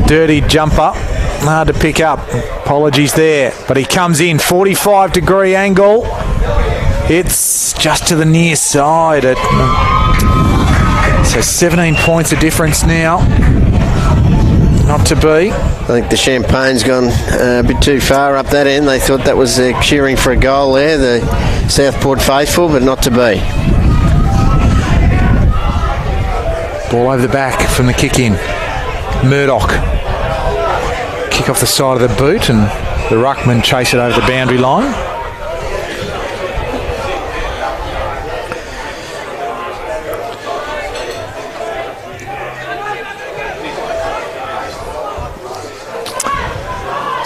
dirty jumper. Hard to pick up. Apologies there. But he comes in, 45-degree angle. It's just to the near side. So 17 points of difference now. Not to be. I think the champagne's gone a bit too far up that end. They thought that was cheering for a goal there, the Southport faithful, but not to be. Ball over the back from the kick in. Murdoch. Kick off the side of the boot and the ruckman chase it over the boundary line.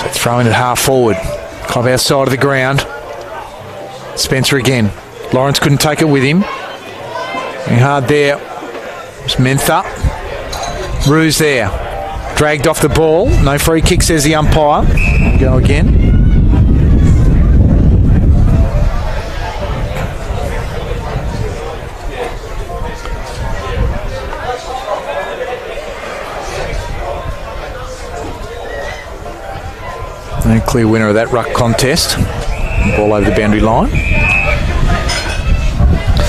So throwing it half forward. Clubhouse side of the ground. Spencer again. Lawrence couldn't take it with him. Very hard there. It's Mentha. Ruse there. Dragged off the ball. No free kick, says the umpire. Go again. No clear winner of that ruck contest. Ball over the boundary line.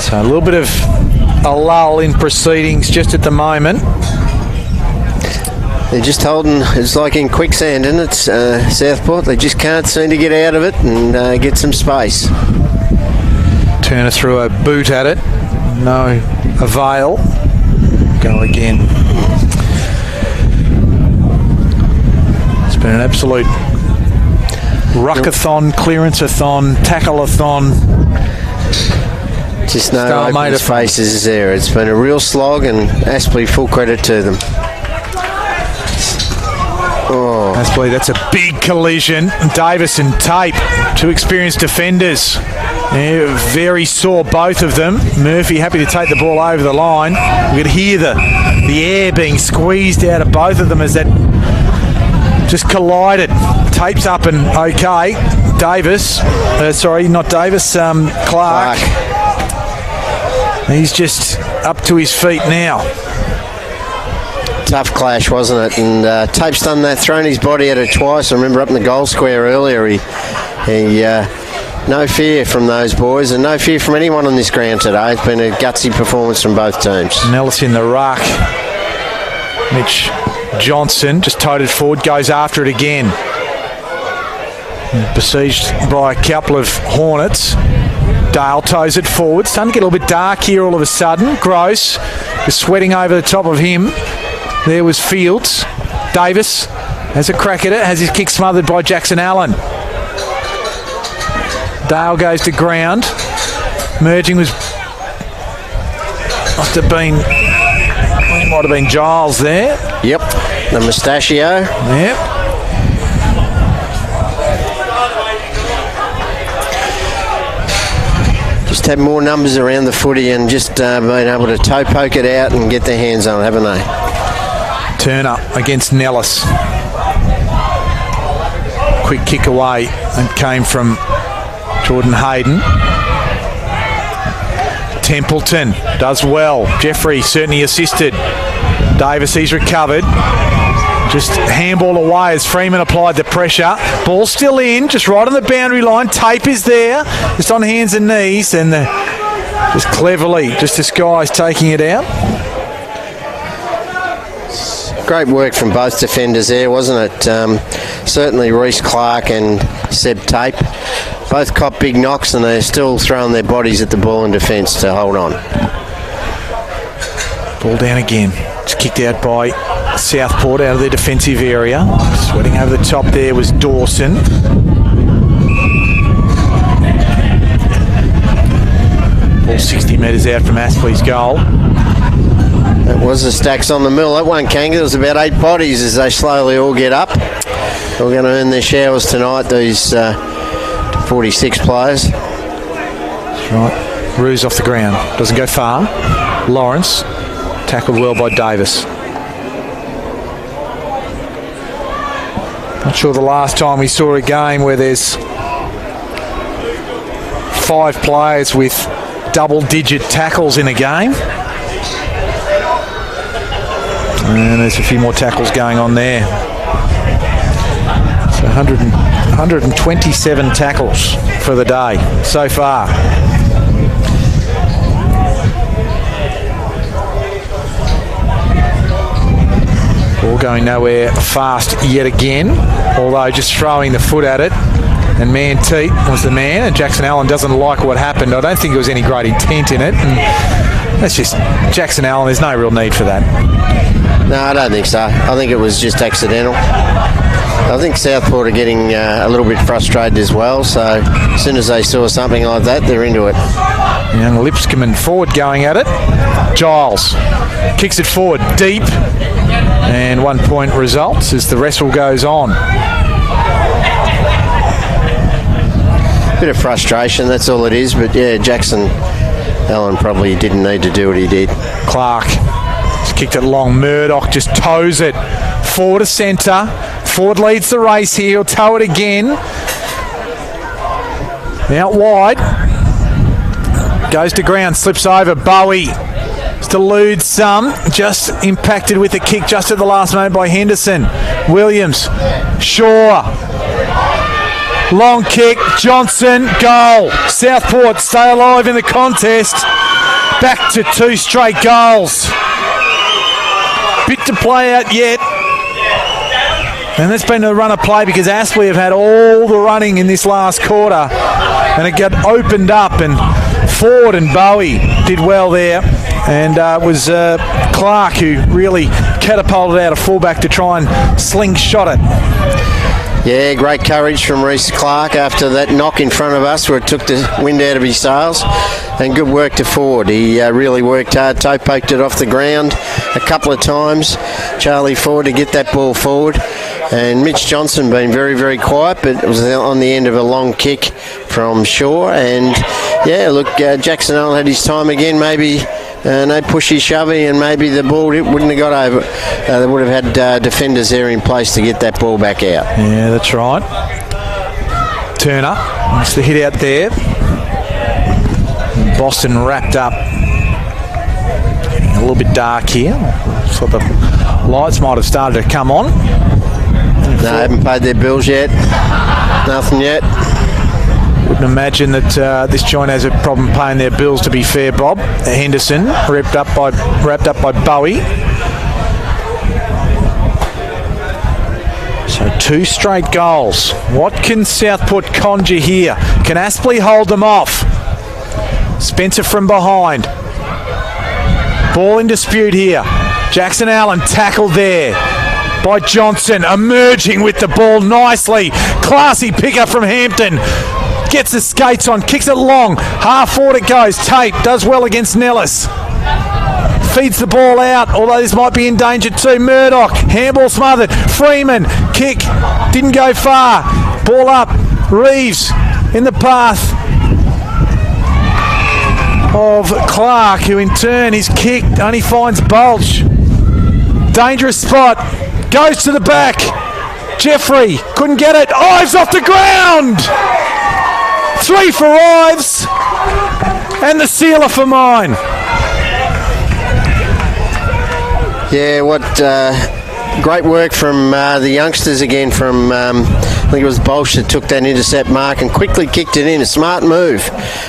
So a little bit of a lull in proceedings just at the moment. They're just holding, it's like in quicksand, isn't it, Southport? They just can't seem to get out of it and get some space. Turner threw a boot at it. No avail. Go again. It's been an absolute ruckathon, clearance-a-thon, tackle-a-thon. Just no open spaces there. It's been a real slog, and Aspley, full credit to them. Aspley, that's a big collision. Davis and Tape, two experienced defenders. Yeah, very sore, both of them. Murphy happy to take the ball over the line. We could hear the air being squeezed out of both of them as that just collided. Tape's up and okay. Davis, Clark. He's just up to his feet now. Tough clash, wasn't it? And Tape's done that, thrown his body at it twice. I remember up in the goal square earlier, he no fear from those boys and no fear from anyone on this ground today. It's been a gutsy performance from both teams. Nellis in the ruck. Mitch Johnson just toted forward, goes after it again. Besieged by a couple of Hornets. Dale toes it forward. Starting to get a little bit dark here all of a sudden. Gross is sweating over the top of him. There was Fields. Davis has a crack at it, has his kick smothered by Jackson Allen. Dale goes to ground. Merging was it might have been Giles there. Yep, the mustachio. Yep. Just had more numbers around the footy and just been able to toe poke it out and get their hands on it, haven't they? Turner against Nellis. Quick kick away and came from Jordan Hayden. Templeton does well. Jeffrey certainly assisted. Davis, he's recovered. Just handball away as Freeman applied the pressure. Ball still in, just right on the boundary line. Tape is there, just on hands and knees, and just cleverly, just this guy's taking it out. Great work from both defenders there, wasn't it? Certainly Reece Clark and Seb Tape. Both caught big knocks and they're still throwing their bodies at the ball in defence to hold on. Ball down again. It's kicked out by Southport out of their defensive area. Sweating over the top there was Dawson. Ball 60 metres out from Aspley's goal. That was the stacks on the mill. That one, Kanga. There was about 8 bodies as they slowly all get up. They're going to earn their showers tonight, these 46 players. That's right. Ruse off the ground. Doesn't go far. Lawrence tackled well by Davis. Not sure the last time we saw a game where there's 5 players with double-digit tackles in a game. And there's a few more tackles going on there. So 127 tackles for the day so far. Ball going nowhere fast yet again, although just throwing the foot at it. And Manteet was the man, and Jackson Allen doesn't like what happened. I don't think there was any great intent in it. And that's just Jackson Allen. There's no real need for that. No, I don't think so. I think it was just accidental. I think Southport are getting a little bit frustrated as well, so as soon as they saw something like that, they're into it. Young Lipscomb forward going at it. Giles kicks it forward deep, and 1 point results as the wrestle goes on. Bit of frustration, that's all it is, but yeah, Jackson Allen probably didn't need to do what he did. Clark just kicked it long. Murdoch just toes it forward to centre. Ford leads the race here. He'll tow it again. Out wide. Goes to ground. Slips over. Bowie just eludes some. Just impacted with the kick just at the last moment by Henderson. Williams. Shaw. Long kick. Johnson. Goal. Southport stay alive in the contest. Back to 2 straight goals. Bit to play out yet. And that's been a run of play because Aspley have had all the running in this last quarter. And it got opened up, and Ford and Bowie did well there. And it was Clark who really catapulted out a fullback to try and slingshot it. Yeah, great courage from Reece Clark after that knock in front of us where it took the wind out of his sails, and good work to Ford. He really worked hard, toe poked it off the ground a couple of times, Charlie Ford, to get that ball forward. And Mitch Johnson been very, very quiet, but it was on the end of a long kick from Shaw. And yeah, look, Jackson Allen had his time again, maybe no pushy shovey, and maybe the ball wouldn't have got over. They would have had defenders there in place to get that ball back out. Yeah, that's right. Turner wants the hit out there. Boston wrapped up. Getting a little bit dark here. So the lights might have started to come on. No, haven't paid their bills yet. Nothing yet. Wouldn't imagine that this joint has a problem paying their bills, to be fair, Bob. Henderson wrapped up by Bowie. So 2 straight goals. What can Southport conjure here? Can Aspley hold them off? Spencer from behind. Ball in dispute here. Jackson Allen tackled there by Johnson, emerging with the ball nicely. Classy pick-up from Hampton. Gets the skates on, kicks it long. Half forward it goes. Tate does well against Nellis. Feeds the ball out, although this might be in danger too. Murdoch, handball smothered. Freeman, kick, didn't go far. Ball up. Reeves in the path of Clark, who in turn is kicked, only finds Bulch. Dangerous spot. Goes to the back. Jeffrey couldn't get it. Ives off the ground. 3 for Ives. And the sealer for mine. Yeah, what great work from the youngsters again from, I think it was Bolsh that took that intercept mark and quickly kicked it in. A smart move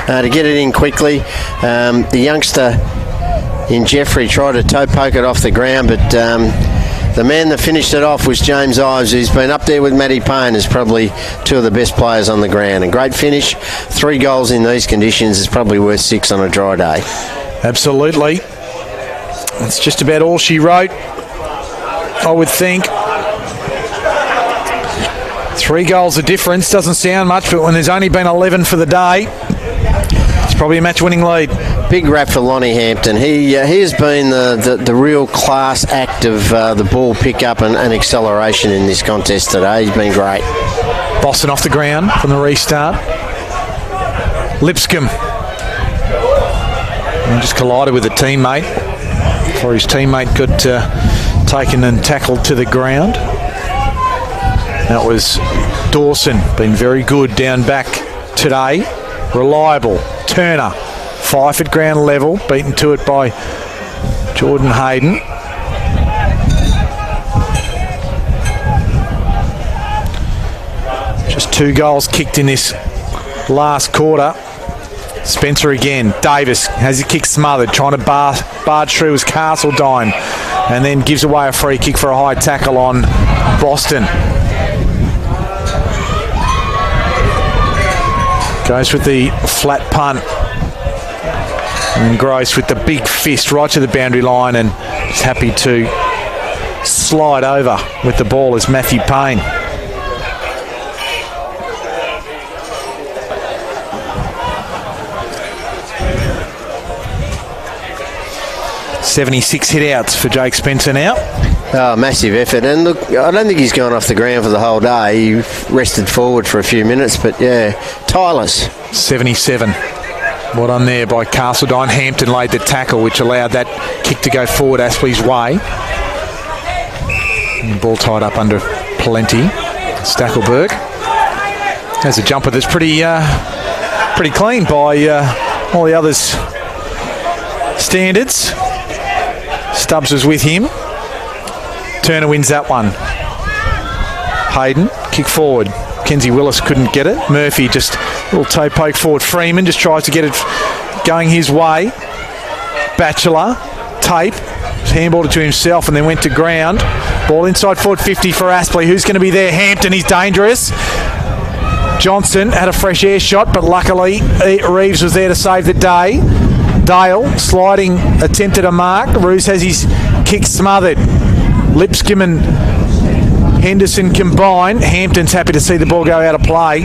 to get it in quickly. The youngster in Jeffrey tried to toe poke it off the ground, but the man that finished it off was James Ives, who's been up there with Matty Payne as probably 2 of the best players on the ground. A great finish. 3 goals in these conditions is probably worth 6 on a dry day. Absolutely. That's just about all she wrote, I would think. 3 goals of difference. Doesn't sound much, but when there's only been 11 for the day, it's probably a match-winning lead. Big rap for Lonnie Hampton. He has been the real class act of the ball pick-up and acceleration in this contest today. He's been great. Boston off the ground from the restart. Lipscomb. And just collided with a teammate before his teammate got taken and tackled to the ground. That was Dawson. Been very good down back today. Reliable. Turner. Fife at ground level. Beaten to it by Jordan Hayden. Just 2 goals kicked in this last quarter. Spencer again. Davis has his kick smothered, trying to barge through his Castledine, and then gives away a free kick for a high tackle on Boston. Goes with the flat punt. And Gross with the big fist right to the boundary line, and is happy to slide over with the ball as Matthew Payne. .76 hit-outs for Jake Spencer now. Oh, massive effort. And look, I don't think he's gone off the ground for the whole day. He rested forward for a few minutes, but yeah, tireless. 77. Well done there by Castledine. Hampton laid the tackle, which allowed that kick to go forward Aspley's way. And the ball tied up under plenty. Stackelberg has a jumper that's pretty clean by all the others' standards. Stubbs was with him. Turner wins that one. Hayden, kick forward. Kenzie Willis couldn't get it. Murphy just a little toe poke forward. Freeman just tries to get it going his way. Batchelor, tape, handballed it to himself and then went to ground. Ball inside forward 50 for Aspley. Who's going to be there? Hampton, he's dangerous. Johnson had a fresh air shot, but luckily Reeves was there to save the day. Dale, sliding, attempted a mark. Roos has his kick smothered. Lipscomb and Henderson combined. Hampton's happy to see the ball go out of play.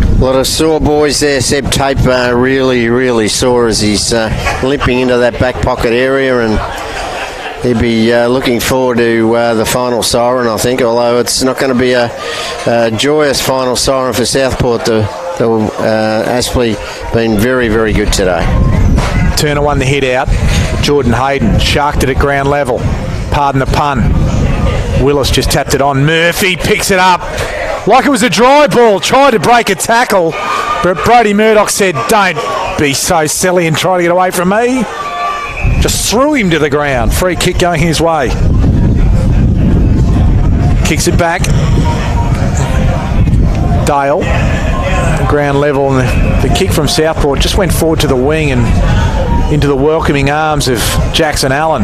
A lot of sore boys there. Seb Tape really sore as he's limping into that back pocket area, and he'll be looking forward to the final siren, I think, although it's not going to be a joyous final siren for Southport. The Aspley been very good today. Turner won the hit out. Jordan Hayden sharked it at ground level. Pardon the pun. Willis just tapped it on. Murphy picks it up like it was a dry ball. Tried to break a tackle, but Brodie Murdoch said, "Don't be so silly and try to get away from me." Just threw him to the ground. Free kick going his way. Kicks it back. Dale. Ground level, and the kick from Southport just went forward to the wing and into the welcoming arms of Jackson Allen.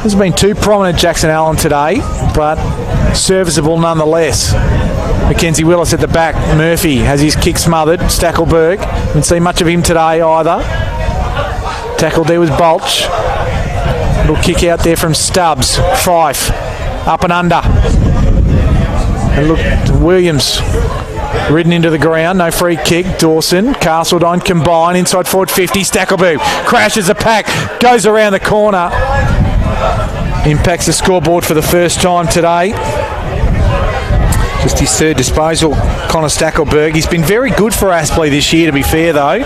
Hasn't been too prominent, Jackson Allen, today, but serviceable nonetheless. Mackenzie Willis at the back. Murphy has his kick smothered. Stackelberg, didn't see much of him today either. Tackled there was Bolch. Little kick out there from Stubbs. Fife, up and under. And look, Williams ridden into the ground, no free kick. Dawson, Castledine combine, inside forward 50. Stackelberg crashes a pack, goes around the corner. Impacts the scoreboard for the first time today. Just his third disposal, Connor Stackelberg. He's been very good for Aspley this year, to be fair, though.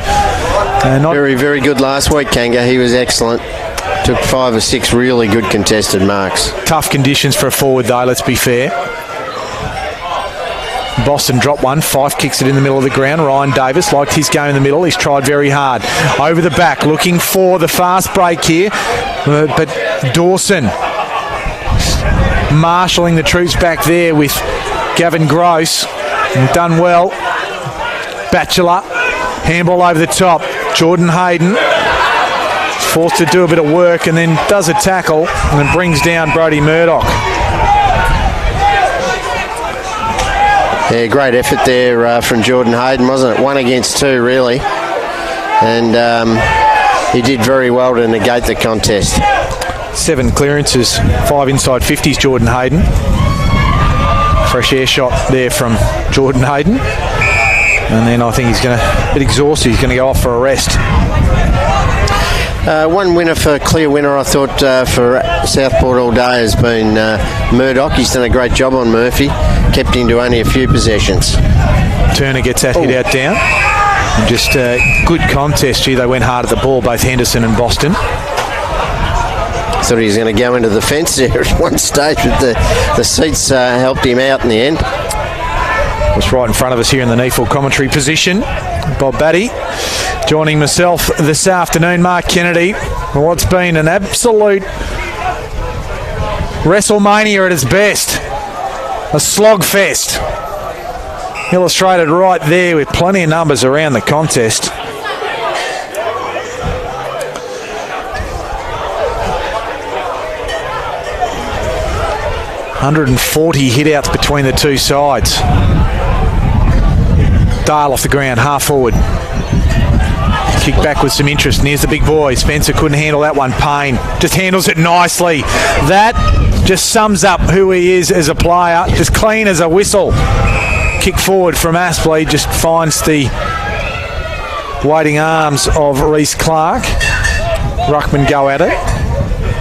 Not very good last week, Kanga. He was excellent. Took 5 or 6 really good contested marks. Tough conditions for a forward, though, let's be fair. Boston dropped one. Fife kicks it in the middle of the ground. Ryan Davis liked his game in the middle. He's tried very hard. Over the back, looking for the fast break here. But Dawson marshalling the troops back there with Gavin Gross. And done well. Batchelor. Handball over the top. Jordan Hayden. Forced to do a bit of work and then does a tackle and then brings down Brodie Murdoch. Yeah, great effort there from Jordan Hayden, wasn't it? 1 against 2, really. And he did very well to negate the contest. 7 clearances, 5 inside 50s, Jordan Hayden. Fresh air shot there from Jordan Hayden. And then I think he's going to, a bit exhausted, he's going to go off for a rest. One winner, clear winner, I thought, for Southport all day has been Murdoch. He's done a great job on Murphy. Kept him to only a few possessions. Turner gets that hit out down. And just good contest. Gee, they went hard at the ball, both Henderson and Boston. Thought he was going to go into the fence there at one stage, but the seats helped him out in the end. Just right in front of us here in the NEAFL commentary position. Bob Batty joining myself this afternoon, Mark Kennedy. What's been an absolute WrestleMania at its best. A slog fest. Illustrated right there with plenty of numbers around the contest. ...140 hit-outs between the two sides. Dale off the ground, half forward. Kick back with some interest, and here's the big boy. Spencer couldn't handle that one. Payne just handles it nicely. That just sums up who he is as a player. Just clean as a whistle. Kick forward from Aspley just finds the waiting arms of Reece Clark. Ruckman go at it.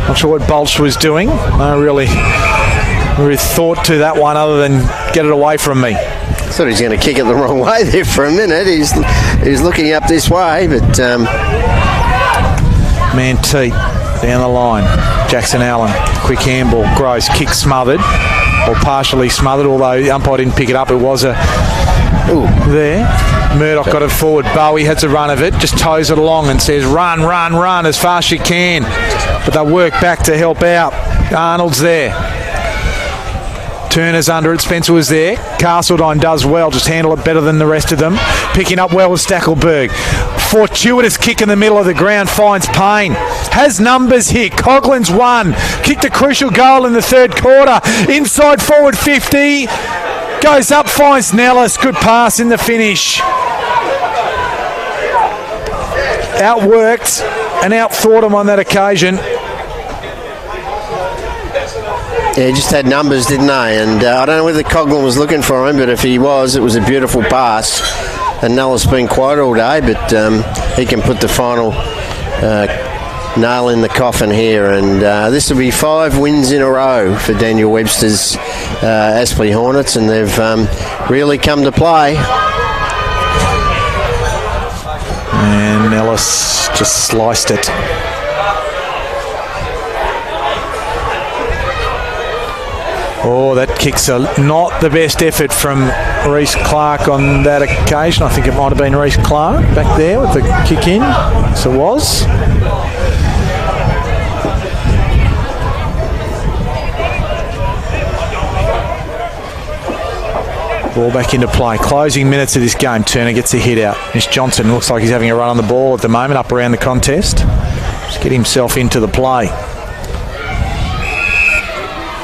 Not sure what Bolch was doing. No really thought to that one other than get it away from me. I thought he was going to kick it the wrong way there for a minute. He's looking up this way, but... Manteet down the line. Jackson Allen, quick handball. Gross, kick smothered, or partially smothered, although the umpire didn't pick it up. It was a... Ooh. There. Murdoch got it forward. Bowie has a run of it, just toes it along and says, run, run, run as fast as you can. But they'll work back to help out. Arnold's there. Turner's under it. Spencer was there. Castledine does well. Just handle it better than the rest of them. Picking up well with Stackelberg. Fortuitous kick in the middle of the ground finds Payne. Has numbers here. Coughlin's won. Kicked a crucial goal in the third quarter. Inside forward 50. Goes up, finds Nellis. Good pass in the finish. Outworked and outthought him on that occasion. Yeah, just had numbers, didn't they? And I don't know whether Coughlin was looking for him, but if he was, it was a beautiful pass. And Null's been quiet all day, but he can put the final nail in the coffin here. And this will be 5 wins in a row for Daniel Webster's Aspley Hornets, and they've really come to play. And Ellis just sliced it. Oh, that kick's not the best effort from Reece Clark on that occasion. I think it might have been Reece Clark back there with the kick in. So it was. Ball back into play. Closing minutes of this game. Turner gets a hit out. Miss Johnson looks like he's having a run on the ball at the moment up around the contest. Just get himself into the play.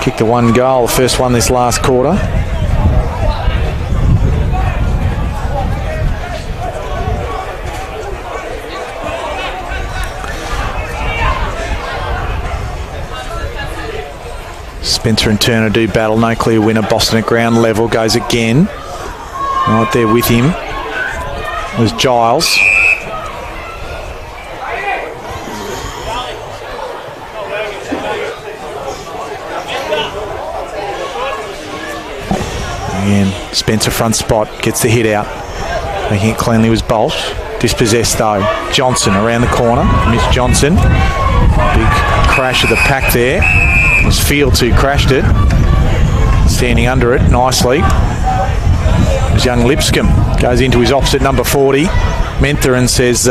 Kicked the 1 goal, the first one this last quarter. Spencer and Turner do battle. No clear winner. Boston at ground level. Goes again. Right there with him was Giles. Again, Spencer front spot, gets the hit out. Making it cleanly was Bolsh. Dispossessed though. Johnson around the corner. Miss Johnson. Big crash of the pack there. It was Fields who crashed it. Standing under it nicely. It was young Lipscomb. Goes into his opposite number 40. Menther and says,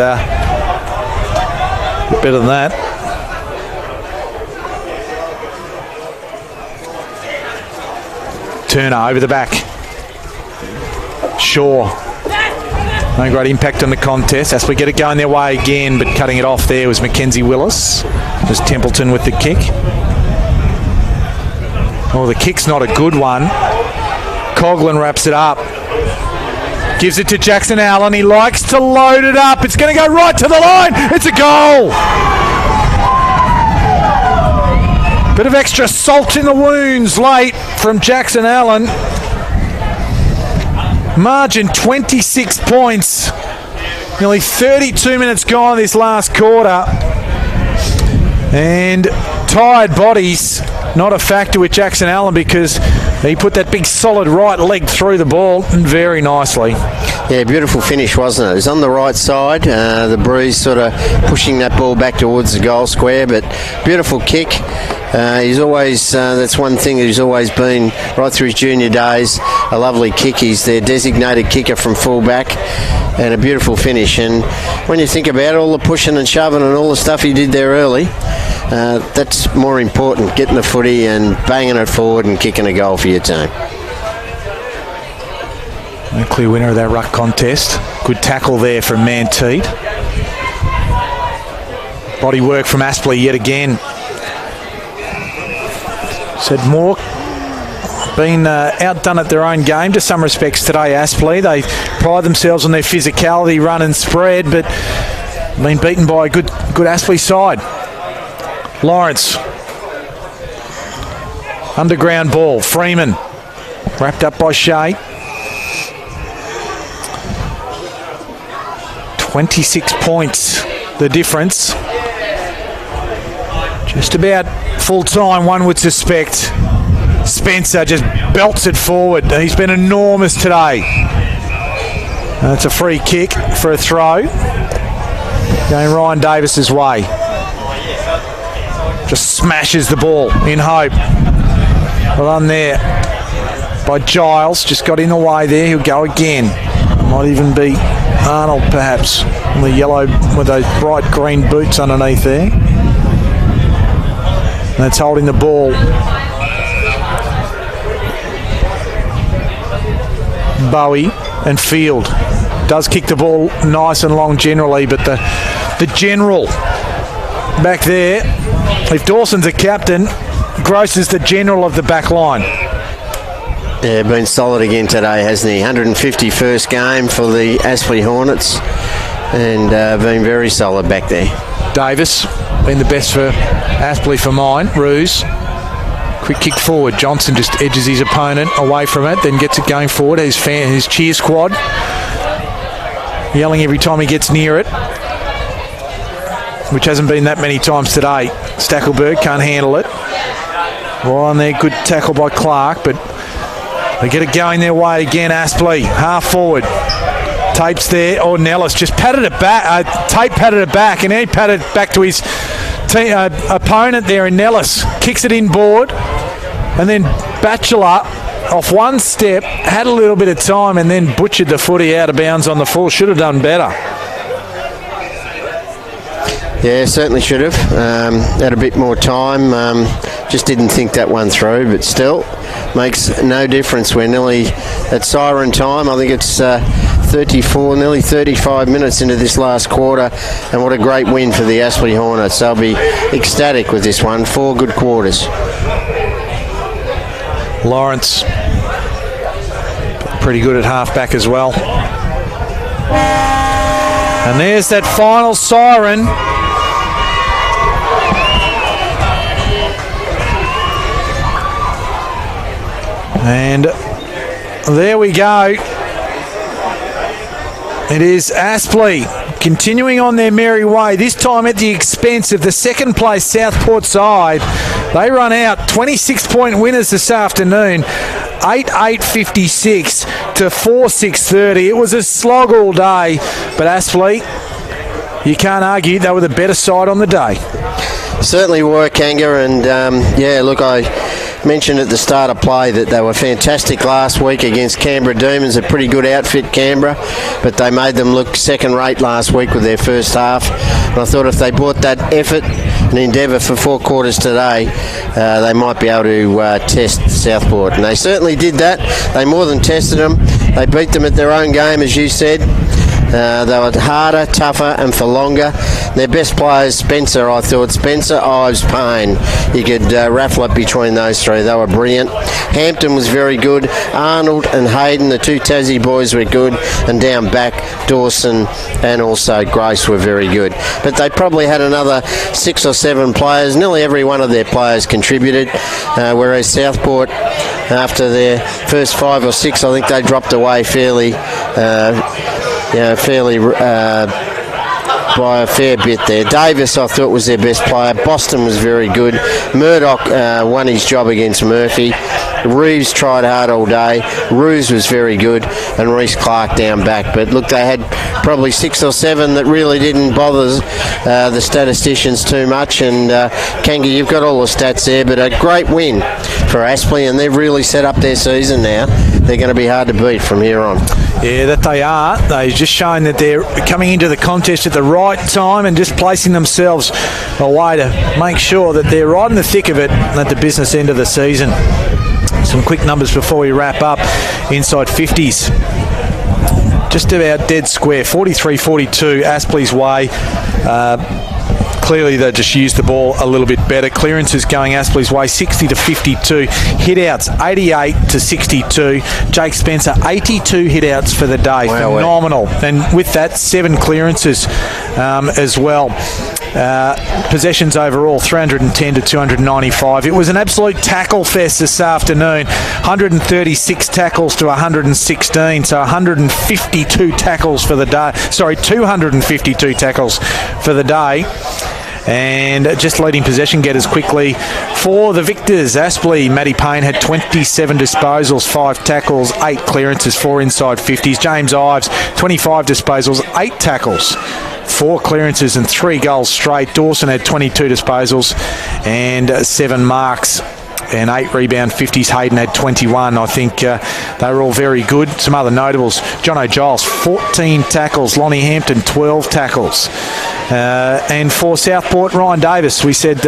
better than that. Turner over the back. Shaw. No great impact on the contest. Aspley get it going their way again, but cutting it off there was Mackenzie Willis. There's Templeton with the kick. Oh, the kick's not a good one. Coughlin wraps it up. Gives it to Jackson Allen. He likes to load it up. It's going to go right to the line. It's a goal. Bit of extra salt in the wounds late from Jackson Allen. Margin 26 points. Nearly 32 minutes gone this last quarter. And tired bodies not a factor with Jackson Allen because he put that big solid right leg through the ball and very nicely. Yeah, beautiful finish, wasn't it? It was on the right side. The breeze sort of pushing that ball back towards the goal square, but beautiful kick. He's always, that's one thing that he's always been right through his junior days, a lovely kick. He's their designated kicker from fullback, and a beautiful finish. And when you think about all the pushing and shoving and all the stuff he did there early, that's more important, getting the footy and banging it forward and kicking a goal for your team. No clear winner of that ruck contest. Good tackle there from Manteed. Body work from Aspley yet again. Said more been outdone at their own game to some respects today, Aspley. They pride themselves on their physicality, run and spread, but been beaten by a good Aspley side. Lawrence. Underground ball. Freeman. Wrapped up by Shea. 26 points, the difference. Just about full time, one would suspect. Spencer just belts it forward. He's been enormous today. That's a free kick for a throw. Going Ryan Davis's way. Just smashes the ball in hope. Well done there by Giles. Just got in the way there. He'll go again. Might even be Arnold perhaps. In the yellow with those bright green boots underneath there. That's holding the ball. Bowie and Field does kick the ball nice and long generally, but the general back there, if Dawson's a captain, Gross is the general of the back line. Yeah, been solid again today, hasn't he? 151st game for the Aspley Hornets, and been very solid back there. Davis been the best for Aspley for mine. Ruse. Quick kick forward. Johnson just edges his opponent away from it, then gets it going forward. His cheer squad yelling every time he gets near it, which hasn't been that many times today. Stackelberg can't handle it. Well, on there, good tackle by Clark, but they get it going their way again. Aspley, half forward. Tape's there. Oh, Nellis just patted it back. Tape patted it back, and he patted it back to his opponent there, and Nellis kicks it inboard, and then Batchelor off one step, had a little bit of time, and then butchered the footy out of bounds on the full. Should have done better. Yeah, certainly should have. Had a bit more time. Just didn't think that one through, but still makes no difference. We're nearly at siren time. I think it's 34, nearly 35 minutes into this last quarter, and what a great win for the Aspley Hornets. They'll be ecstatic with this one. 4 good quarters. Lawrence, pretty good at halfback as well. And there's that final siren. And there we go. It is Aspley continuing on their merry way, this time at the expense of the second place Southport side. They run out 26-point winners this afternoon, 8-8-56 to 4-6-30. It was a slog all day, but Aspley, you can't argue they were the better side on the day. Certainly were, Kanga, and yeah, look, I mentioned at the start of play that they were fantastic last week against Canberra Demons, a pretty good outfit, Canberra, but they made them look second-rate last week with their first half. And I thought if they brought that effort and endeavour for 4 quarters today, they might be able to test Southport. And they certainly did that. They more than tested them. They beat them at their own game, as you said. They were harder, tougher, and for longer. Their best players, Spencer, I thought. Spencer, Ives, Payne. You could raffle it between those three. They were brilliant. Hampton was very good. Arnold and Hayden, the 2 Tassie boys, were good. And down back, Dawson and also Grace were very good. But they probably had another 6 or 7 players. Nearly every one of their players contributed, whereas Southport, after their first 5 or 6, I think they dropped away fairly by a fair bit there. Davis, I thought, was their best player. Boston was very good. Murdoch won his job against Murphy. Reeves tried hard all day. Ruse was very good, and Reece Clark down back. But look, they had probably 6 or 7 that really didn't bother the statisticians too much. And Kanga, you've got all the stats there, but a great win for Aspley, and they've really set up their season now. They're going to be hard to beat from here on. Yeah, that they are. They've just shown that they're coming into the contest at the right time and just placing themselves away to make sure that they're right in the thick of it at the business end of the season. Some quick numbers before we wrap up. Inside 50s. Just about dead square. 43-42, Aspley's way. Clearly, they just used the ball a little bit better. Clearances going Aspley's way, 60-52. Hitouts, 88-62. Jake Spencer, 82 hitouts for the day. Wow, phenomenal. And with that, 7 clearances as well. Possessions overall, 310-295. It was an absolute tackle fest this afternoon. 136 tackles to 116, so 152 tackles for the day. Sorry, 252 tackles for the day. And just leading possession getters quickly for the victors. Aspley, Matty Payne had 27 disposals, 5 tackles, 8 clearances, 4 inside 50s. James Ives, 25 disposals, 8 tackles, 4 clearances and 3 goals straight. Dawson had 22 disposals and 7 marks and 8 rebound 50s. Hayden had 21. I think they were all very good. Some other notables: Jono Giles, 14 tackles. Lonnie Hampton, 12 tackles. And for Southport, Ryan Davis, we said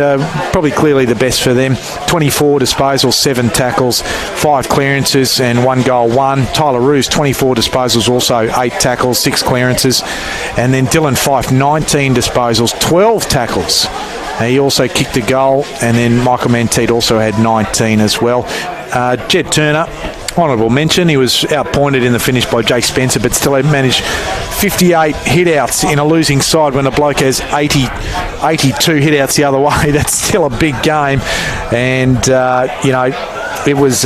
probably clearly the best for them. 24 disposals, 7 tackles, 5 clearances and 1 goal, 1. Tyler Roos, 24 disposals, also 8 tackles, 6 clearances. And then Dylan Fife, 19 disposals, 12 tackles. He also kicked a goal, and then Michael Menteith also had 19 as well. Jed Turner, honourable mention. He was outpointed in the finish by Jake Spencer, but still managed 58 hit-outs in a losing side when a bloke has 82 hit-outs the other way. That's still a big game. And, it was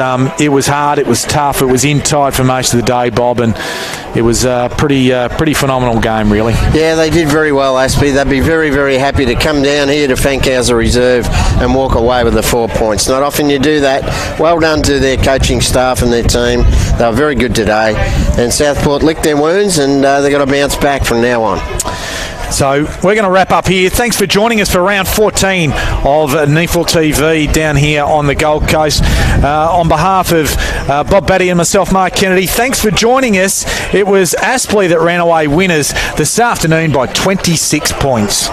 hard, it was tough, it was in tight for most of the day, Bob, and it was a pretty phenomenal game, really. Yeah, they did very well, Aspley. They'd be very, very happy to come down here to Fankhauser Reserve and walk away with the 4 points. Not often you do that. Well done to their coaching staff and their team. They were very good today. And Southport licked their wounds, and they've got to bounce back from now on. So we're going to wrap up here. Thanks for joining us for round 14 of NEAFL TV down here on the Gold Coast. On behalf of Bob Batty and myself, Mark Kennedy, thanks for joining us. It was Aspley that ran away winners this afternoon by 26 points.